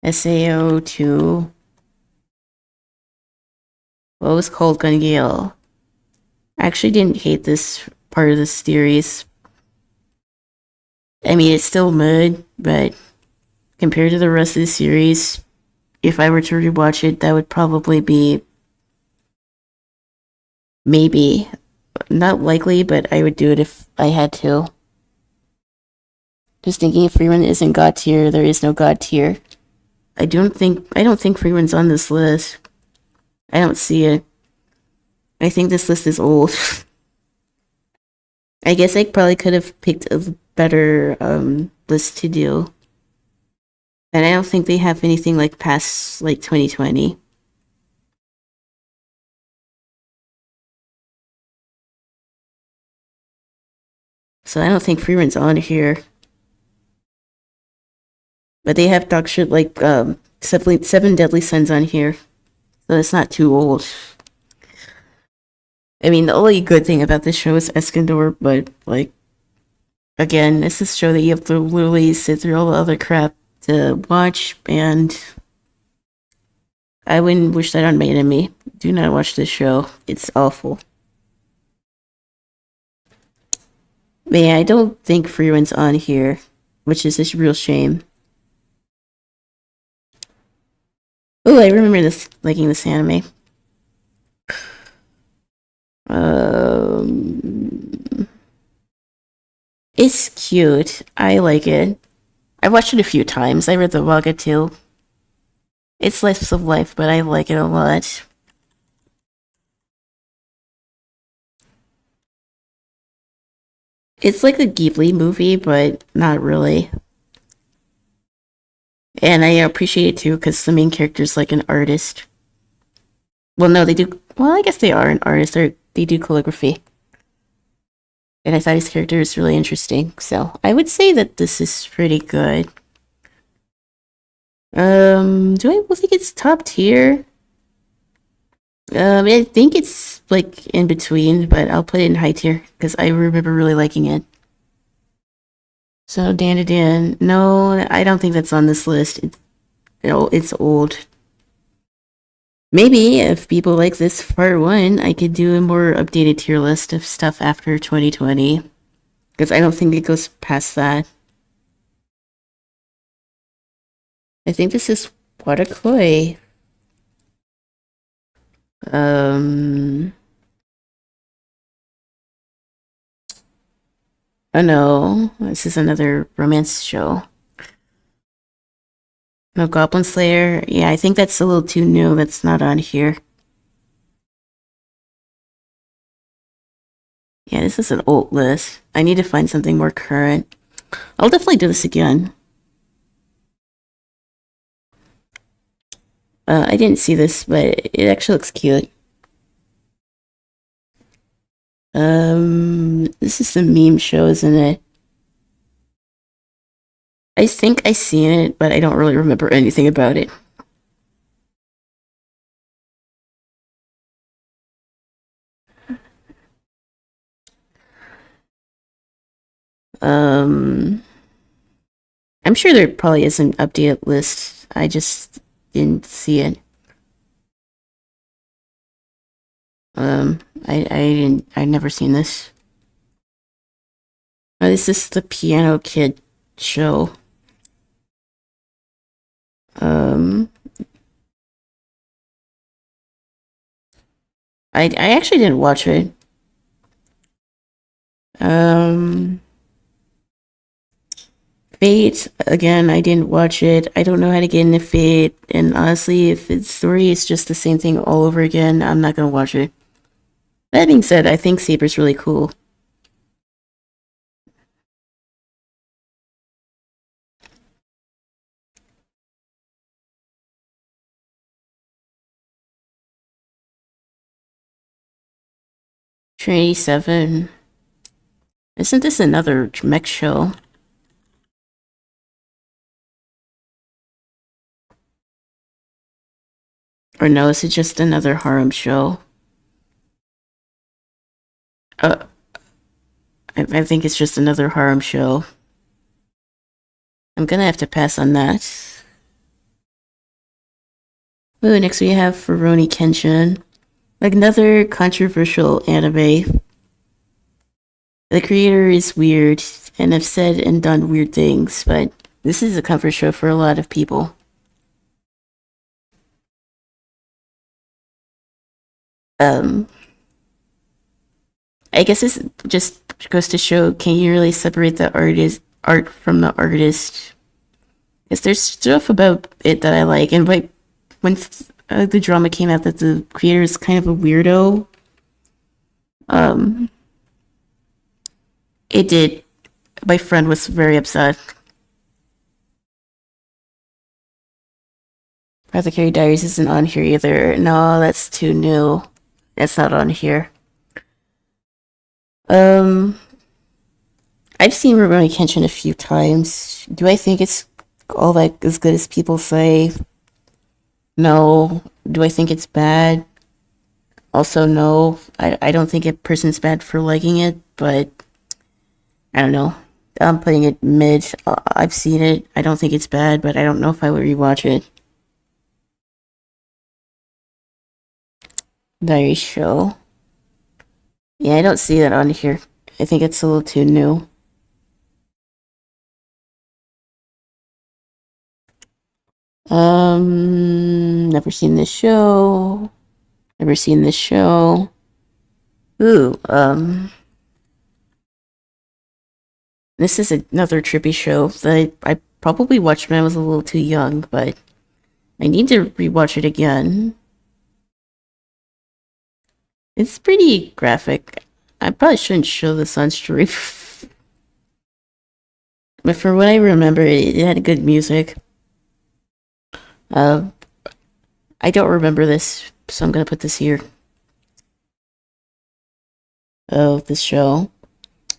SAO2. What was called Gun Gale? I actually didn't hate this part of the series. I mean, it's still mid, but compared to the rest of the series, if I were to rewatch it, that would probably be maybe. Not likely, but I would do it if I had to. Just thinking if Freeman isn't God tier, there is no God tier. I don't think Freeman's on this list. I don't see it. I think this list is old. I guess I probably could have picked a better list to do. And I don't think they have anything like past like 2020. So I don't think Freeman's on here. But they have dog shit like Seven Deadly Sins on here. So it's not too old. I mean, the only good thing about this show is Eskandor, but like, again, this is a show that you have to literally sit through all the other crap to watch, and I wouldn't wish that on my enemy. Do not watch this show. It's awful. But yeah, I don't think Freeman's on here, which is a real shame. Oh, I remember liking this anime. It's cute. I like it. I watched it a few times. I read the manga too. It's slice of life, but I like it a lot. It's like a Ghibli movie, but not really. And I appreciate it too because the main character is like an artist. Well, no, they do. Well, I guess they are an artist. They do calligraphy. And I thought his character was really interesting. So I would say that this is pretty good. Do I think it's top tier? I think it's like in between, but I'll put it in high tier because I remember really liking it. So Dan to Dan, no, I don't think that's on this list. It's old. Maybe if people like this part one, I could do a more updated tier list of stuff after 2020 because I don't think it goes past that. I think this is Watakoi. Oh no, this is another romance show. No, Goblin Slayer. Yeah, I think that's a little too new. That's not on here. Yeah, this is an old list. I need to find something more current. I'll definitely do this again. I didn't see this, but it actually looks cute. This is the meme show, isn't it? I think I seen it, but I don't really remember anything about it. Um, I'm sure there probably is an updated list. I just didn't see it. I never seen this. Oh, this is the Piano Kid show. Um, I actually didn't watch it. Fate, again, I didn't watch it. I don't know how to get into Fate, and honestly, if its story is just the same thing all over again, I'm not gonna watch it. That being said, I think Saber's really cool. Trinity 7. Isn't this another mech show? Or no, is it just another harem show? Uh, I think it's just another harem show. I'm gonna have to pass on that. Ooh, next we have Rurouni Kenshin. Another controversial anime. The creator is weird and have said and done weird things, but this is a comfort show for a lot of people. I guess this just goes to show, can you really separate the art from the artist? Because there's stuff about it that I like, and when the drama came out that the creator is kind of a weirdo, it did. My friend was very upset. Apothecary Diaries isn't on here either. No, that's too new. That's not on here. I've seen Rurouni Kenshin a few times. Do I think it's all that as good as people say? No. Do I think it's bad? Also, no. I don't think a person's bad for liking it, but I don't know. I'm putting it mid. I've seen it. I don't think it's bad, but I don't know if I would rewatch it. Diary show. Yeah, I don't see that on here. I think it's a little too new. Never seen this show. Never seen this show. Ooh, this is another trippy show that I probably watched when I was a little too young, but I need to rewatch it again. It's pretty graphic. I probably shouldn't show this on stream. But for what I remember, it had good music. Uh, I don't remember this, so I'm gonna put this here. Oh, this show.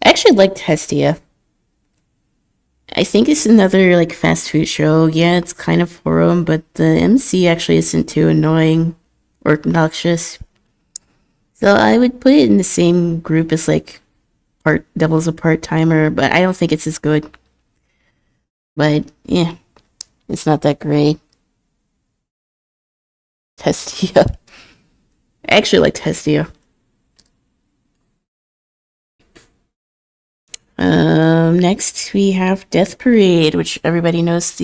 I actually liked Hestia. I think it's another like fast food show. Yeah, it's kind of forum, but the MC actually isn't too annoying or obnoxious. So I would put it in the same group as like part Devil's a Part Timer, but I don't think it's as good. But yeah, it's not that great. Hestia. I actually liked Hestia. Next we have Death Parade, which everybody knows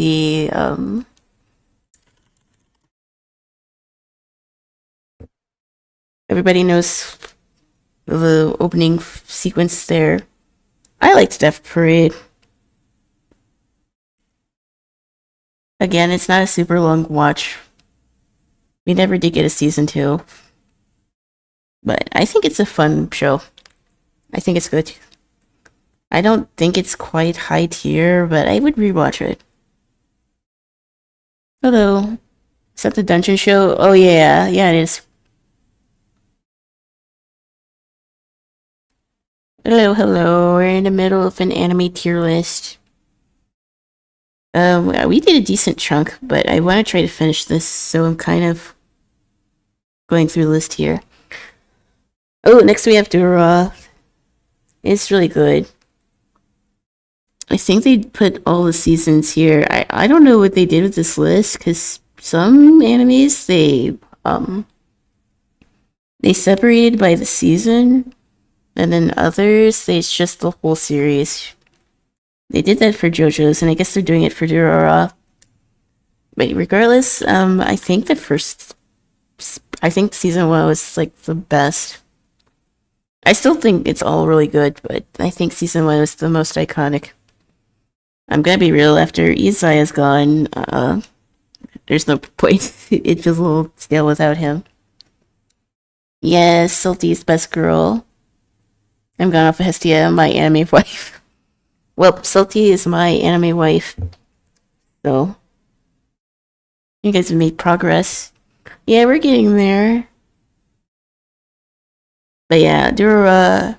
everybody knows the opening sequence there. I liked Death Parade. Again, it's not a super long watch. We never did get a season 2. But I think it's a fun show. I think it's good. I don't think it's quite high tier, but I would rewatch it. Hello. Is that the dungeon show? Oh yeah, yeah it is. Hello, hello. We're in the middle of an anime tier list. We did a decent chunk, but I want to try to finish this, so I'm kind of going through the list here. Oh, next we have Dura. It's really good. I think they put all the seasons here. I don't know what they did with this list, because some animes, they separated by the season, and then others, it's just the whole series. They did that for JoJo's, and I guess they're doing it for Durara. But regardless, I think season 1 was like the best. I still think it's all really good, but I think season 1 was the most iconic. I'm gonna be real, after Izai is gone, there's no point. It feels a little stale without him. Yes, Salty's best girl. I'm gone off of Hestia, my anime wife. Well, Salty is my anime wife. So, you guys have made progress. Yeah, we're getting there. But yeah, Dura.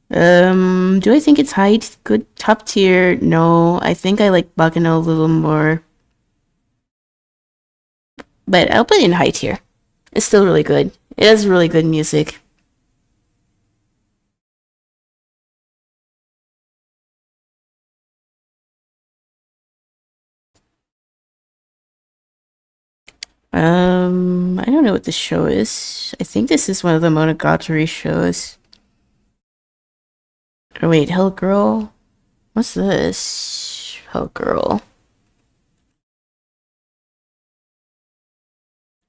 Do I think it's high? Good top tier? No, I think I like Bakano a little more. But I'll put it in high tier. It's still really good. It has really good music. I don't know what this show is. I think this is one of the Monogatari shows. Oh wait, Hell Girl? What's this? Hell Girl.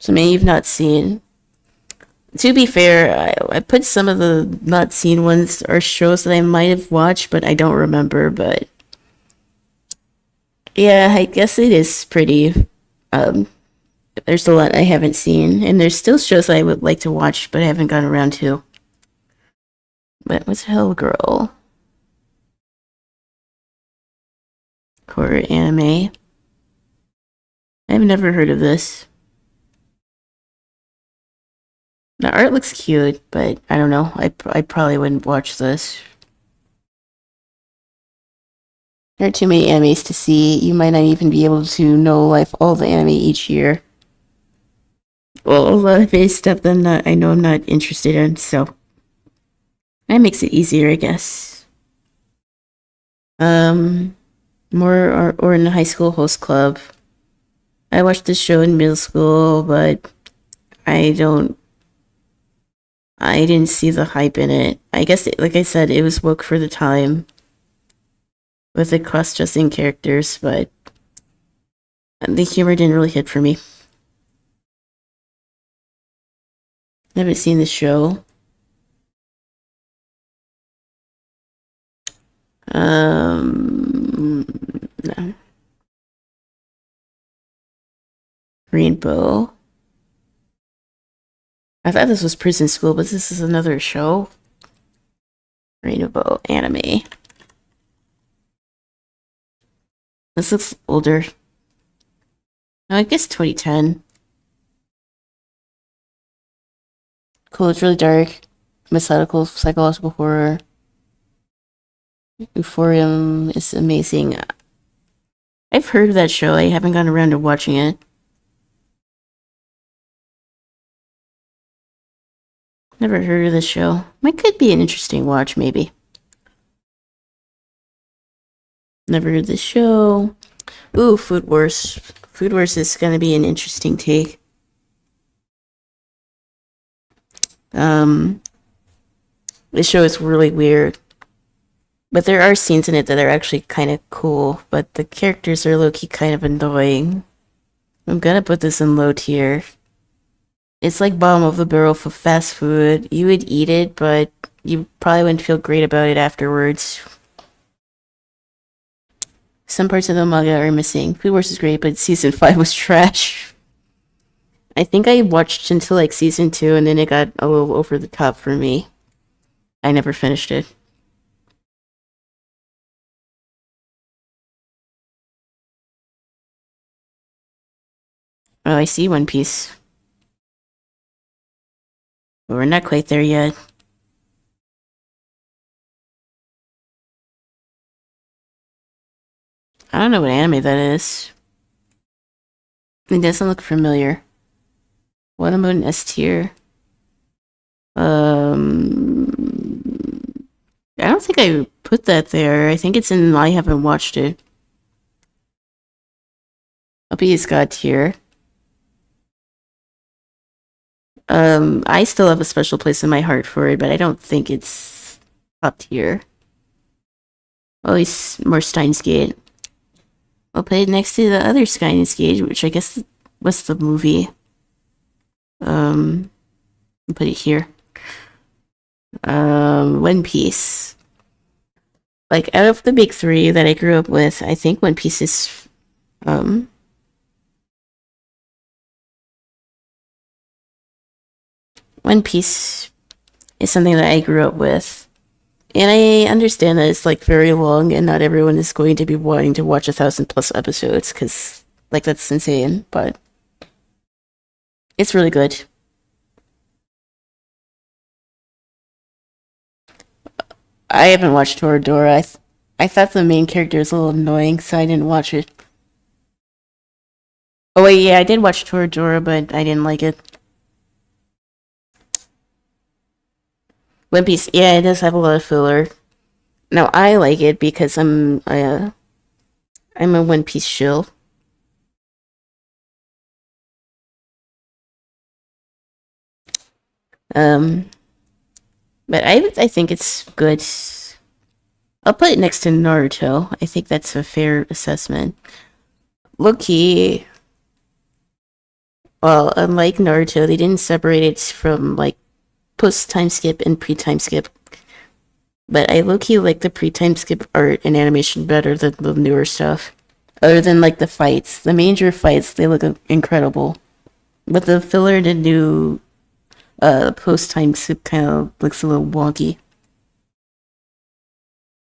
Something you've not seen. To be fair, I put some of the not seen ones or shows that I might have watched, but I don't remember, but yeah, I guess it is pretty. There's a lot I haven't seen, and there's still shows I would like to watch, but I haven't gotten around to. But what's Hell Girl? Horror anime. I've never heard of this. The art looks cute, but I don't know. I probably wouldn't watch this. There are too many animes to see. You might not even be able to know like all the anime each year. Well, a lot of it is stuff that I know I'm not interested in, so that makes it easier, I guess. More or in the high school host club. I watched this show in middle school, but I didn't see the hype in it. I guess, like I said, it was woke for the time with the cross-dressing characters, but the humor didn't really hit for me. I haven't seen the show. No. Rainbow. I thought this was Prison School, but this is another show. Rainbow anime. This looks older. No, I guess 2010. Cool, it's really dark. Methodical, psychological horror. Euphorium is amazing. I've heard of that show. I haven't gotten around to watching it. Never heard of this show. It could be an interesting watch, maybe. Never heard of this show. Ooh, Food Wars. Food Wars is gonna be an interesting take. This show is really weird. But there are scenes in it that are actually kind of cool, but the characters are low-key kind of annoying. I'm gonna put this in low tier. It's like bottom of the barrel for fast food. You would eat it, but you probably wouldn't feel great about it afterwards. Some parts of the manga are missing. Food Wars is great, but season 5 was trash. I think I watched until like season 2, and then it got a little over the top for me. I never finished it. Oh, I see One Piece. But we're not quite there yet. I don't know what anime that is. It doesn't look familiar. What about an S tier? I don't think I put that there. I think it's in I haven't watched it. I'll be his God tier. I still have a special place in my heart for it, but I don't think it's top tier. Oh, he's more Steins Gate. I'll put it next to the other Steins Gate, which I guess was the movie. I'll put it here. One Piece. Like, out of the big three that I grew up with, I think One Piece is, One Piece is something that I grew up with. And I understand that it's, like, very long, and not everyone is going to be wanting to watch 1,000+ episodes, because, like, that's insane, but it's really good. I haven't watched Toradora. I thought the main character was a little annoying, so I didn't watch it. Oh wait, yeah, I did watch Toradora, but I didn't like it. One Piece, yeah, it does have a lot of filler. Now I like it because I'm a One Piece shill. But I think it's good. I'll put it next to Naruto. I think that's a fair assessment. Low-key, well, unlike Naruto, they didn't separate it from, like, post-time skip and pre-time skip. But I low-key like the pre-time skip art and animation better than the newer stuff. Other than, like, the fights. The major fights, they look incredible. But the filler in the new post-time skip kind of looks a little wonky.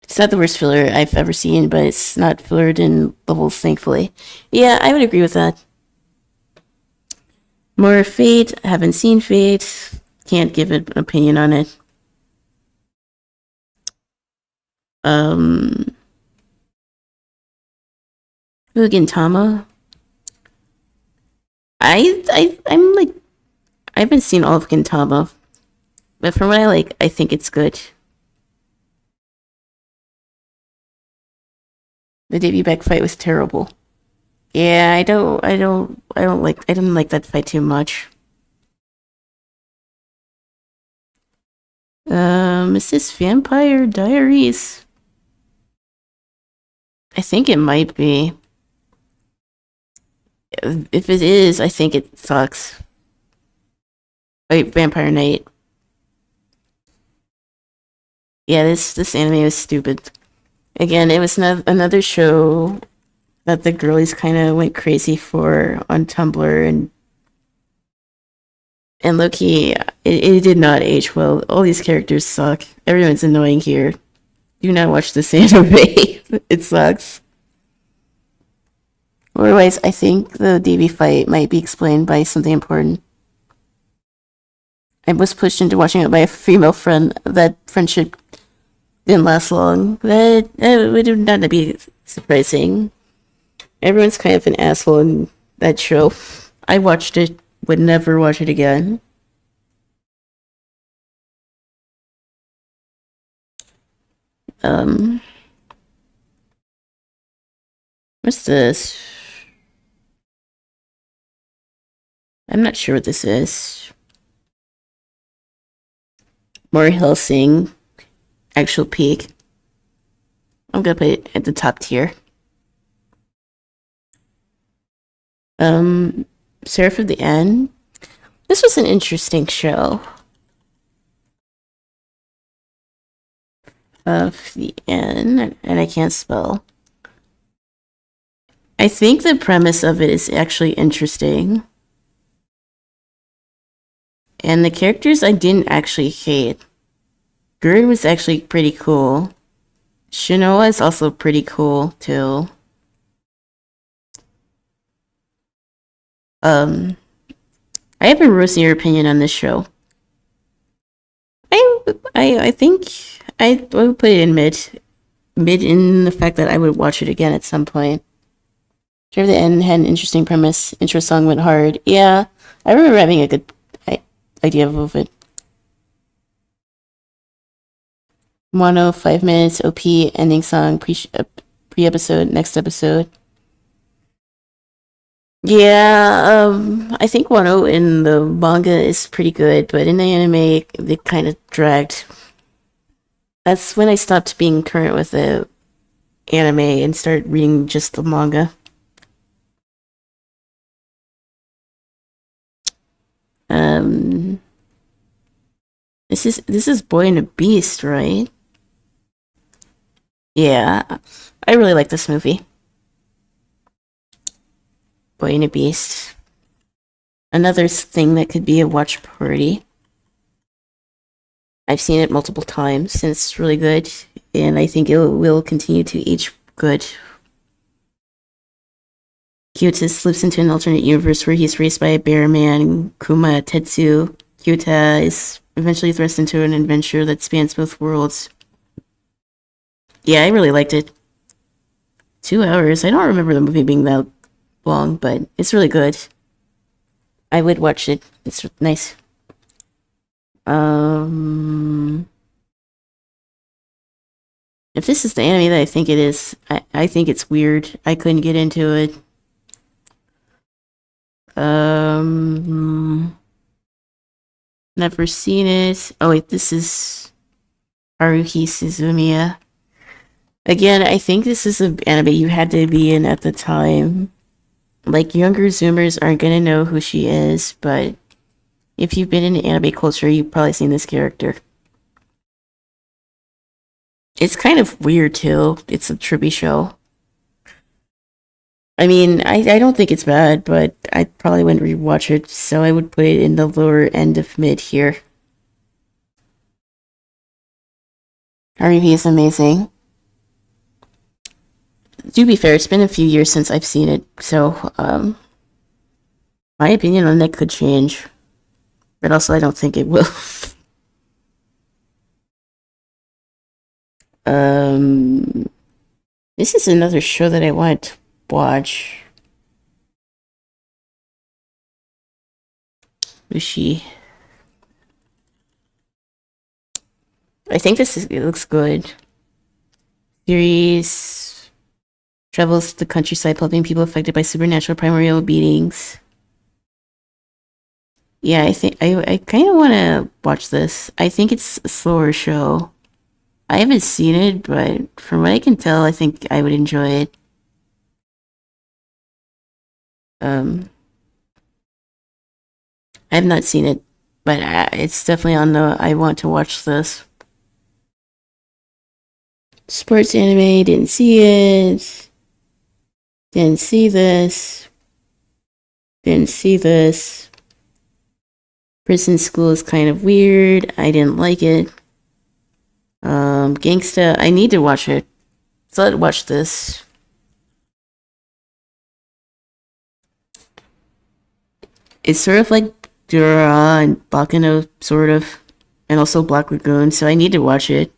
It's not the worst filler I've ever seen, but it's not fillered in levels, thankfully. Yeah, I would agree with that. More Fate, haven't seen Fate, can't give an opinion on it. Gintama. I'm like, I haven't seen all of Gintama, but from what I like, I think it's good. The Davy Beck fight was terrible. Yeah, I didn't like that fight too much. Is this Vampire Diaries? I think it might be. If it is, I think it sucks. Wait, Vampire Knight. Yeah, this anime is stupid. Again, it was another show that the girlies kind of went crazy for on Tumblr, and Loki, it did not age well. All these characters suck. Everyone's annoying here. Do not watch this anime. It sucks. Otherwise, I think the DB fight might be explained by something important. I was pushed into watching it by a female friend. That friendship didn't last long. That would not be surprising. Everyone's kind of an asshole in that show. I watched it, would never watch it again. What's this? I'm not sure what this is. More Helsing, actual peak. I'm gonna put it at the top tier. Seraph of the End. This was an interesting show. Of the End, and I can't spell. I think the premise of it is actually interesting. And the characters I didn't actually hate. Gerd was actually pretty cool. Shinoa is also pretty cool, too. I have a rosier opinion on this show. I think I would put it in mid. Mid in the fact that I would watch it again at some point. Seraph of the End had an interesting premise. Intro song went hard. Yeah, I remember having a good idea of it. Mono, 5 minutes, OP, ending song, pre-episode, next episode. Yeah, I think Wano in the manga is pretty good, but in the anime, they kind of dragged. That's when I stopped being current with the anime and started reading just the manga. This is Boy and the Beast, right? Yeah, I really like this movie. Boy and the Beast. Another thing that could be a watch party. I've seen it multiple times and it's really good, and I think it will continue to age good. Kyuta slips into an alternate universe where he's raised by a bear man, Kuma Tetsu. Kyuta is eventually thrust into an adventure that spans both worlds. Yeah, I really liked it. 2 hours. I don't remember the movie being that long, but it's really good. I would watch it. It's nice. If this is the anime that I think it is, I think it's weird. I couldn't get into it. Never seen it. Oh wait, this is Haruhi Suzumiya. Again, I think this is an anime you had to be in at the time. Like, younger Zoomers aren't gonna know who she is, but if you've been in anime culture, you've probably seen this character. It's kind of weird, too. It's a trippy show. I mean, I don't think it's bad, but I probably wouldn't rewatch it, so I would put it in the lower end of mid here. Haruhi is amazing. To be fair, it's been a few years since I've seen it, so my opinion on it could change. But also, I don't think it will. This is another show that I want to watch. Ushi. I think it looks good. Series travels the countryside helping people affected by supernatural primordial beings. Yeah, I think I kind of want to watch this. I think it's a slower show. I haven't seen it, but from what I can tell, I think I would enjoy it. I have not seen it, but it's definitely on the I want to watch this. Sports anime, didn't see it. Didn't see this. Didn't see this. Prison School is kind of weird. I didn't like it. Gangsta, I need to watch it. So let's watch this. It's sort of like Dura and Bakano, sort of. And also Black Lagoon, so I need to watch it.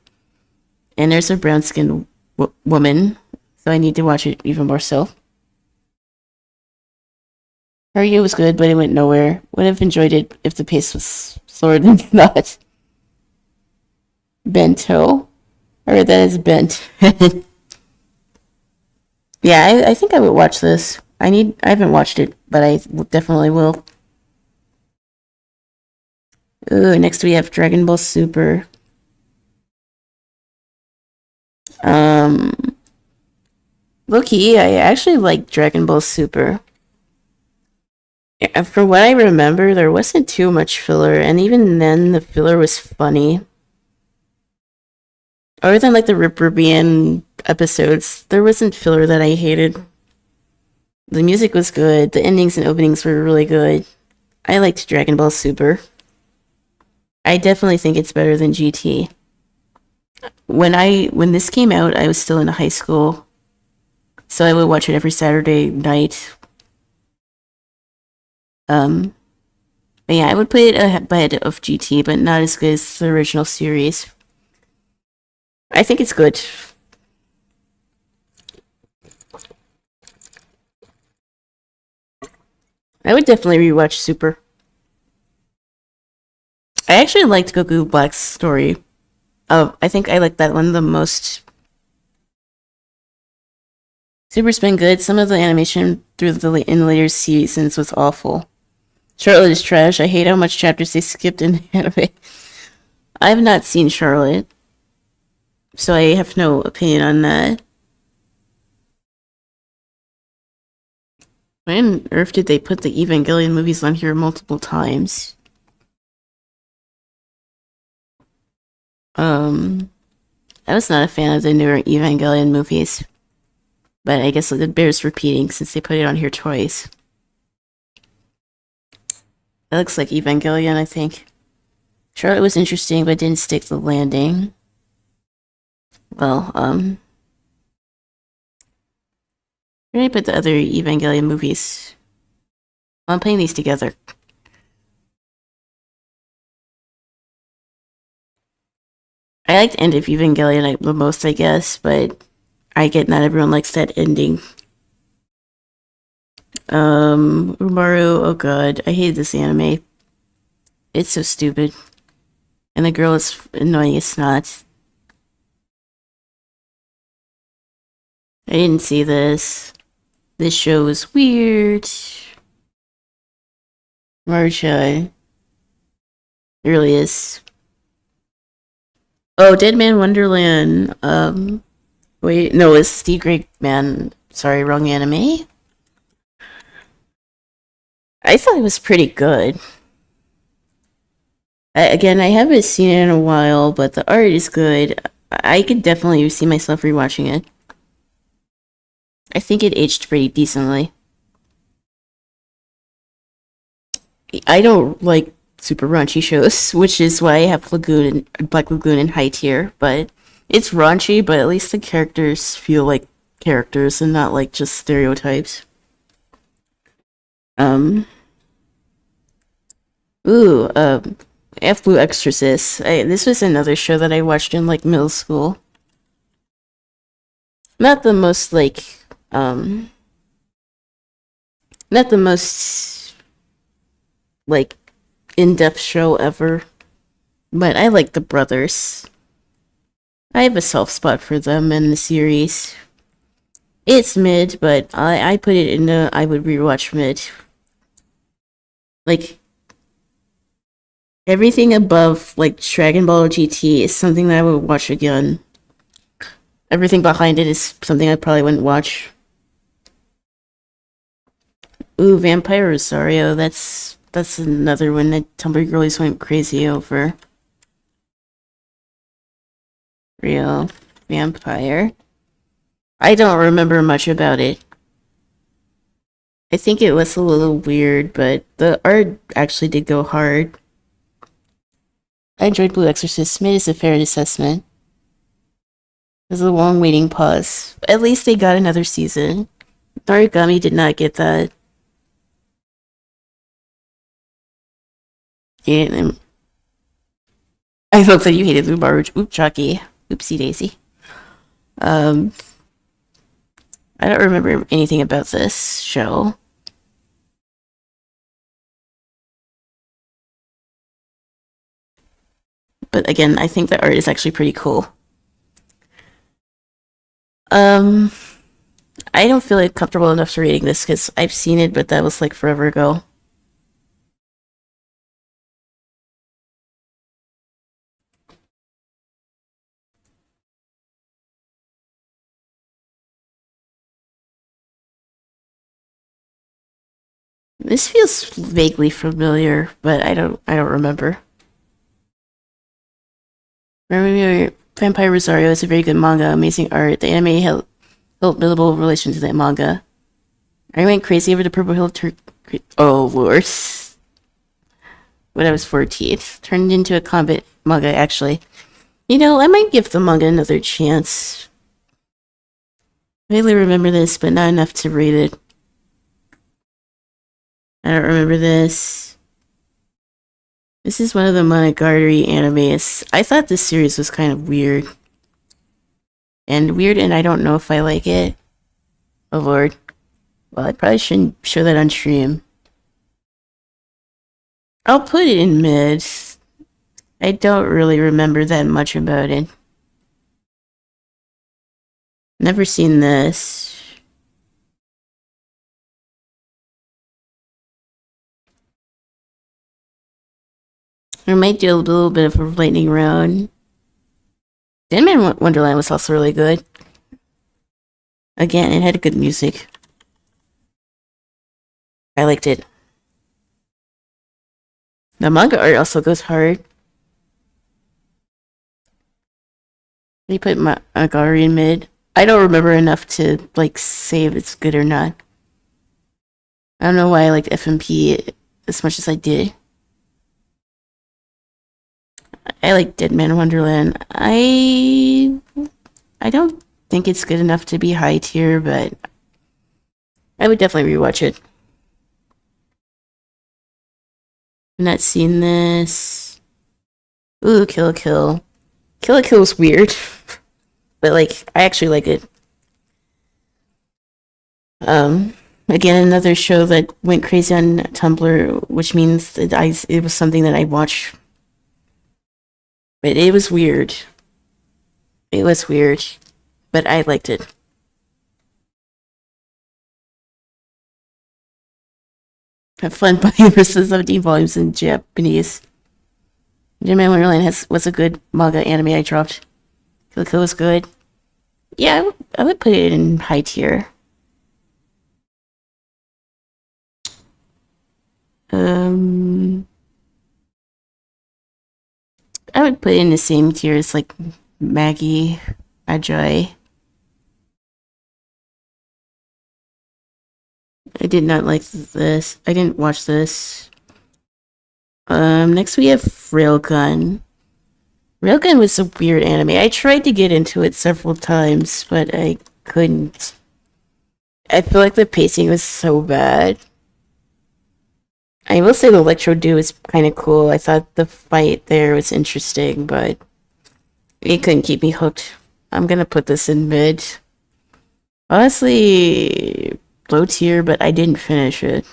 And there's a brown-skinned woman, so I need to watch it even more so. Haruya was good, but it went nowhere. Would have enjoyed it if the pace was slower than that. Bento? Or that is bent. Yeah, I think I would watch this. I haven't watched it, but I definitely will. Ooh, next we have Dragon Ball Super. Low-key, I actually like Dragon Ball Super. From what I remember, there wasn't too much filler, and even then, the filler was funny. Other than like the Ripperbian episodes, there wasn't filler that I hated. The music was good, the endings and openings were really good. I liked Dragon Ball Super. I definitely think it's better than GT. When this came out, I was still in high school, so I would watch it every Saturday night. But yeah, I would put it ahead of GT, but not as good as the original series. I think it's good. I would definitely rewatch Super. I actually liked Goku Black's story. I think I liked that one the most. Super's been good. Some of the animation in later seasons was awful. Charlotte is trash. I hate how much chapters they skipped in anime. I have not seen Charlotte, so I have no opinion on that. Why on earth did they put the Evangelion movies on here multiple times? I was not a fan of the newer Evangelion movies, but I guess it bears repeating since they put it on here twice. It looks like Evangelion, I think. Charlotte was interesting, but didn't stick the landing. Well, where did I put the other Evangelion movies? Well, I'm putting these together. I liked End of Evangelion the most, I guess, but I get not everyone likes that ending. Umaru, oh god, I hate this anime. It's so stupid. And the girl is annoying as snot. I didn't see this. This show is weird. Marcha. It really is. Oh, Dead Man Wonderland. Wait, no, it's the Great Man. Sorry, wrong anime. I thought it was pretty good. Again, I haven't seen it in a while, but the art is good. I could definitely see myself rewatching it. I think it aged pretty decently. I don't like super raunchy shows, which is why I have Black Lagoon in high tier, but it's raunchy, but at least the characters feel like characters and not like just stereotypes. F Blue Exorcist. This was another show that I watched in like middle school. Not the most not the most like in-depth show ever, but I like the brothers. I have a soft spot for them in the series. It's mid, but I put it in the I would rewatch mid. Like everything above like Dragon Ball GT is something that I would watch again. Everything behind it is something I probably wouldn't watch. Ooh, Vampire Rosario, that's another one that Tumblr girlies went crazy over. Real. vampire. I don't remember much about it. I think it was a little weird, but the art actually did go hard. I enjoyed Blue Exorcist. Made is a fair assessment. It was a long waiting pause. At least they got another season. Origami did not get that. Yeah, I hope that you hated Lubar. Oop, Chucky. Oopsie daisy. I don't remember anything about this show. But again, I think the art is actually pretty cool. I don't feel like comfortable enough to reading this because I've seen it, but that was like forever ago. This feels vaguely familiar, but I don't remember. Remember Vampire Rosario is a very good manga, amazing art. The anime held buildable relation to the manga. I went crazy over the Purple Hill oh lord. When I was 14. Turned into a combat manga, actually. You know, I might give the manga another chance. I vaguely remember this, but not enough to read it. I don't remember this. This is one of the Monogatari animes. I thought this series was kind of weird. And I don't know if I like it. Oh lord. Well, I probably shouldn't show that on stream. I'll put it in mid. I don't really remember that much about it. Never seen this. I might do a little bit of a lightning round. Deadman Wonderland was also really good. Again, it had good music. I liked it. The manga art also goes hard. They put Magari in mid. I don't remember enough to like say if it's good or not. I don't know why I liked FMP as much as I did. I like Dead Man Wonderland. I don't think it's good enough to be high tier, but I would definitely rewatch it. I've not seen this. Ooh, Kill la Kill. Kill la Kill is weird, but like I actually like it. Again, another show that went crazy on Tumblr, which means that it was something that I watched. But it was weird. It was weird, but I liked it. Have fun buying the rest of the 17 volumes in Japanese. Dead Man Wonderland was a good manga anime I dropped. Kill la Kill was good. Yeah, I would put it in high tier. I would put it in the same tier as like Maggie, Ajay. I did not like this. I didn't watch this. Next we have Railgun. Railgun was a weird anime. I tried to get into it several times, but I couldn't. I feel like the pacing was so bad. I will say the Electro Duo is kind of cool. I thought the fight there was interesting, but it couldn't keep me hooked. I'm gonna put this in mid. Honestly, low tier, but I didn't finish it.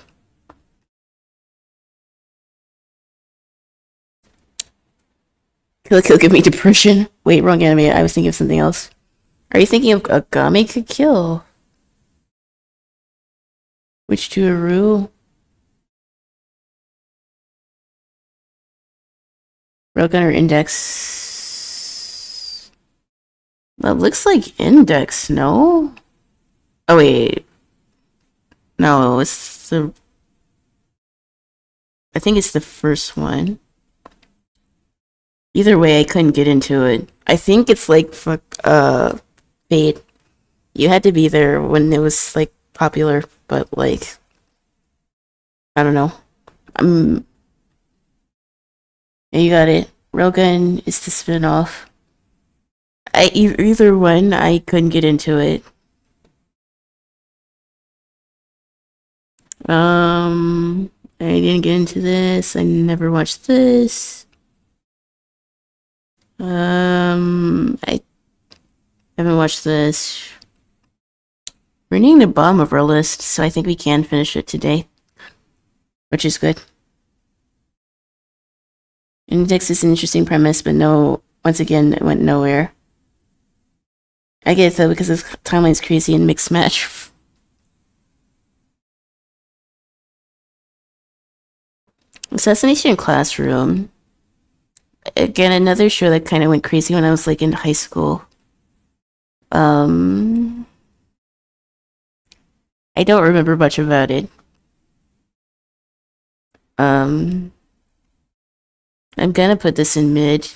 Kill la Kill give me depression. Wait, wrong anime. I was thinking of something else. Are you thinking of Agami Could Kill? Which to Aru? Railgun or Index? That looks like Index, no? Oh, wait. No, it's the... I think it's the first one. Either way, I couldn't get into it. I think it's like Fate. You had to be there when it was like popular, but like I don't know. Um, yeah, you got it. Railgun is the spin-off. Either one, I couldn't get into it. I didn't get into this. I never watched this. I haven't watched this. We're nearing the bottom of our list, so I think we can finish it today, which is good. Index is an interesting premise, but no, once again, it went nowhere. I get it though, because the timeline's crazy and mixed match. Assassination Classroom. Again, another show that kind of went crazy when I was like in high school. I don't remember much about it. I'm gonna put this in mid.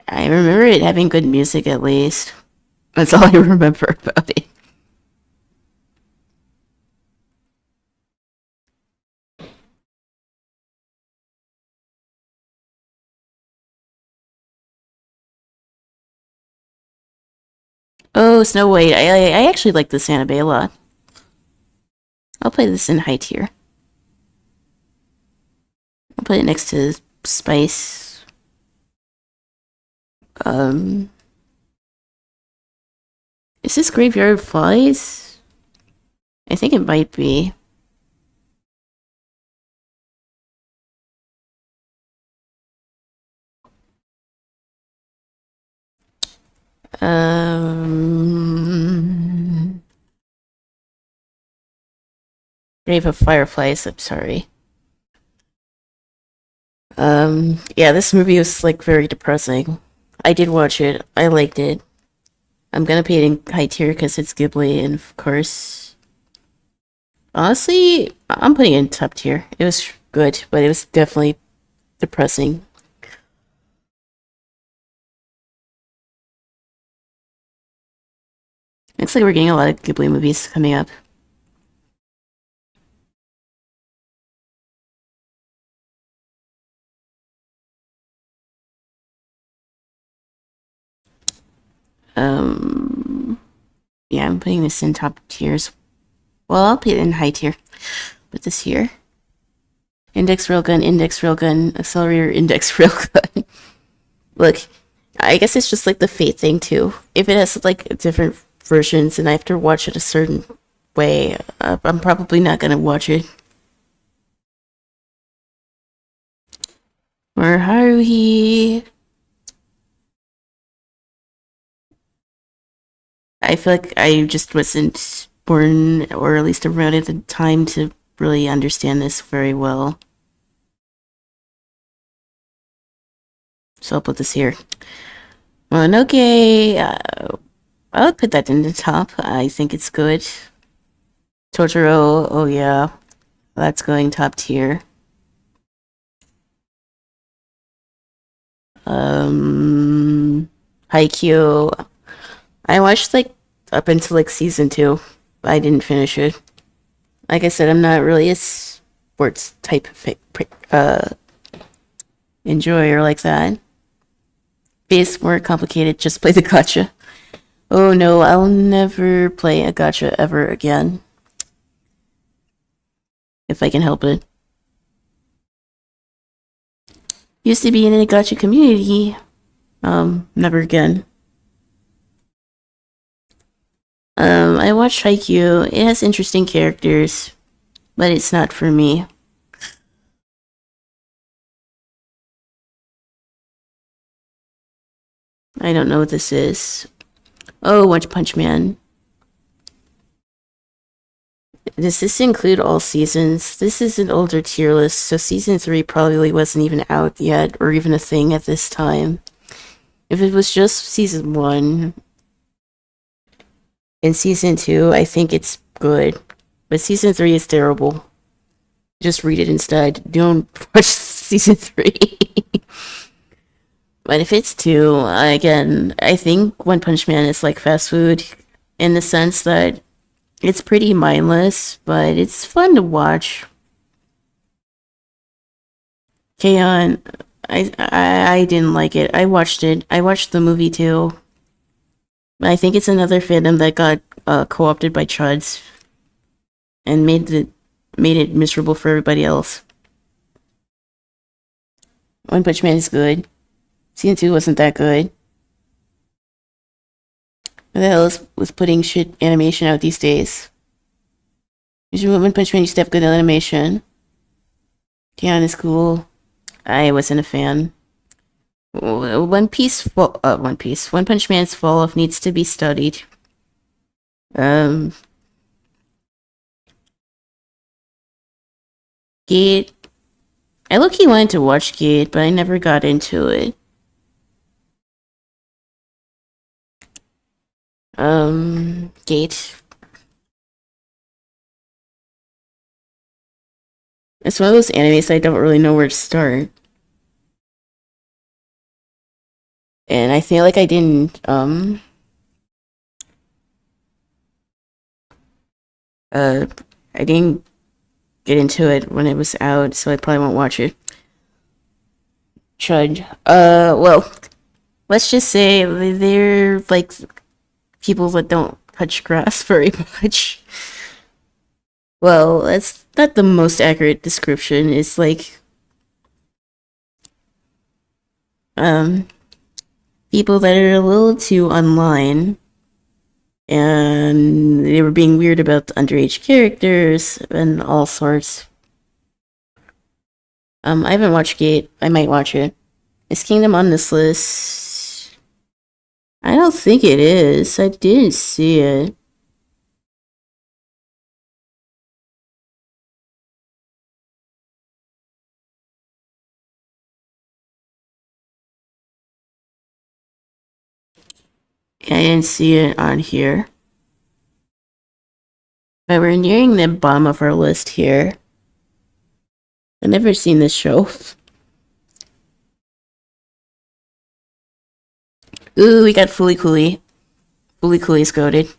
I remember it having good music at least. That's all I remember about it. Oh, Snow White. I actually like this anime a lot. I'll play this in high tier. I'll put it next to Spice. Is this Graveyard Flies? I think it might be. Grave of Fireflies, I'm sorry. Yeah, this movie was like very depressing. I did watch it. I liked it. I'm gonna put it in high tier because it's Ghibli, and of course, honestly, I'm putting it in top tier. It was good, but it was definitely depressing. Looks like we're getting a lot of Ghibli movies coming up. Yeah, I'm putting this in top tiers. Well, I'll put it in high tier. Put this here. Index railgun, accelerator, index railgun. Look, I guess it's just like the Fate thing too. If it has like different versions and I have to watch it a certain way, I'm probably not gonna watch it. Or Haruhi. I feel like I just wasn't born, or at least around at the time, to really understand this very well. So I'll put this here. Mononoke, I would put that in the top. I think it's good. Totoro, oh yeah, that's going top tier. Haikyuu. I watched like up until like season 2. I didn't finish it. Like I said, I'm not really a sports type enjoyer like that. It's more complicated. Just play the gacha. Oh no, I'll never play a gacha ever again. If I can help it. Used to be in a gacha community. Never again. I watched Haikyuu. It has interesting characters, but it's not for me. I don't know what this is. Oh, One Punch Man. Does this include all seasons? This is an older tier list, so season 3 probably wasn't even out yet, or even a thing at this time. If it was just season 1 and season 2, I think it's good. But season 3 is terrible. Just read it instead. Don't watch season 3. But if it's two, again, I think One Punch Man is like fast food in the sense that it's pretty mindless, but it's fun to watch. K-On, I didn't like it. I watched it. I watched the movie too. I think it's another fandom that got co-opted by chuds and made it miserable for everybody else. One Punch Man is good. Season 2 wasn't that good. What the hell is with putting shit animation out these days? Usually One Punch Man used to have good animation. K-On is cool. I wasn't a fan. One Punch Man's fall off needs to be studied. Gate. I low-key wanted to watch Gate, but I never got into it. Gate. It's one of those animes I don't really know where to start. And I feel like I didn't, I didn't get into it when it was out, so I probably won't watch it. Chud. Well, let's just say they're like people that don't touch grass very much. Well, that's not the most accurate description. It's like, people that are a little too online, and they were being weird about the underage characters and all sorts. I haven't watched Gate. I might watch it. Is Kingdom on this list? I don't think it is. I didn't see it. I didn't see it on here. But we're nearing the bottom of our list here. I've never seen this show. Ooh, we got Fooly Cooly. Fooly Cooly's goated.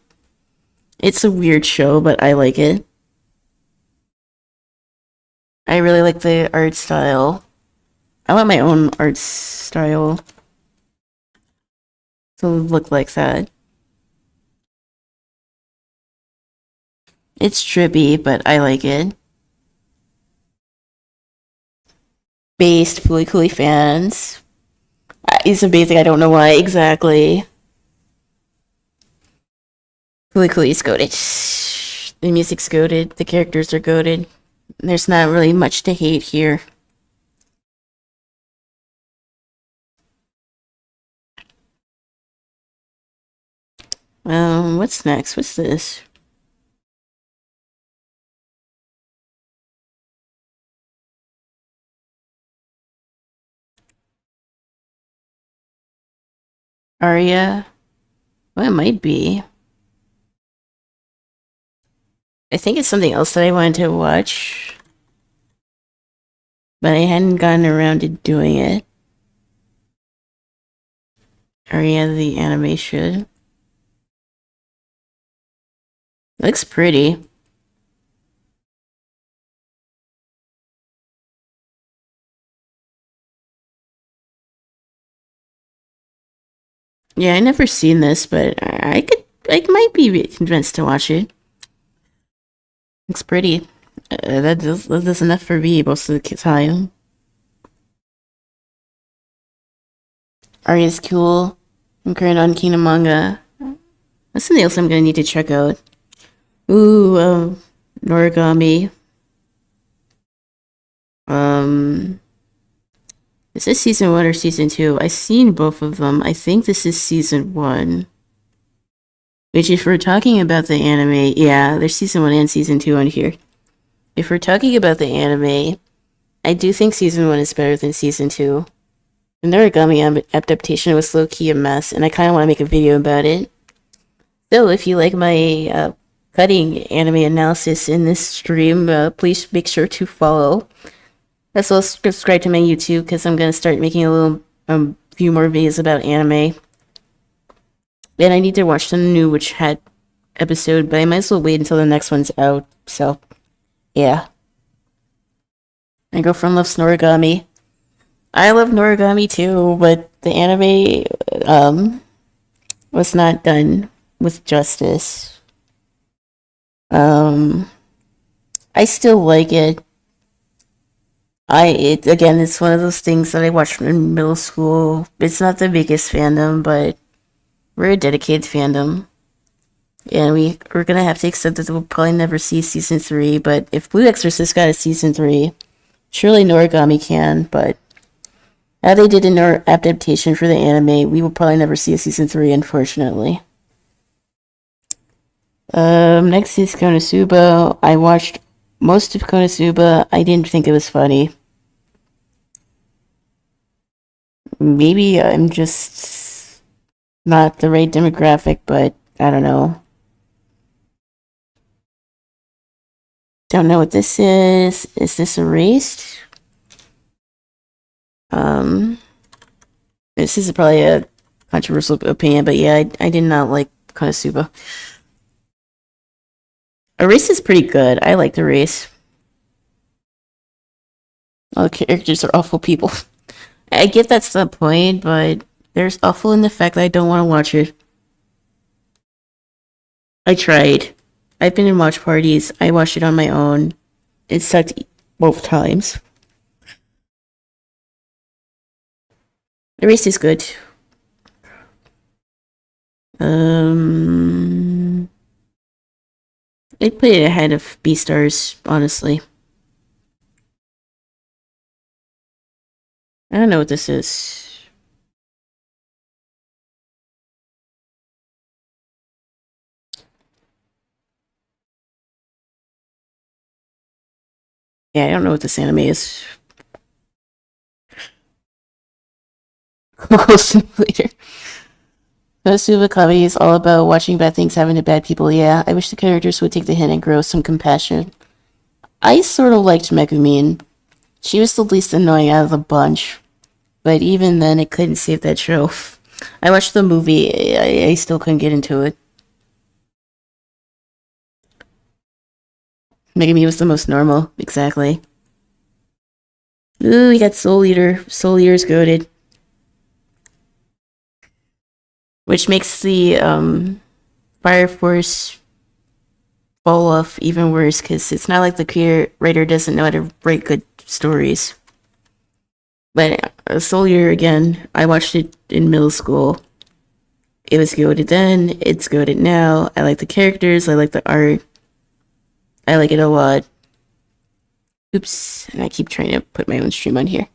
It's a weird show, but I like it. I really like the art style. I want my own art style to look like that. It's trippy, but I like it. Based Fooly Cooly fans. It's amazing, I don't know why exactly. Fooly Cooly's goated. The music's goated, the characters are goated. There's not really much to hate here. What's next? What's this? Aria? Well, it might be. I think it's something else that I wanted to watch, but I hadn't gotten around to doing it. Aria, the animation. Looks pretty. Yeah, I never seen this, but I might be convinced to watch it. Looks pretty. That does enough for me most of the time. Arya's cool. I'm current on Kingdom manga. That's something else I'm gonna need to check out. Ooh, Noragami. Is this season 1 or season 2? I've seen both of them. I think this is season 1. Which, if we're talking about the anime, yeah, there's season 1 and season 2 on here. If we're talking about the anime, I do think season 1 is better than season 2. The Noragami adaptation was low-key a mess, and I kind of want to make a video about it. So, if you like my cutting anime analysis in this stream, please make sure to follow. Also, subscribe to my YouTube, because I'm going to start making a little few more videos about anime. And I need to watch the new Witch Hat episode, but I might as well wait until the next one's out. So, yeah. My girlfriend loves Noragami. I love Noragami too, but the anime was not done with justice. I still like it. Again, it's one of those things that I watched in middle school. It's not the biggest fandom, but we're a dedicated fandom. And we're gonna have to accept that we'll probably never see season 3, but if Blue Exorcist got a season 3, surely Noragami can, but how they did an adaptation for the anime, we will probably never see a season 3, unfortunately. Next is Konosuba. I watched most of Konosuba. I didn't think it was funny. Maybe I'm just not the right demographic, but I don't know. Don't know what this is. Is this erased? This is probably a controversial opinion, but yeah, I did not like Konosuba. Erase is pretty good. I like the race. All the characters are awful people. I get that's the point, but there's awful in the fact that I don't want to watch it. I tried. I've been in watch parties. I watched it on my own. It sucked both times. The race is good. I'd put it ahead of Beastars, honestly. I don't know what this is. Yeah, I don't know what this anime is. Google Simulator. Konosuba comedy is all about watching bad things happen to bad people. Yeah, I wish the characters would take the hint and grow some compassion. I sort of liked Megumin. She was the least annoying out of the bunch. But even then, it couldn't save that show. I watched the movie. I still couldn't get into it. Megami was the most normal. Exactly. Ooh, we got Soul Eater. Soul Eater's goated. Which makes the Fire Force fall off even worse, because it's not like the writer doesn't know how to write good stories. But Soul Eater, again, I watched it in middle school. It was goated then, it's goated now. I like the characters, I like the art. I like it a lot. Oops, and I keep trying to put my own stream on here.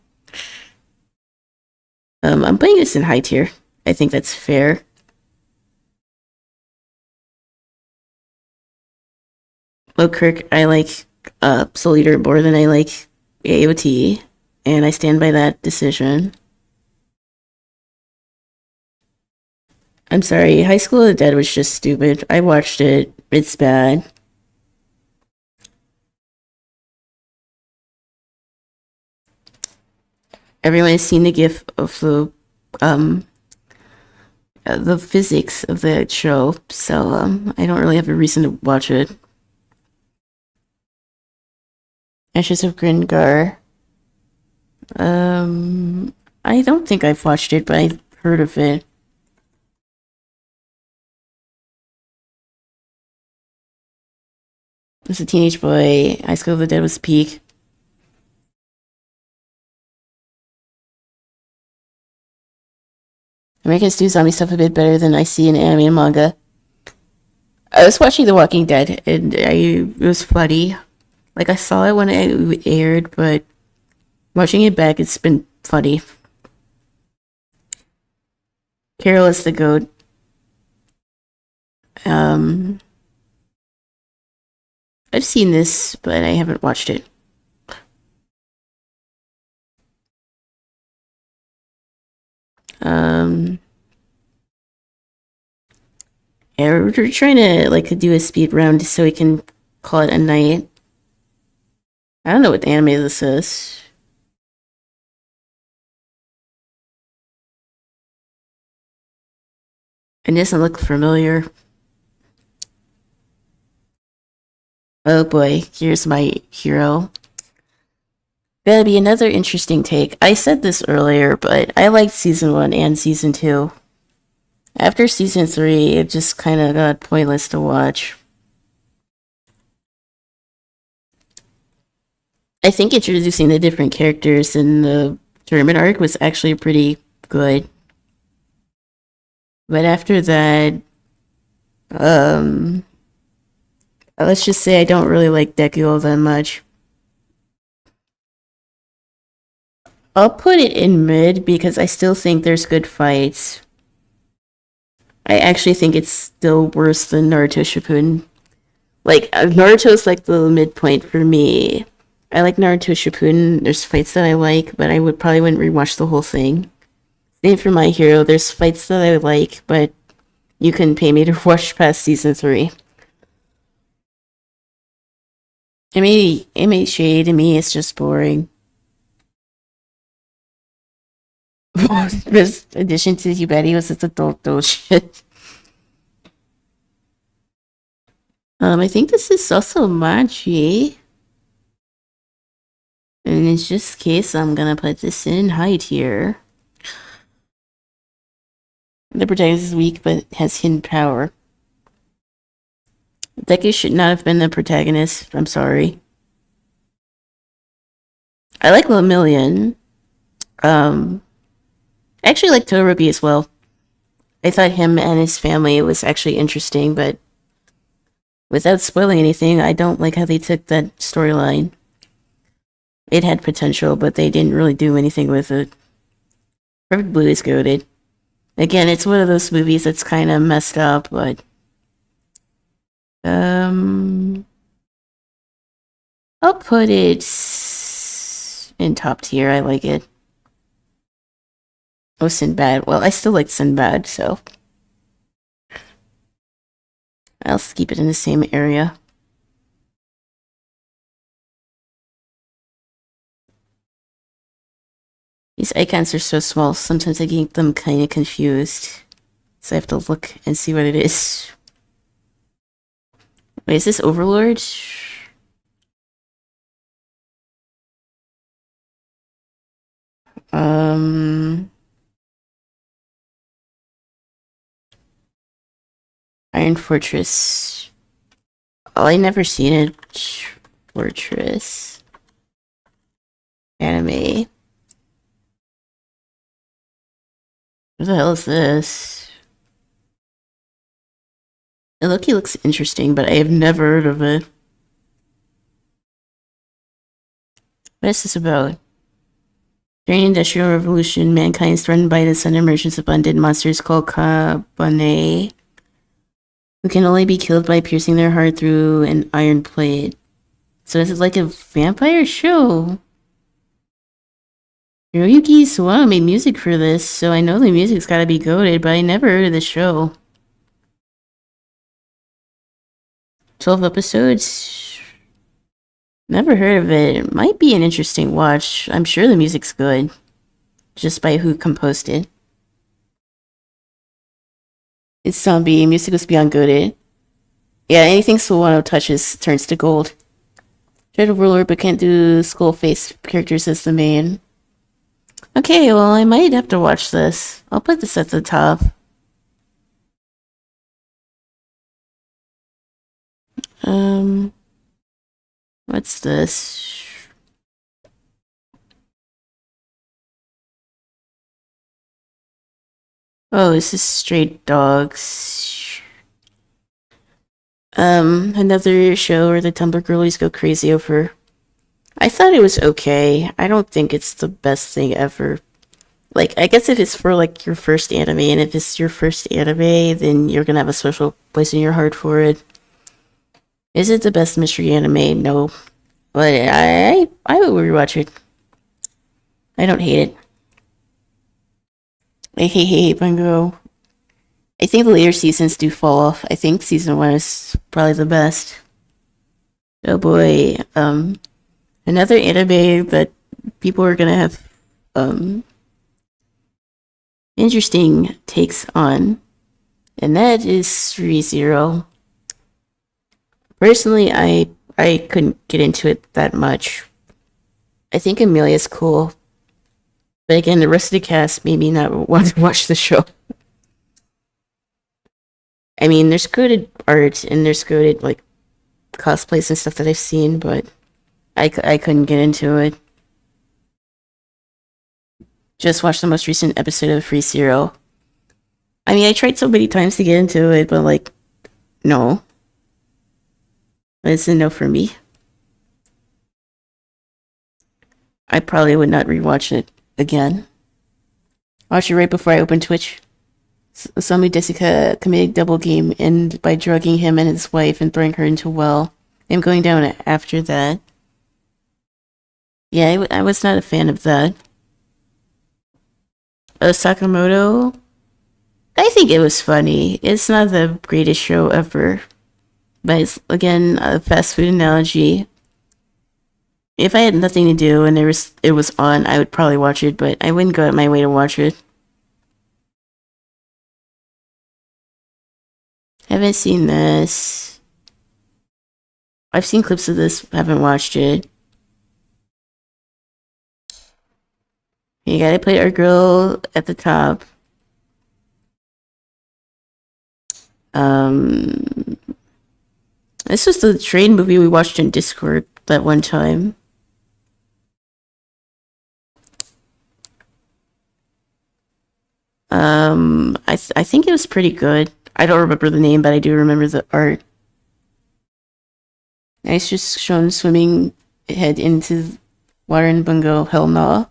I'm putting this in high tier. I think that's fair. Well, Kirk, I like Soul Eater more than I like AOT, and I stand by that decision. I'm sorry, High School of the Dead was just stupid. I watched it. It's bad. Everyone has seen the gif of the physics of the show, so I don't really have a reason to watch it. Ashes of Gringar. I don't think I've watched it, but I've heard of it. As a teenage boy, High School of the Dead was peak. Americans do zombie stuff a bit better than I see in anime and manga. I was watching The Walking Dead, and it was funny. Like, I saw it when it aired, but watching it back, it's been funny. Carol is the goat. I've seen this, but I haven't watched it. Yeah, we're trying to like do a speed round so we can call it a night. I don't know what anime this is. It doesn't look familiar. Oh boy, here's my hero. That'd be another interesting take. I said this earlier, but I liked season 1 and season 2. After season 3, it just kind of got pointless to watch. I think introducing the different characters in the tournament arc was actually pretty good. But after that, let's just say I don't really like Deku that much. I'll put it in mid because I still think there's good fights. I actually think it's still worse than Naruto Shippuden. Like, Naruto's like the midpoint for me. I like Naruto Shippuden. There's fights that I like, but I probably wouldn't rewatch the whole thing. Same for My Hero. There's fights that I like, but you couldn't pay me to watch past season 3. MHA to me is just boring. This addition to Hubert was this adult shit. I think this is also Machi. And in this case, I'm gonna put this in high tier. The protagonist is weak, but has hidden power. Deku should not have been the protagonist. I'm sorry. I like Lemillion. I actually like Todoroki as well. I thought him and his family was actually interesting, but without spoiling anything, I don't like how they took that storyline. It had potential, but they didn't really do anything with it. Perfect Blue is goated. Again, it's one of those movies that's kind of messed up, but I'll put it in top tier. I like it. Oh, Sinbad. Well, I still like Sinbad, so I'll keep it in the same area. These icons are so small, sometimes I get them kind of confused. So I have to look and see what it is. Wait, is this Overlord? Iron Fortress. Oh, I never seen it. Fortress. Anime. What the hell is this? It looks interesting, but I have never heard of it. What is this about? During the Industrial Revolution, mankind is threatened by the sudden emergence of undead monsters called Kabane, who can only be killed by piercing their heart through an iron plate. So this is like a vampire show. Hiroyuki Sawano made music for this, so I know the music's gotta be goated, but I never heard of the show. 12 episodes? Never heard of it. It might be an interesting watch. I'm sure the music's good, just by who composed it. It's zombie. Music was beyond goated. Yeah, anything Sawano touches turns to gold. Tried to ruler, but can't do skull face characters as the main. Okay, well, I might have to watch this. I'll put this at the top. What's this? Oh, this is Stray Dogs. Another show where the Tumblr girlies go crazy over. I thought it was okay. I don't think it's the best thing ever. Like, I guess if it's for, like, your first anime, and if it's your first anime, then you're gonna have a special place in your heart for it. Is it the best mystery anime? No. But I would rewatch it. I don't hate it. I hate Bungo. I think the later seasons do fall off. I think season 1 is probably the best. Oh boy. Another anime that people are gonna have interesting takes on And that is ReZero. Personally, I couldn't get into it that much. I think Amelia's cool. But again, the rest of the cast made me not want to watch the show. I mean, there's good art and there's good, like, cosplays and stuff that I've seen, but I couldn't get into it. Just watched the most recent episode of ReZero. I mean, I tried so many times to get into it, but, like, no. It's a no for me. I probably would not rewatch it again. Watch it right before I open Twitch. Osamu Desica committed double game and by drugging him and his wife and throwing her into a well. I'm going down after that. Yeah, I was not a fan of that. Sakamoto, I think it was funny. It's not the greatest show ever. But it's, again, a fast food analogy. If I had nothing to do and it was on, I would probably watch it, but I wouldn't go out my way to watch it. Haven't seen this. I've seen clips of this, haven't watched it. You gotta play our girl at the top. This was the train movie we watched in Discord that one time. I think it was pretty good. I don't remember the name, but I do remember the art. Nice, just shown swimming head into water in Bungo. Hell no.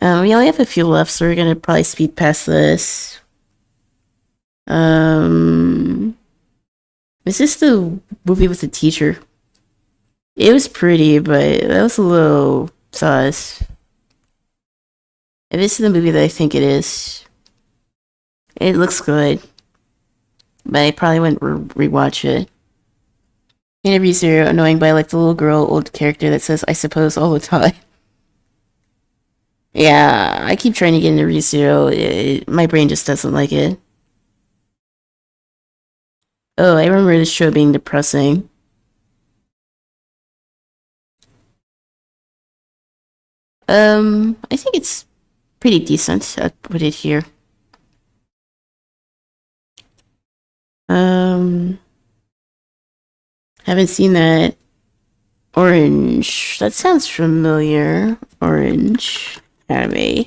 We only have a few left, so we're gonna probably speed past this. Is this the movie with the teacher? It was pretty, but that was a little sus. If this is the movie that I think it is, it looks good, but I probably wouldn't rewatch it. Interview Zero, annoying, but I like the little girl, old character that says, I suppose, all the time. Yeah, I keep trying to get into ReZero. My brain just doesn't like it. Oh, I remember this show being depressing. I think it's pretty decent. I'll put it here. Haven't seen that. Orange. That sounds familiar. Orange anime.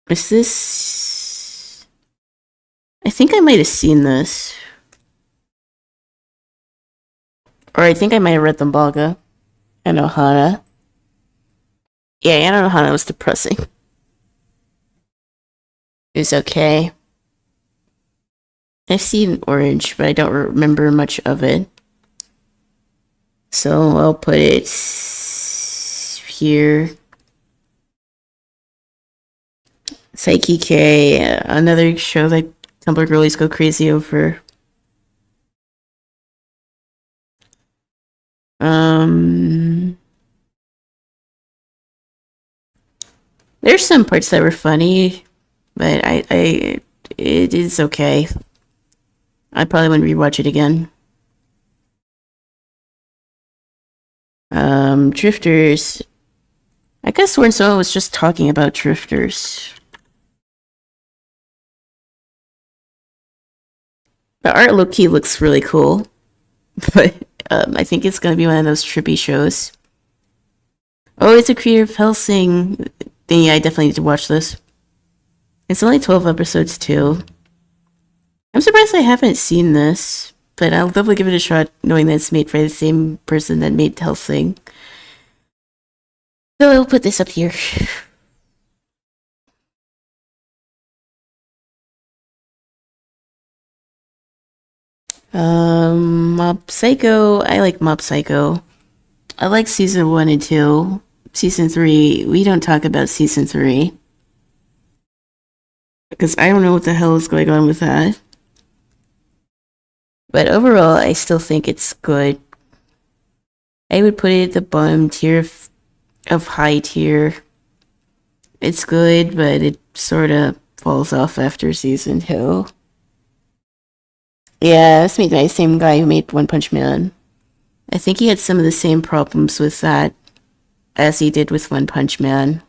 Is this? I think I might have seen this. Or I think I might have read the manga. Anohana. Yeah, Anohana was depressing. It was okay. I've seen Orange, but I don't remember much of it. So I'll put it here. Psyche K, another show that Tumblr girlies go crazy over. There's some parts that were funny, but it is okay. I probably wouldn't rewatch it again. Drifters. I guess when someone was just talking about Drifters. The art low-key looks really cool, but I think it's gonna be one of those trippy shows. Oh, it's a Creative Hellsing thing. Yeah, I definitely need to watch this. It's only 12 episodes too. I'm surprised I haven't seen this, but I'll definitely give it a shot knowing that it's made by the same person that made Hellsing. So I'll put this up here. Mob Psycho. I like Mob Psycho. I like season 1 and 2. Season 3, we don't talk about season 3. Because I don't know what the hell is going on with that. But overall, I still think it's good. I would put it at the bottom tier of high tier. It's good, but it sort of falls off after season 2. Yeah, it's made by the same guy who made One Punch Man. I think he had some of the same problems with that as he did with One Punch Man.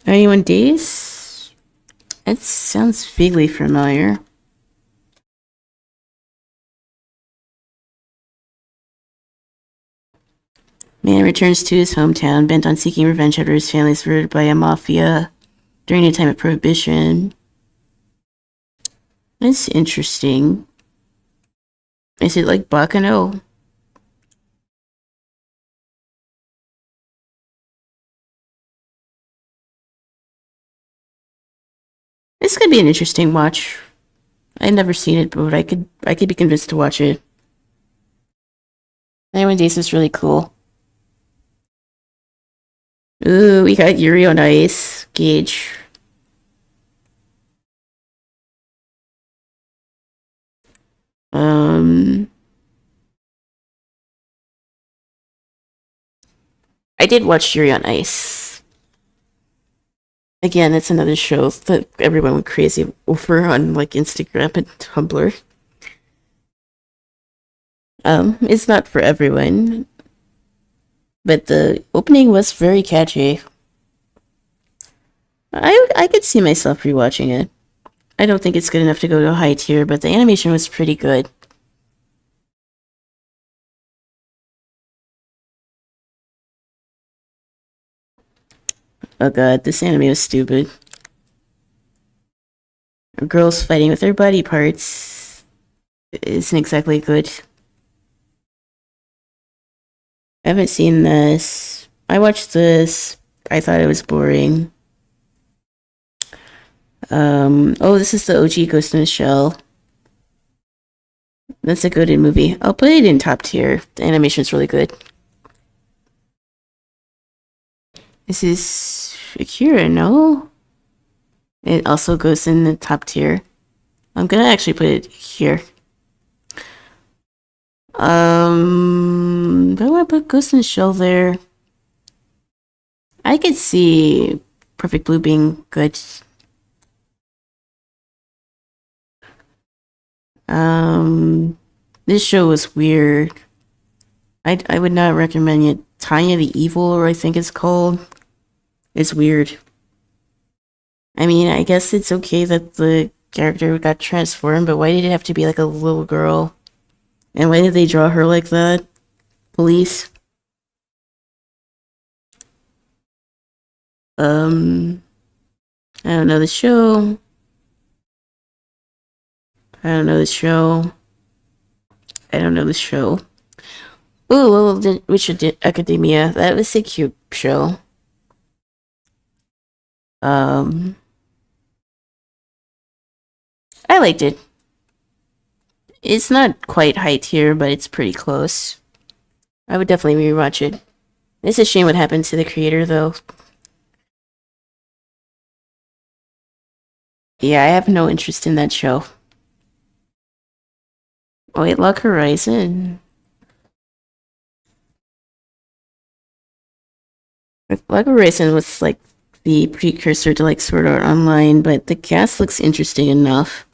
91 Days? That sounds vaguely familiar. Man returns to his hometown, bent on seeking revenge after his family is murdered by a mafia during a time of prohibition. That's interesting. Is it like Bakano? This could be an interesting watch. I've never seen it, but I could be convinced to watch it. 91 Days is really cool. Ooh, we got Yuri on Ice, Gage. I did watch Yuri on Ice. Again, it's another show that everyone went crazy over on like Instagram and Tumblr. It's not for everyone, but the opening was very catchy. I could see myself rewatching it. I don't think it's good enough to go to a high tier, but the animation was pretty good. Oh god, this anime was stupid. Girls fighting with their body parts isn't exactly good. I haven't seen this. I watched this. I thought it was boring. Oh, this is the OG Ghost in the Shell. That's a good movie. I'll put it in top tier. The animation's really good. This is Akira, no? It also goes in the top tier. I'm gonna actually put it here. Do I want to put Ghost in the Shell there? I could see Perfect Blue being good. This show was weird. I would not recommend it. Tanya the Evil, or I think it's called. It's weird. I mean, I guess it's okay that the character got transformed, but why did it have to be like a little girl? And why did they draw her like that? Police? I don't know the show. I don't know the show. I don't know the show. Ooh, well, Witch Academia. That was a cute show. I liked it. It's not quite high tier, but it's pretty close. I would definitely rewatch it. It's a shame what happened to the creator, though. Yeah, I have no interest in that show. Oh, wait, Log Horizon. Log Horizon was like the precursor to like Sword Art Online, but the cast looks interesting enough.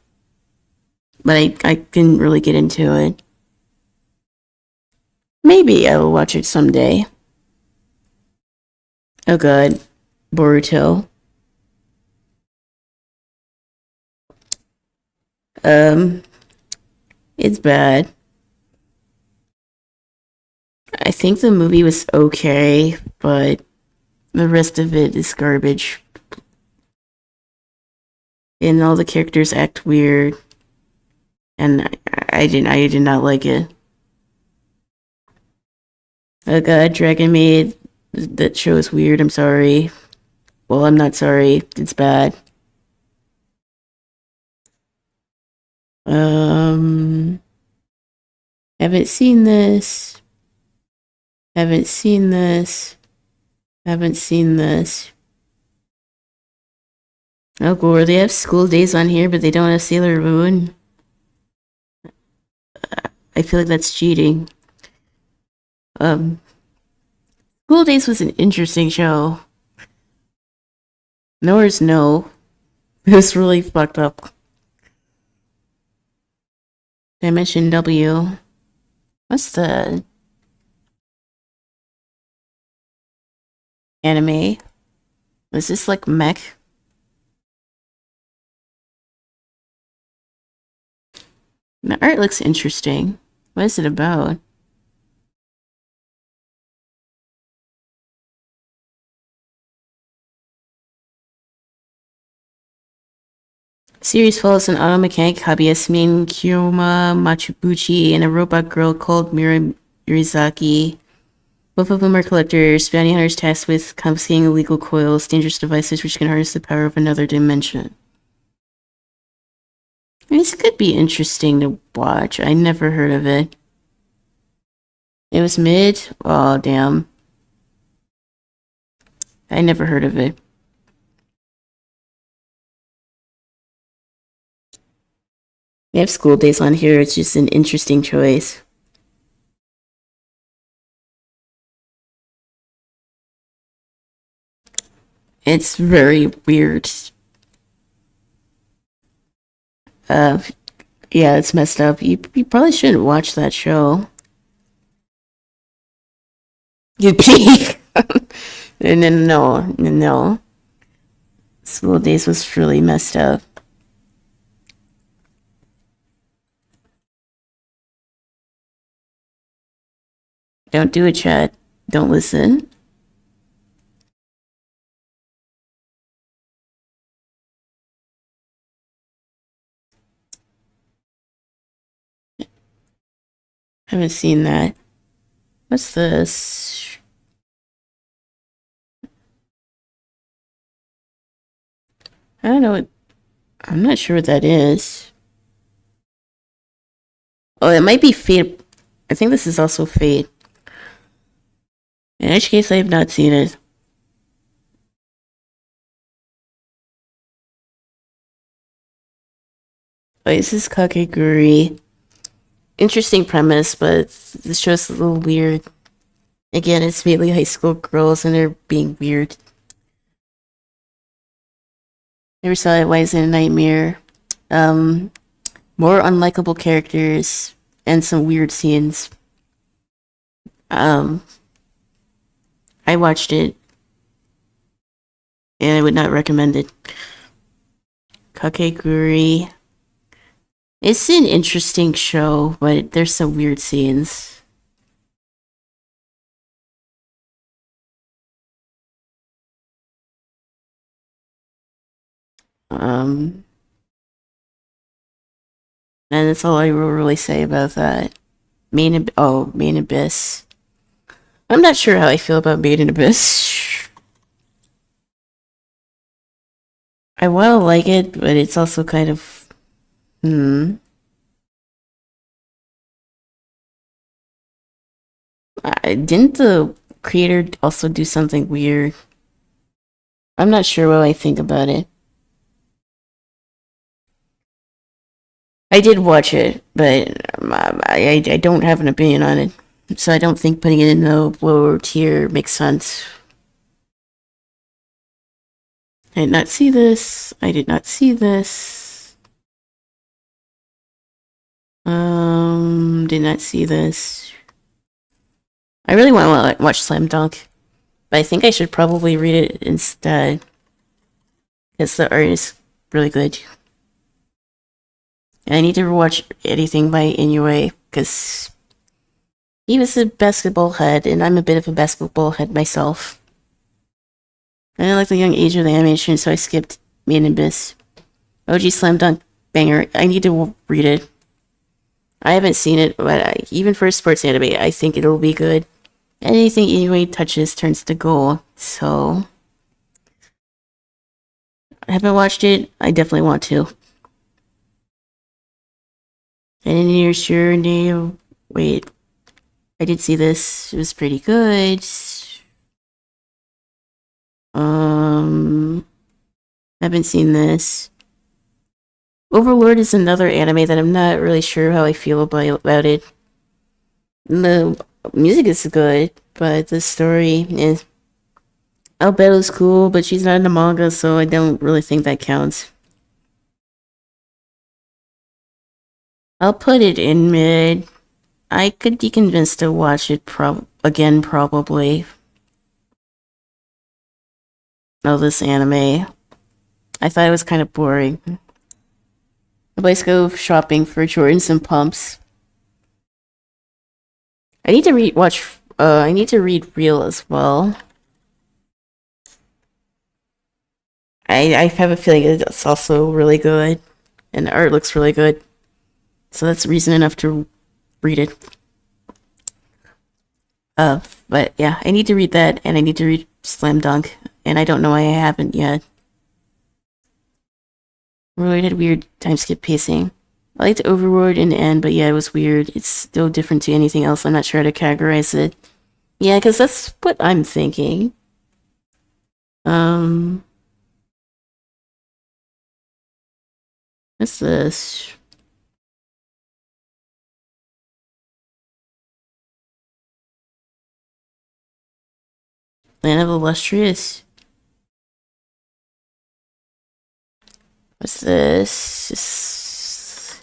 But I didn't really get into it. Maybe I will watch it someday. Oh god. Boruto. It's bad. I think the movie was okay, but the rest of it is garbage. And all the characters act weird. And I did not like it. Oh god, Dragon Maid. That show is weird, I'm sorry. Well, I'm not sorry. It's bad. Haven't seen this. Haven't seen this. Haven't seen this. Oh, Gore, they have School Days on here, but they don't have Sailor Moon. I feel like that's cheating. School Days was an interesting show. Noah's No. It was really fucked up. Dimension W. What's the anime? Was this like mech? The art looks interesting. What is it about? Series follows an auto mechanic hobbyist named Kiyoma Machubuchi and a robot girl called Mira Yurizaki. Both of them are collectors, bounty hunters tasked with confiscating illegal coils, dangerous devices which can harness the power of another dimension. This could be interesting to watch. I never heard of it. It was mid? Oh, damn. I never heard of it. They have School Days on here. It's just an interesting choice. It's very weird. Yeah, it's messed up. You probably shouldn't watch that show. You peek. No. School Days was really messed up. Don't do it, chat. Don't listen. Haven't seen that. What's this? I don't know what... I'm not sure what that is. Oh, it might be Fate. I think this is also Fate. In which case, I have not seen it. Oh, this is Kakeguri. Interesting premise, but the show's a little weird. Again, it's mainly high school girls and they're being weird. Never saw it. Why is it a nightmare? More unlikable characters and some weird scenes. I watched it and I would not recommend it. Kakeguri. It's an interesting show, but there's some weird scenes. And that's all I will really say about that. Main Abyss. I'm not sure how I feel about Main Abyss. I want to like it, but it's also kind of... Didn't the creator also do something weird? I'm not sure what I think about it. I did watch it, but I don't have an opinion on it. So I don't think putting it in the lower tier makes sense. I did not see this. I did not see this. Did not see this. I really want to watch Slam Dunk, but I think I should probably read it instead. Because the art is really good. And I need to watch anything by Inoue, because he was a basketball head, and I'm a bit of a basketball head myself. I didn't like the young age of the animation, so I skipped Main Abyss. OG Slam Dunk banger. I need to read it. I haven't seen it, but even for a sports anime, I think it'll be good. Anything Inoue touches turns to gold, so... I haven't watched it. I definitely want to. And in your sure name, wait, I did see this. It was pretty good. Haven't seen this. Overlord is another anime that I'm not really sure how I feel about it. The music is good. but the story is. Albedo's cool, but she's not in the manga, so I don't really think that counts. I'll put it in mid. I could be convinced to watch it again, probably. Oh, this anime. I thought it was kind of boring. Let's go shopping for Jordans and pumps. I need to I need to read Real as well. I have a feeling it's also really good, and the art looks really good. So that's reason enough to read it. But yeah, I need to read that, and I need to read Slam Dunk, and I don't know why I haven't yet. Related weird time skip pacing. I liked Overlord in the end, but yeah, it was weird. It's still different to anything else. I'm not sure how to categorize it. Yeah, because that's what I'm thinking. What's this? Land of Illustrious. What's this?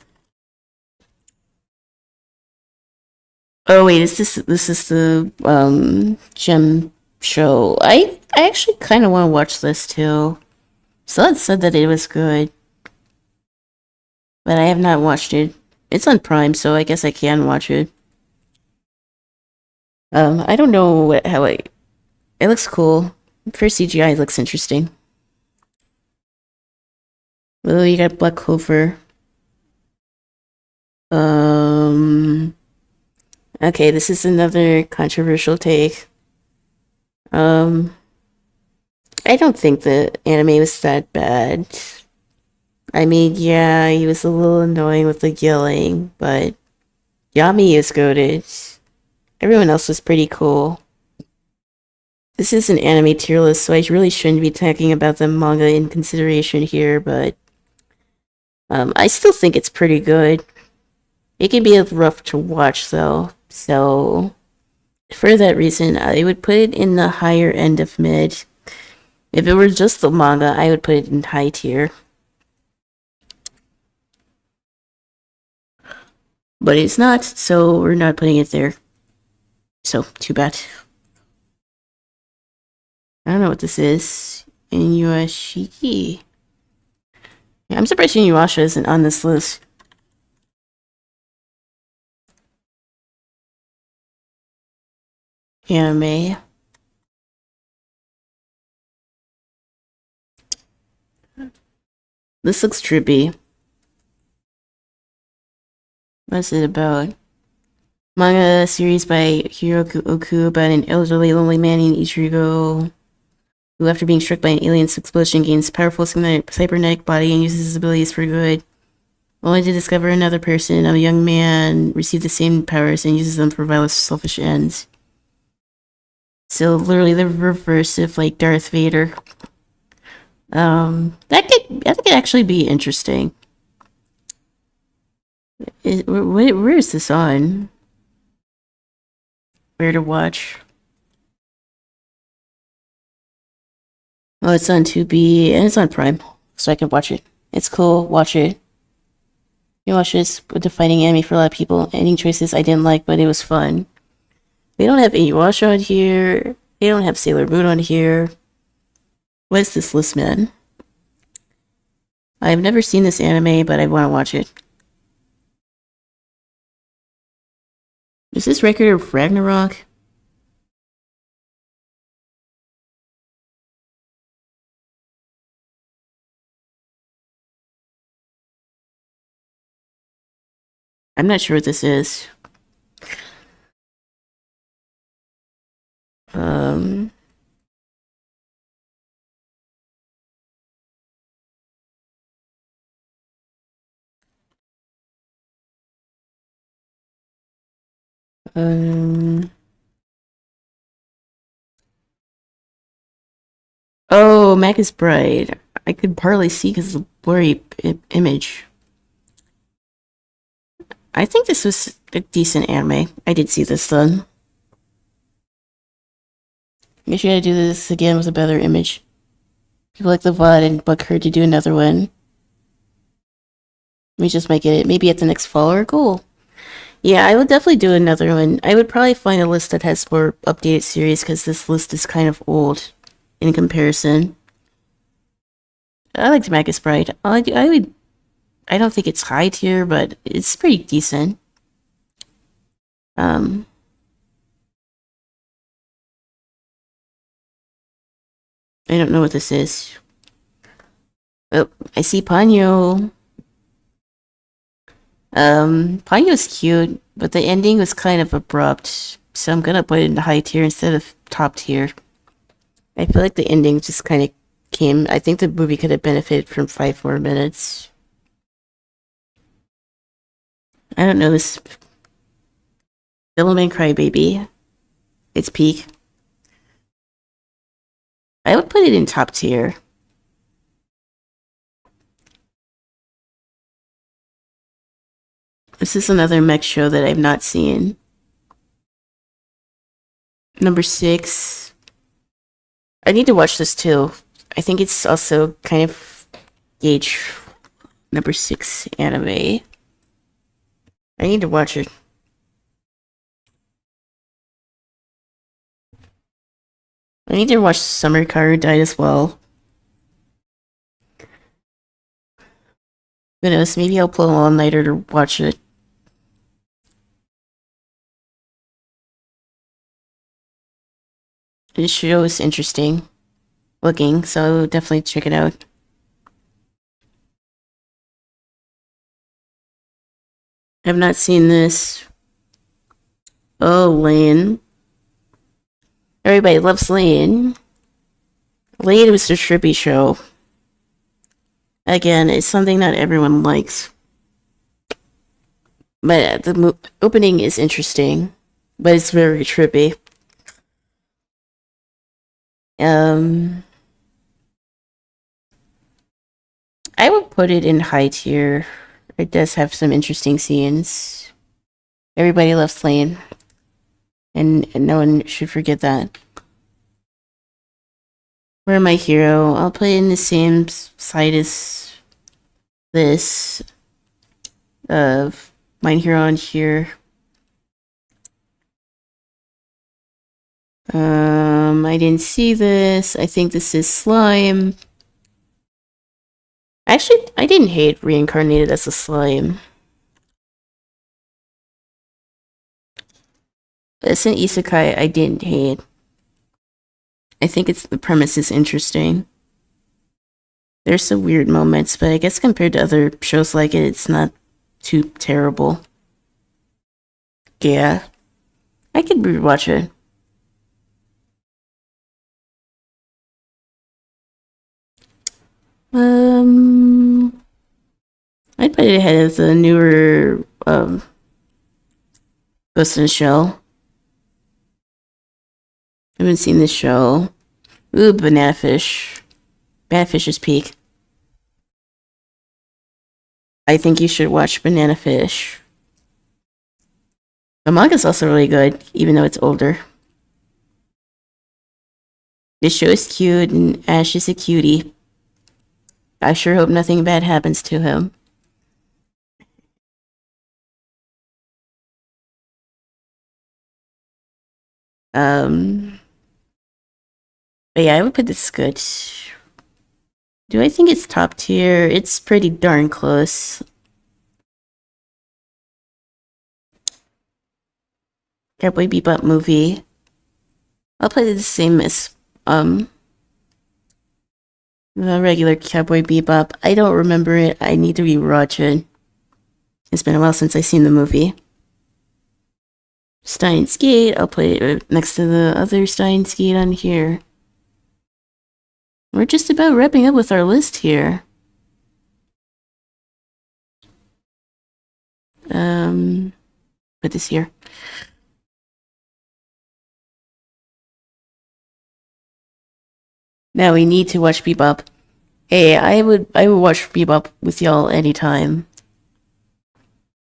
Oh wait, this is the gem show. I actually kind of want to watch this too. Someone said that it was good, but I have not watched it. It's on Prime, so I guess I can watch it. I don't know how it looks cool. For CGI, it looks interesting. Oh, you got Black Clover. Okay, this is another controversial take. I don't think the anime was that bad. I mean, yeah, he was a little annoying with the yelling, but Yami is goated. Everyone else was pretty cool. This is an anime tier list, so I really shouldn't be talking about the manga in consideration here, but I still think it's pretty good. It can be rough to watch, though, so for that reason, I would put it in the higher end of mid. If it were just the manga, I would put it in high tier. But it's not, so we're not putting it there. So, too bad. I don't know what this is. Inuyashiki. Yeah, I'm surprised Inuyasha isn't on this list. Anime. This looks trippy. What's it about? Manga series by Hiroku Oku about an elderly lonely man named Ichigo who, after being struck by an alien's explosion, gains powerful cybernetic body and uses his abilities for good. Only to discover another person, a young man, received the same powers and uses them for violent, selfish ends. So literally the reverse of like Darth Vader. I think it'd actually be interesting. Where is this on? Where to watch? Oh, it's on 2B and it's on Prime, so I can watch it. It's cool. Watch it. You watch this with defining anime for a lot of people. Ending choices I didn't like, but it was fun. They don't have Inuyasha on here. They don't have Sailor Moon on here. What is this list, man? I've never seen this anime, but I want to watch it. Is this Record of Ragnarok? I'm not sure what this is. Um... Oh, Mac is Bride. I could partly see because of the blurry image. I think this was a decent anime. I did see this then. I should do this again with a better image. People like the VOD and book her to do another one. Let me just make it maybe at the next fall or goal. Yeah, I would definitely do another one. I would probably find a list that has more updated series because this list is kind of old in comparison. I liked Magus Bride. I don't think it's high tier, but it's pretty decent. I don't know what this is. Oh, I see Ponyo. Ponyo's cute, but the ending was kind of abrupt, so I'm gonna put it in the high tier instead of top tier. I feel like the ending just kind of came. I think the movie could have benefited from 5 more minutes. I don't know this. Devilman Crybaby. It's peak. I would put it in top tier. This is another mech show that I've not seen. Number 6. I need to watch this too. I think it's also kind of gauge number 6 anime. I need to watch it. I need to watch Summer Car Died as well. Who knows, maybe I'll pull an all-nighter to watch it. This show is interesting looking, so I'll definitely check it out. I've not seen this. Oh, Lane. Everybody loves Lane. Lane was the trippy show. Again, it's something not everyone likes. But the opening is interesting. But it's very trippy. I would put it in high tier. It does have some interesting scenes. Everybody loves Lane. And no one should forget that. Where my hero? I'll put it in the same side as this. Of my hero on here. I didn't see this. I think this is Slime. Actually, I didn't hate Reincarnated as a Slime. It's an isekai I didn't hate. I think the premise is interesting. There's some weird moments, but I guess compared to other shows like it, it's not too terrible. Yeah. I could rewatch it. I'd put it ahead of the newer Ghost in the Shell. I haven't seen this show. Ooh, Banana Fish. Banana Fish is peak. I think you should watch Banana Fish. The manga's also really good, even though it's older. This show is cute, and Ash is a cutie. I sure hope nothing bad happens to him. But yeah, I would put this good. Do I think it's top tier? It's pretty darn close. Cowboy Bebop movie. I'll play the same as the regular Cowboy Bebop. I don't remember it. I need to rewatch it. It's been a while since I've seen the movie. Steins Gate. I'll play it next to the other Steins Gate on here. We're just about wrapping up with our list here. Put this here. Now we need to watch Bebop. Hey, I would watch Bebop with y'all anytime.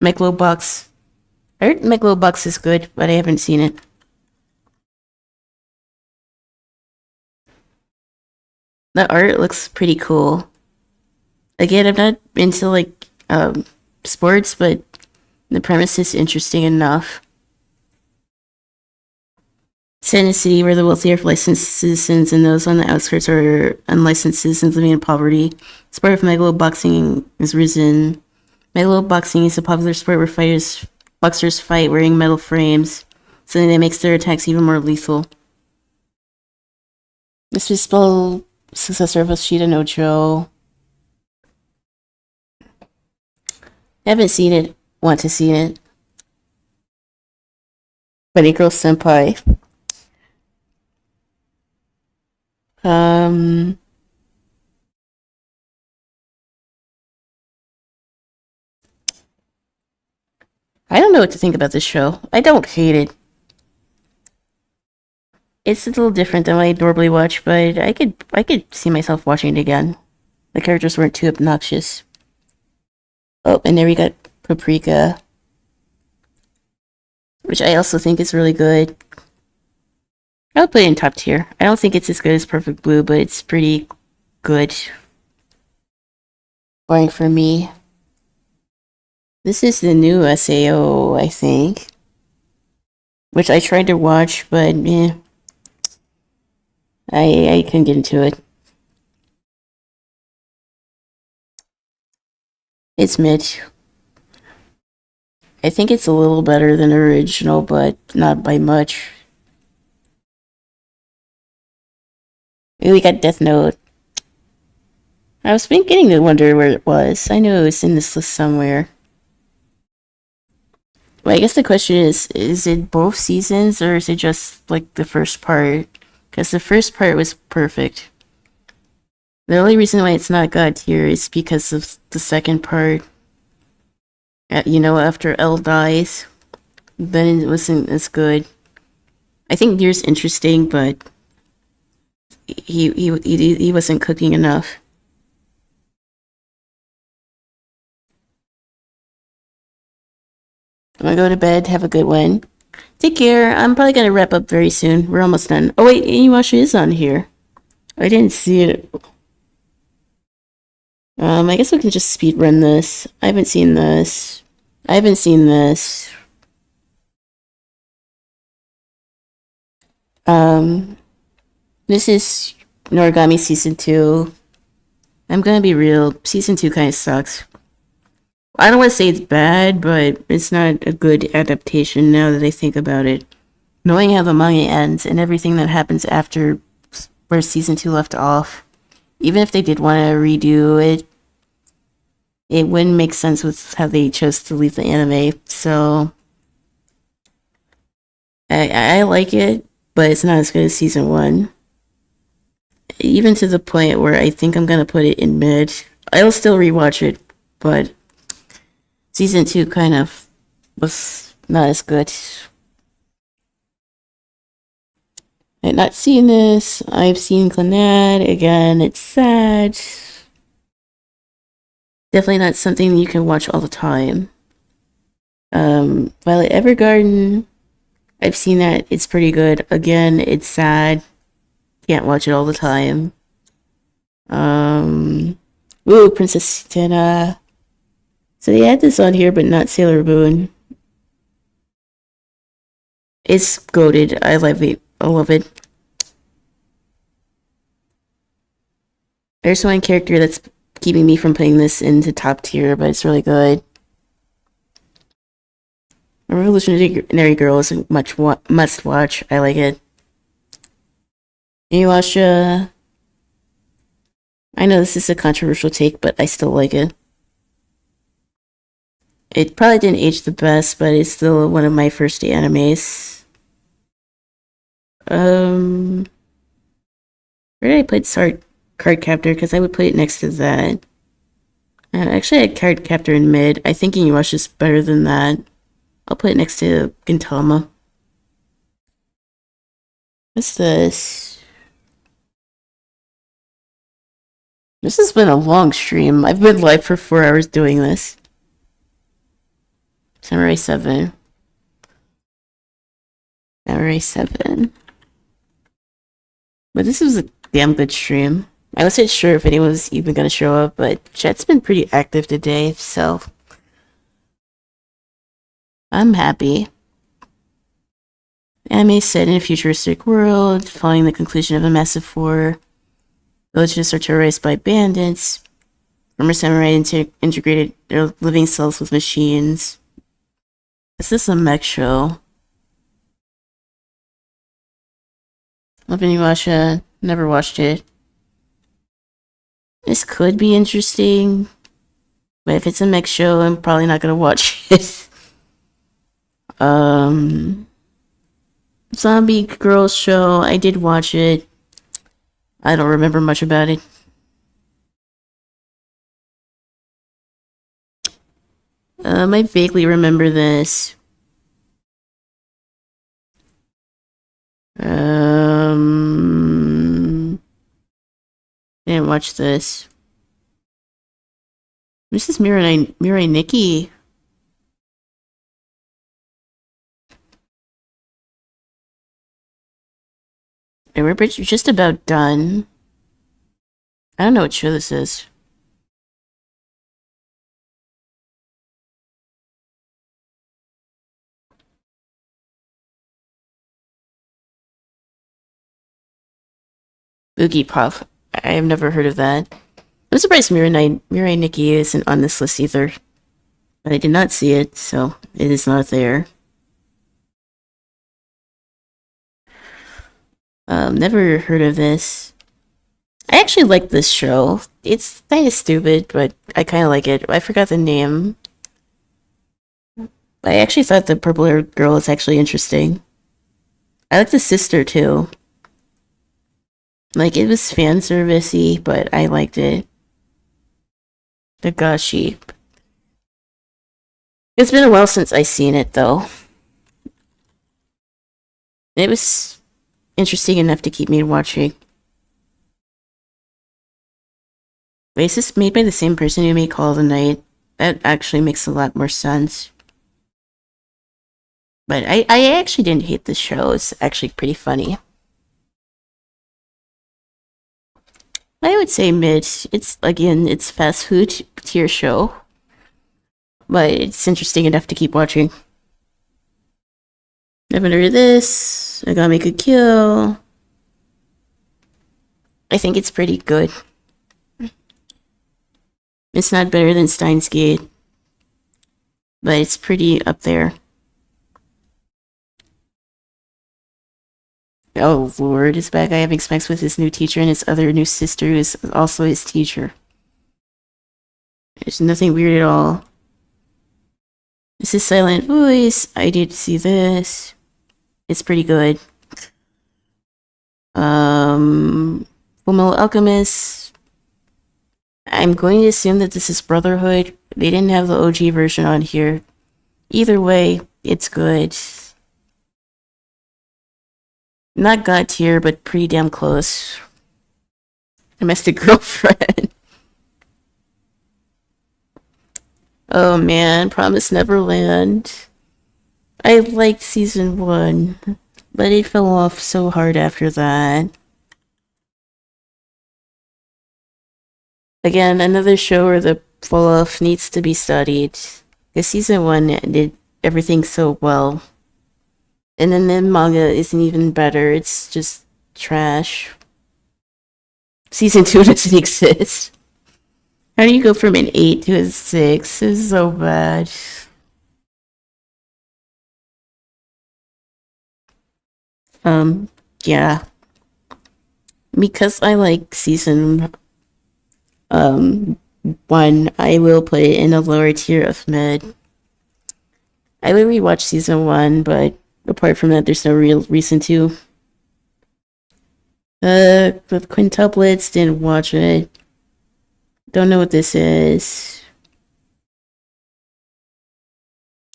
Megalobox. I heard Megalobox is good, but I haven't seen it. The art looks pretty cool. Again, I'm not into like sports, but the premise is interesting enough. Set in a city where the wealthy are licensed citizens and those on the outskirts are unlicensed citizens living in poverty. The sport of megalo boxing is risen. Megalo boxing is a popular sport where boxers fight wearing metal frames, something that makes their attacks even more lethal. This is spelled successor of Ashita no Joe. Haven't seen it. Want to see it. Bunny Girl Senpai. I don't know what to think about this show. I don't hate it. It's a little different than what I normally watch, but I could see myself watching it again. The characters weren't too obnoxious. Oh, and there we got Paprika, which I also think is really good. I'll put it in top tier. I don't think it's as good as Perfect Blue, but it's pretty good. Boring for me. This is the new SAO, I think. Which I tried to watch, but I couldn't get into it. It's mid. I think it's a little better than original, but not by much. We got Death Note. I was beginning to wonder where it was. I knew it was in this list somewhere. Well, I guess the question is it both seasons or is it just like the first part? Because the first part was perfect. The only reason why it's not God tier is because of the second part. You know, after L dies, then it wasn't as good. I think Deer's interesting, but he wasn't cooking enough. I'm gonna go to bed. Have a good one. Take care. I'm probably gonna wrap up very soon. We're almost done. Oh wait, Inuyasha is on here. I didn't see it. I guess we can just speed run this. I haven't seen this. I haven't seen this. This is Noragami Season 2. I'm gonna be real. Season 2 kind of sucks. I don't want to say it's bad, but it's not a good adaptation now that I think about it. Knowing how the manga ends and everything that happens after where Season 2 left off, even if they did want to redo it, it wouldn't make sense with how they chose to leave the anime. So I like it, but it's not as good as Season 1. Even to the point where I think I'm gonna put it in mid. I'll still rewatch it, but Season 2 kind of was not as good. I've not seen this. I've seen Clannad. Again, it's sad. Definitely not something you can watch all the time. Violet Evergarden. I've seen that. It's pretty good. Again, it's sad. Can't watch it all the time. Ooh, Princess Tena. So they had this on here, but not Sailor Moon. It's goated. I love it. I love it. There's one character that's keeping me from putting this into top tier, but it's really good. Revolutionary Girl is a must watch. I like it. Inuyasha. I know this is a controversial take, but I still like it. It probably didn't age the best, but it's still one of my first animes. Where did I put Cardcaptor? Because I would put it next to that. Actually, I had Cardcaptor in mid. I think Inuyasha is better than that. I'll put it next to Gintama. What's this? This has been a long stream. I've been live for 4 hours doing this. Samurai 7. Samurai 7. But this was a damn good stream. I wasn't sure if anyone was even gonna show up, but chat's been pretty active today, so I'm happy. Anime set in a futuristic world, following the conclusion of a massive war. Villages are terrorized by bandits. Former samurai integrated their living cells with machines. Is this a mech show? Love Inuyasha. Never watched it. This could be interesting, but if it's a mech show, I'm probably not gonna watch it. Zombie Girls show. I did watch it. I don't remember much about it. I vaguely remember this. Didn't watch this. This is Mirai Nikki. And we're just about done. I don't know what show this is. Boogie Pop. I have never heard of that. I'm surprised Mirai Nikki isn't on this list either. But I did not see it, so it is not there. Never heard of this. I actually like this show. It's kind of stupid, but I kind of like it. I forgot the name. I actually thought the purple-haired girl was actually interesting. I like the sister, too. Like, it was fan servicey, but I liked it. The Gashi. It's been a while since I seen it, though. It was interesting enough to keep me watching. Wait, is this made by the same person who made Call of the Night? That actually makes a lot more sense. But I actually didn't hate this show. It's actually pretty funny. I would say mid. It's fast food tier show. But it's interesting enough to keep watching. Never heard of this. I gotta make a kill. I think it's pretty good. It's not better than Steins Gate, but it's pretty up there. Oh Lord, is bad guy having sex with his new teacher and his other new sister who is also his teacher. There's nothing weird at all. This is Silent Voice. I did see this. It's pretty good. Fullmetal Alchemist. I'm going to assume that this is Brotherhood. They didn't have the OG version on here. Either way, it's good. Not God tier, but pretty damn close. Domestic Girlfriend. Oh man, Promise Neverland. I liked season 1, but it fell off so hard after that. Again, another show where the fall off needs to be studied. Because season 1 did everything so well. And then the manga isn't even better, it's just trash. Season 2 doesn't exist. How do you go from an 8 to a 6? It's so bad. Yeah. Because I like season 1, I will put it in a lower tier of mid. I will rewatch season 1, but apart from that, there's no real reason to. The quintuplets, didn't watch it. Don't know what this is.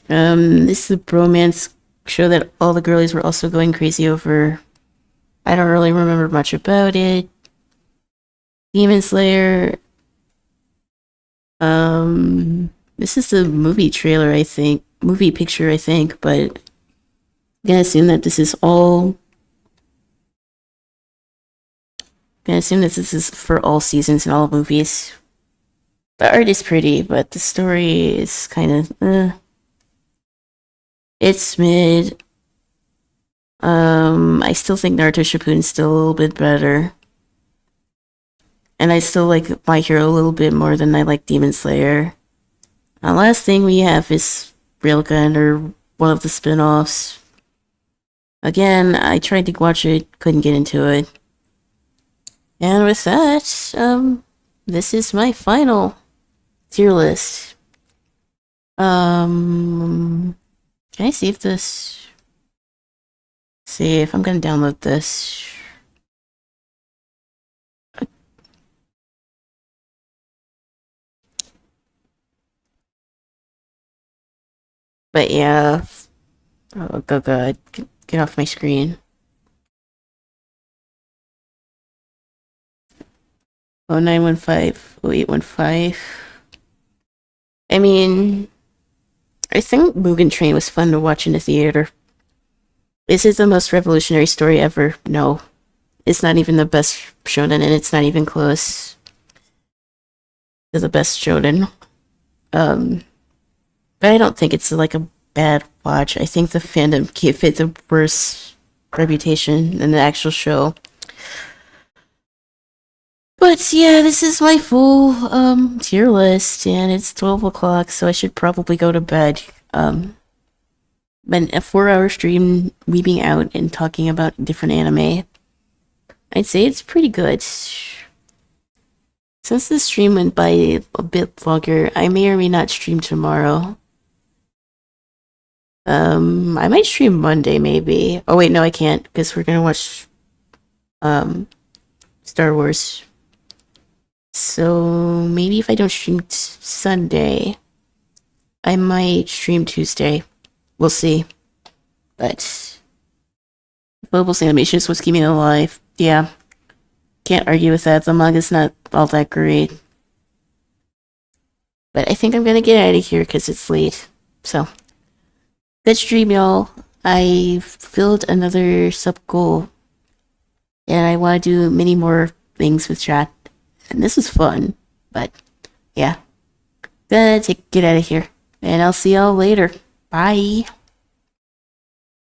This is a bromance show that all the girlies were also going crazy over. I don't really remember much about it. Demon Slayer. This is the movie trailer, I think. Movie picture, I think, but I'm gonna assume that this is all I assume this is for all seasons and all movies. The art is pretty, but the story is kind of, it's mid. I still think Naruto Shippuden's still a little bit better. And I still like My Hero a little bit more than I like Demon Slayer. The last thing we have is Railgun, or one of the spin-offs. Again, I tried to watch it, couldn't get into it. And with that, this is my final tier list. Can I save this? See if I'm gonna download this. But yeah, oh god, get off my screen. Oh, 915, 0815. I mean, I think Mugen Train was fun to watch in the theater. Is it the most revolutionary story ever? No. It's not even the best shonen, and it's not even close to the best shonen. But I don't think it's like a bad watch. I think the fandom gave it the worst reputation than the actual show. But yeah, this is my full tier list, and it's 12 o'clock, so I should probably go to bed. Been a 4-hour stream weeping out and talking about different anime. I'd say it's pretty good. Since the stream went by a bit longer, I may or may not stream tomorrow. I might stream Monday, maybe. Oh wait, no, I can't, because we're gonna watch Star Wars. So maybe if I don't stream Sunday, I might stream Tuesday. We'll see. But Bobo's animation is what's keeping it alive. Yeah. Can't argue with that. The manga's not all that great. But I think I'm gonna get out of here because it's late. So, good stream, y'all. I filled another sub goal. And I want to do many more things with chat. And this was fun. But, yeah. Gonna get out of here. And I'll see y'all later. Bye.